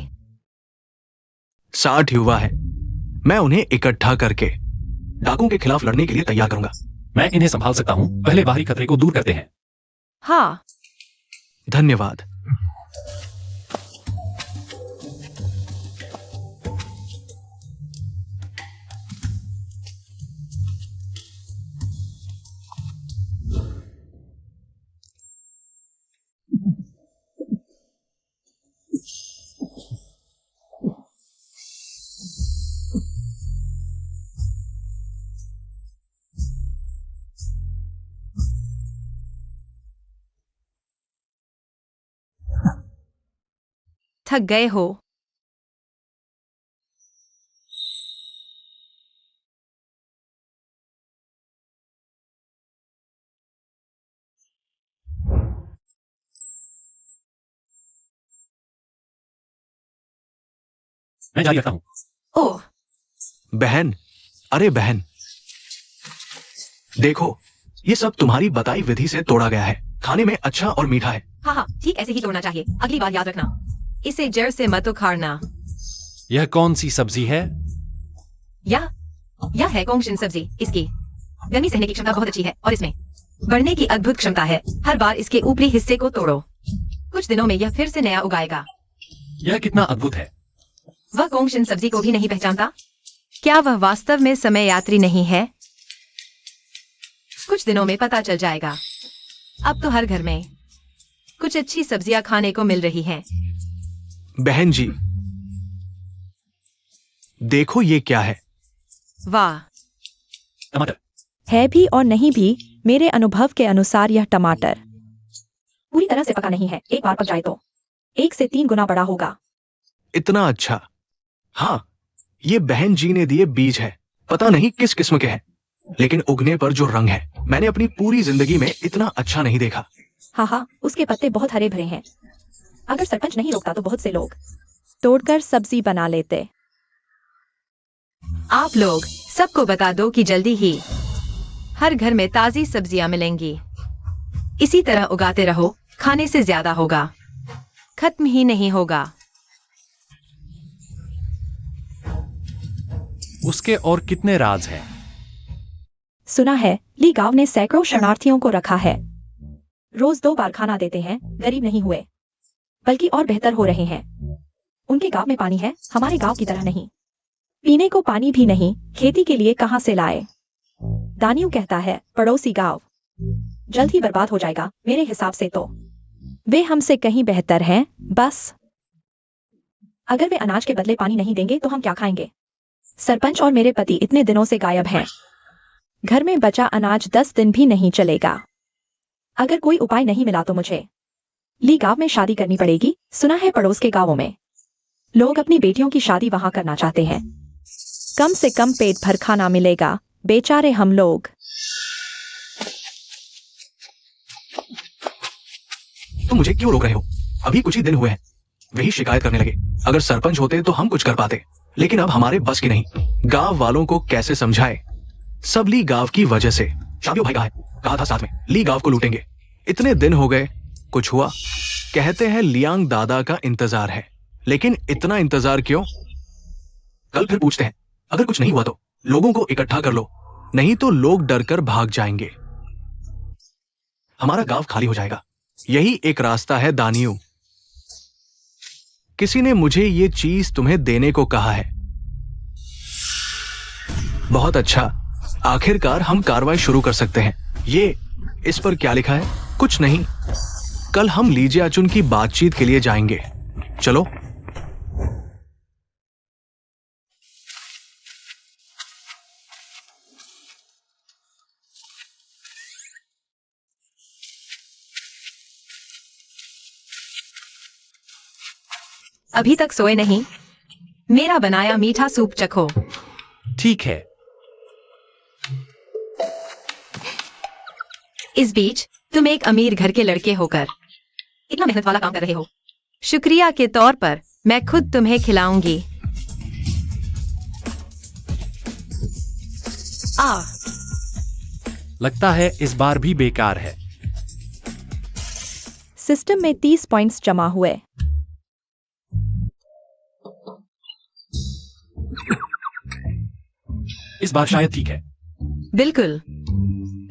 60 युवा है। मैं उन्हें इकट्ठा करके डाकुओं के खिलाफ लड़ने के लिए तैयार करूंगा। मैं इन्हें संभाल सकता हूँ। पहले बाहरी खतरे को दूर करते हैं। हाँ। धन्यवाद। थक गए हो? मैं जारी रखता हूँ। ओह, बहन, अरे बहन, देखो, ये सब तुम्हारी बताई विधि से तोड़ा गया है। खाने में अच्छा और मीठा है। हाँ हाँ, ठीक ऐसे ही तोड़ना चाहिए। अगली बार याद रखना, इसे जड़ से मत उखाड़ना। यह कौन सी सब्जी है? यह है कोंगशिन सब्जी। इसकी गर्मी सहने की क्षमता बहुत अच्छी है और इसमें बढ़ने की अद्भुत क्षमता है। हर बार इसके ऊपरी हिस्से को तोड़ो, कुछ दिनों में यह फिर से नया उगाएगा। यह कितना अद्भुत है। वह कोंगशिन सब्जी को भी नहीं पहचानता? क्या वह वास्तव में समय यात्री नहीं है? कुछ दिनों में पता चल जाएगा। अब तो हर घर में कुछ अच्छी सब्जियां खाने को मिल रही हैं। बहन जी, देखो ये क्या है। वाह, टमाटर। है भी और नहीं भी। मेरे अनुभव के अनुसार यह टमाटर पूरी तरह से पका नहीं है। एक बार पक जाए तो 1 से 3 गुना बड़ा होगा। इतना अच्छा। हाँ, ये बहन जी ने दिए बीज है, पता नहीं किस किस्म के हैं, लेकिन उगने पर जो रंग है, मैंने अपनी पूरी जिंदगी में इतना अच्छा नहीं देखा। हाँ हाँ, उसके पत्ते बहुत हरे भरे हैं। अगर सरपंच नहीं रोकता तो बहुत से लोग तोड़कर सब्जी बना लेते। आप लोग सबको बता दो कि जल्दी ही हर घर में ताजी सब्जियां मिलेंगी। इसी तरह उगाते रहो, खाने से ज्यादा होगा, खत्म ही नहीं होगा। उसके और कितने राज हैं? सुना है ली गांव ने सैकड़ों शरणार्थियों को रखा है। रोज 2 बार खाना देते हैं, गरीब नहीं हुए बल्कि और बेहतर हो रहे हैं। उनके गांव में पानी है, हमारे गांव की तरह नहीं। पीने को पानी भी नहीं, खेती के लिए कहां से लाए। दानियू कहता है पड़ोसी गांव जल्द ही बर्बाद हो जाएगा। मेरे हिसाब से तो वे हमसे कहीं बेहतर हैं। बस अगर वे अनाज के बदले पानी नहीं देंगे तो हम क्या खाएंगे। सरपंच और मेरे पति इतने दिनों से गायब हैं। घर में बचा अनाज 10 दिन भी नहीं चलेगा। अगर कोई उपाय नहीं मिला तो मुझे ली गांव में शादी करनी पड़ेगी। सुना है पड़ोस के गांवों में लोग अपनी बेटियों की शादी वहां करना चाहते हैं। कम से कम पेट भर खाना मिलेगा। बेचारे हम लोग। तुम मुझे क्यों रोक रहे हो? अभी कुछ ही दिन हुए हैं, वही शिकायत करने लगे। अगर सरपंच होते तो हम कुछ कर पाते, लेकिन अब हमारे बस की नहीं। गांव वालों को कैसे समझाए? सब ली गांव की वजह से। शाबियो भाई कहा था साथ में ली गांव को लूटेंगे। इतने दिन हो गए, कुछ हुआ? कहते हैं लियांग दादा का इंतजार है, लेकिन इतना इंतजार क्यों? कल फिर पूछते हैं। अगर कुछ नहीं हुआ तो लोगों को इकट्ठा कर लो, नहीं तो लोग डरकर भाग जाएंगे। हमारा गांव खाली हो जाएगा। यही एक रास्ता है दानियू। किसी ने मुझे ये चीज तुम्हें देने को कहा है। बहुत अच्छा, आखिरकार हम कार्रवाई शुरू कर सकते हैं। ये इस पर क्या लिखा है? कुछ नहीं। कल हम लीजियाचुन की बातचीत के लिए जाएंगे। चलो। अभी तक सोए नहीं? मेरा बनाया मीठा सूप चखो। ठीक है। इस बीच तुम एक अमीर घर के लड़के होकर इतना मेहनत वाला काम कर रहे हो। शुक्रिया के तौर पर मैं खुद तुम्हें खिलाऊंगी। लगता है इस बार भी बेकार है। सिस्टम में 30 पॉइंट्स जमा हुए। इस बार शायद ठीक है। बिल्कुल।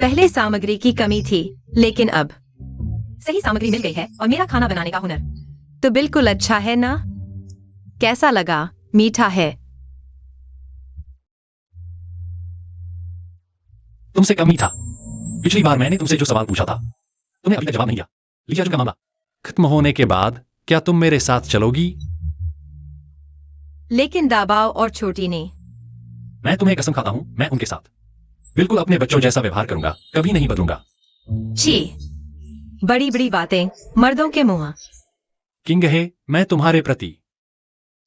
पहले सामग्री की कमी थी, लेकिन अब सही सामग्री मिल गई है और मेरा खाना बनाने का हुनर तो बिल्कुल अच्छा है ना? कैसा लगा? मीठा है। तुमसे कम ही था। पिछली बार मैंने तुमसे जो सवाल पूछा था, तुमने अभी तक जवाब नहीं दिया। लीजियाचुन का मामला खत्म होने के बाद क्या तुम मेरे साथ चलोगी? लेकिन दाबाव और छोटी ने। मैं तुम्हें कसम खाता हूं, मैं उनके साथ बिल्कुल अपने बच्चों जैसा व्यवहार करूंगा, कभी नहीं बदलूंगा। छी, बड़ी बड़ी बातें मर्दों के मुंह। किंग है, मैं तुम्हारे प्रति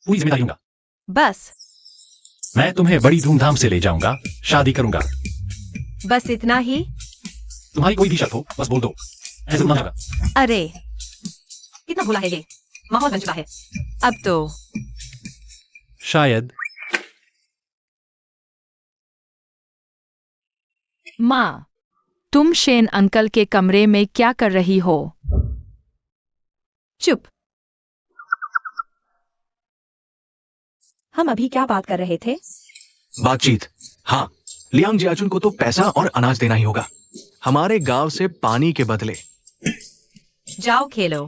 पूरी जिम्मेदारी लूंगा। बस मैं तुम्हें बड़ी धूमधाम से ले जाऊंगा, शादी करूंगा। बस इतना ही? तुम्हारी कोई भी शर्त हो, बस बोल दो, मैं जरूर मान जाऊंगा। अरे कितना भोला है ये। माहौल बन चुका है अब तो। शायद। माँ, तुम शेन अंकल के कमरे में क्या कर रही हो? चुप। हम अभी क्या बात कर रहे थे? बातचीत। हाँ, लियांग जियाचुन को तो पैसा और अनाज देना ही होगा, हमारे गांव से पानी के बदले। जाओ खेलो।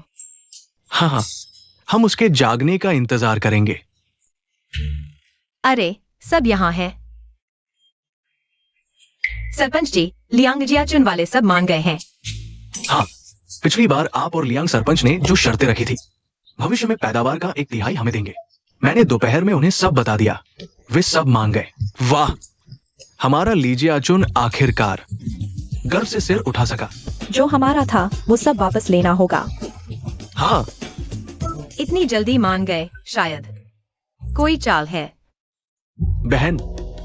हाँ हाँ, हम उसके जागने का इंतजार करेंगे। अरे सब यहाँ है। सरपंच जी, लियांग जियाचुन वाले सब मान गए हैं। हाँ, पिछली बार आप और लियांग सरपंच ने जो शर्तें रखी थी, भविष्य में पैदावार का 1/3 हमें देंगे, मैंने दोपहर में उन्हें सब बता दिया। वे सब मान गए। वाह, हमारा लीजियाचुन आखिरकार गर्व से सिर उठा सका। जो हमारा था वो सब वापस लेना होगा। हाँ, इतनी जल्दी मान गए? शायद कोई चाल है। बहन,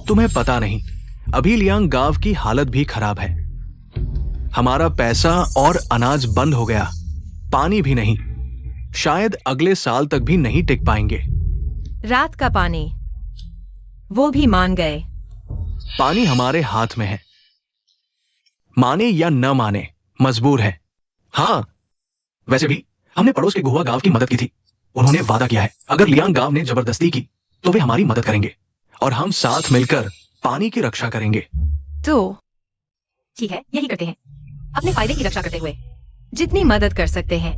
तुम्हें पता नहीं, अभी लियांग गांव की हालत भी खराब है। हमारा पैसा और अनाज बंद हो गया, पानी भी नहीं, शायद अगले साल तक भी नहीं टिक पाएंगे। रात का पानी, वो भी मान गए। पानी हमारे हाथ में है, माने या न माने मजबूर है। हाँ, वैसे भी हमने पड़ोस के गुआ गांव की मदद की थी। उन्होंने वादा किया है अगर लियांग गांव ने जबरदस्ती की तो वे हमारी मदद करेंगे और हम साथ मिलकर पानी की रक्षा करेंगे। तो ठीक है, यही करते हैं, अपने फायदे की रक्षा करते हुए। जितनी मदद कर सकते हैं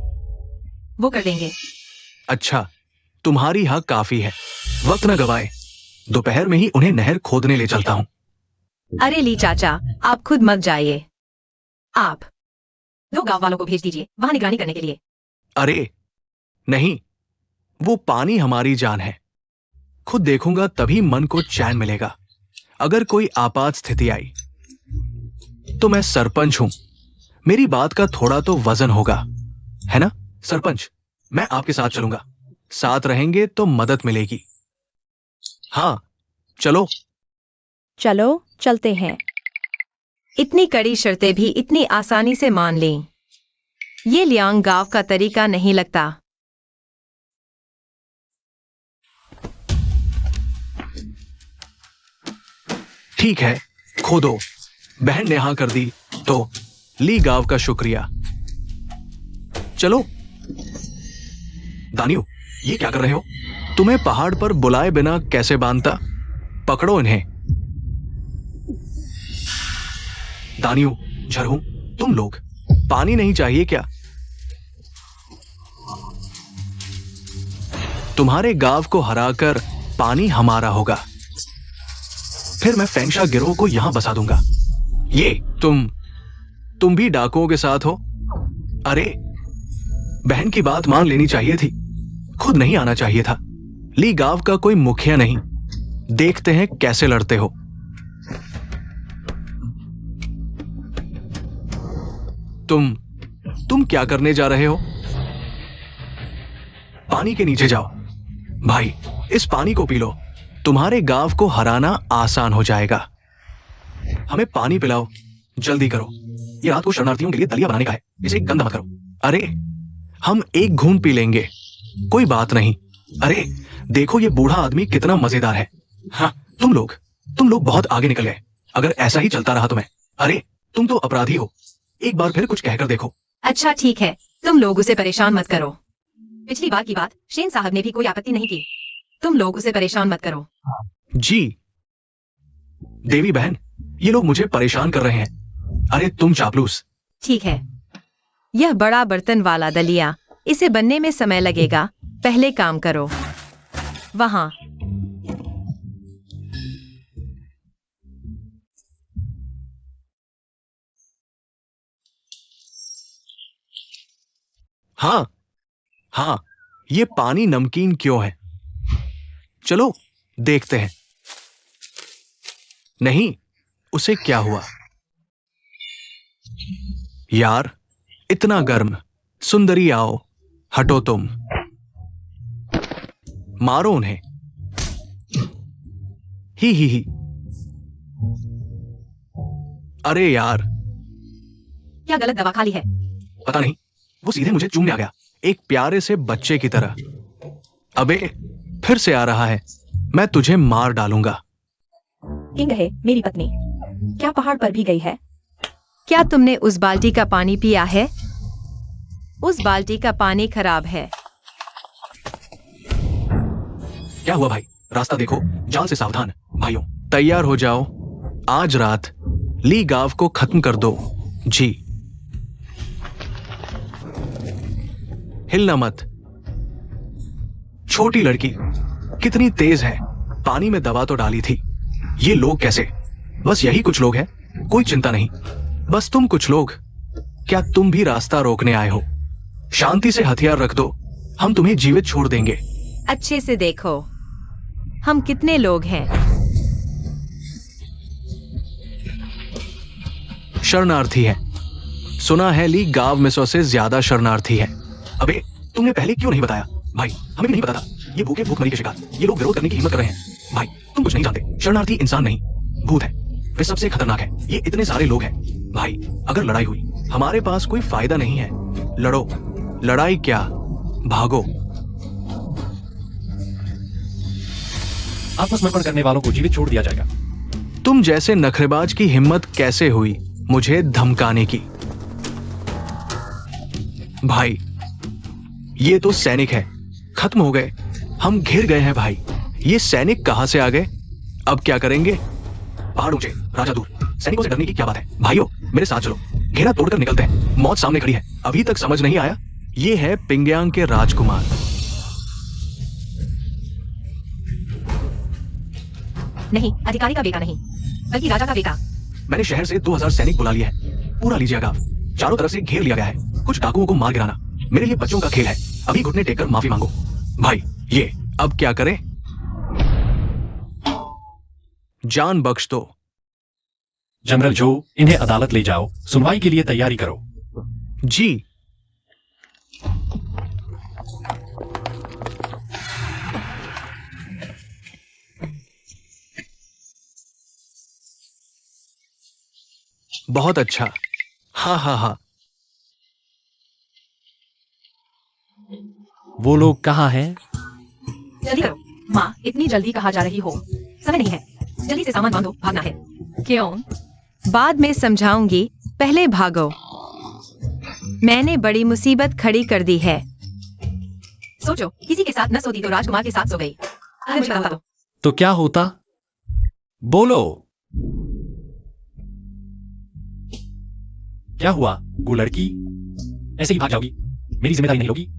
वो कर देंगे। अच्छा, तुम्हारी हक काफी है, वक्त न गवाए, दोपहर में ही उन्हें नहर खोदने ले चलता हूं। अरे ली चाचा, आप खुद मत जाइए। आप 2 गांव वालों को भेज दीजिए वहां निगरानी करने के लिए। अरे नहीं, वो पानी हमारी जान है, खुद देखूंगा तभी मन को चैन मिलेगा। अगर कोई आपात स्थिति आई तो मैं सरपंच हूं, मेरी बात का थोड़ा तो वजन होगा, है ना सरपंच? मैं आपके साथ चलूंगा, साथ रहेंगे तो मदद मिलेगी। हाँ चलो। चलो चलते हैं। इतनी कड़ी शर्तें भी इतनी आसानी से मान लें, ये लियांग गांव का तरीका नहीं लगता। ठीक है, खोदो। बहन ने हाँ कर दी तो ली गांव का शुक्रिया। चलो। दानियो, ये क्या कर रहे हो? तुम्हें पहाड़ पर बुलाए बिना कैसे बांधता? पकड़ो इन्हें। दानियो, झरहू, तुम लोग पानी नहीं चाहिए क्या? तुम्हारे गांव को हराकर पानी हमारा होगा, फिर मैं फेंगशा गिरोह को यहां बसा दूंगा। ये तुम भी डाकुओं के साथ हो? अरे, बहन की बात मान लेनी चाहिए थी, खुद नहीं आना चाहिए था। ली गांव का कोई मुखिया नहीं, देखते हैं कैसे लड़ते हो। तुम क्या करने जा रहे हो? पानी के नीचे जाओ। भाई, इस पानी को पी लो, तुम्हारे गांव को हराना आसान हो जाएगा। हमें पानी पिलाओ, जल्दी करो। ये रात को शरणार्थियों के लिए दलिया बनाने का है, इसे गंदा मत करो। अरे, हम एक घूंट पी लेंगे, कोई बात नहीं। अरे देखो, ये बूढ़ा आदमी कितना मजेदार है। हाँ, तुम लोग बहुत आगे निकल गए। अगर ऐसा ही चलता रहा तो मैं, अरे तुम तो अपराधी हो, एक बार फिर कुछ कहकर देखो। अच्छा ठीक है, तुम लोग उसे परेशान मत करो। पिछली बार की बात शेन साहब ने भी कोई आपत्ति नहीं की। तुम लोग उसे परेशान मत करो। जी देवी बहन, ये लोग मुझे परेशान कर रहे हैं। अरे तुम चापलूस। ठीक है, यह बड़ा बर्तन वाला दलिया, इसे बनने में समय लगेगा, पहले काम करो। वहां हाँ, ये पानी नमकीन क्यों है? चलो देखते हैं। नहीं, उसे क्या हुआ? यार, इतना गर्म। सुंदरी आओ, हटो तुम, मारो उन्हें। ही। अरे यार, क्या गलत दवा खा ली है? पता नहीं, वो सीधे मुझे चूमने आ गया, एक प्यारे से बच्चे की तरह। अबे, फिर से आ रहा है, मैं तुझे मार डालूंगा। किंग है मेरी पत्नी, क्या पहाड़ पर भी गई है? क्या तुमने उस बाल्टी का पानी पिया है? उस बाल्टी का पानी खराब है। क्या हुआ भाई? रास्ता देखो, जाल से सावधान। भाइयों, तैयार हो जाओ, आज रात ली गांव को खत्म कर दो। जी, हिलना मत। छोटी लड़की कितनी तेज है, पानी में दबा तो डाली थी। ये लोग कैसे? बस यही कुछ लोग हैं, कोई चिंता नहीं। बस तुम कुछ लोग, क्या तुम भी रास्ता रोकने आए हो? शांति से हथियार रख दो, हम तुम्हें जीवित छोड़ देंगे। अच्छे से देखो, हम कितने लोग हैं। शरणार्थी हैं। सुना है ली गांव में 100 से ज्यादा शरणार्थी हैं। अबे, तुमने पहले क्यों नहीं बताया? भाई, हमें भी नहीं पता था। ये भूखे भूखमरी के शिकार, ये लोग विरोध करने की हिम्मत कर रहे हैं। भाई, तुम कुछ नहीं जानते। शरणार्थी इंसान नहीं, भूत है। वे सबसे खतरनाक है। ये इतने सारे लोग हैं। भाई, अगर लड़ाई हुई, हमारे पास कोई फायदा नहीं है। लड़ो। लड़ाई क्या, भागो। आत्मसमर्पण करने वालों को जीवित छोड़ दिया जाएगा। तुम जैसे नखरेबाज की हिम्मत कैसे हुई मुझे धमकाने की? भाई, ये तो सैनिक है। खत्म हो गए, हम घिर गए हैं भाई। ये सैनिक कहां से आ गए? अब क्या करेंगे? पहाड़ ऊंचे, राजा दूर, सैनिकों से डरने की क्या बात है? भाइयों, मेरे साथ चलो, घेरा तोड़कर निकलते हैं। मौत सामने खड़ी है। अभी तक समझ नहीं आया? ये है पिंग्यांग के राजकुमार। नहीं, अधिकारी का बेटा नहीं, बल्कि राजा का बेटा। मैंने शहर से 2000 सैनिक बुला लिया है। पूरा लीजिए गांव। चारों तरफ से घेर लिया गया है। कुछ डाकुओं को मार गिराना मेरे लिए बच्चों का खेल है। अभी घुटने टेककर माफी मांगो। भाई, ये अब क्या करें? जान बख्श दो। जनरल जो, इन्हें अदालत ले जाओ। सुनवाई के लिए तैयारी करो। जी। बहुत अच्छा। हाँ हाँ हाँ। वो लोग कहाँ हैं? जल्दी करो। माँ, इतनी जल्दी कहाँ जा रही हो? समय नहीं है। जल्दी से सामान बांधो, भागना है। क्यों? बाद में समझाऊंगी, पहले भागो। मैंने बड़ी मुसीबत खड़ी कर दी है। सोचो, किसी के साथ न सोती तो राजकुमार के साथ सो गई। अगर मुझे बता दो। तो क्या होता? बोलो। क्या हुआ? वो लड़की ऐसे ही भाग जाओगी? मेरी जिम्मेदारी नहीं होगी?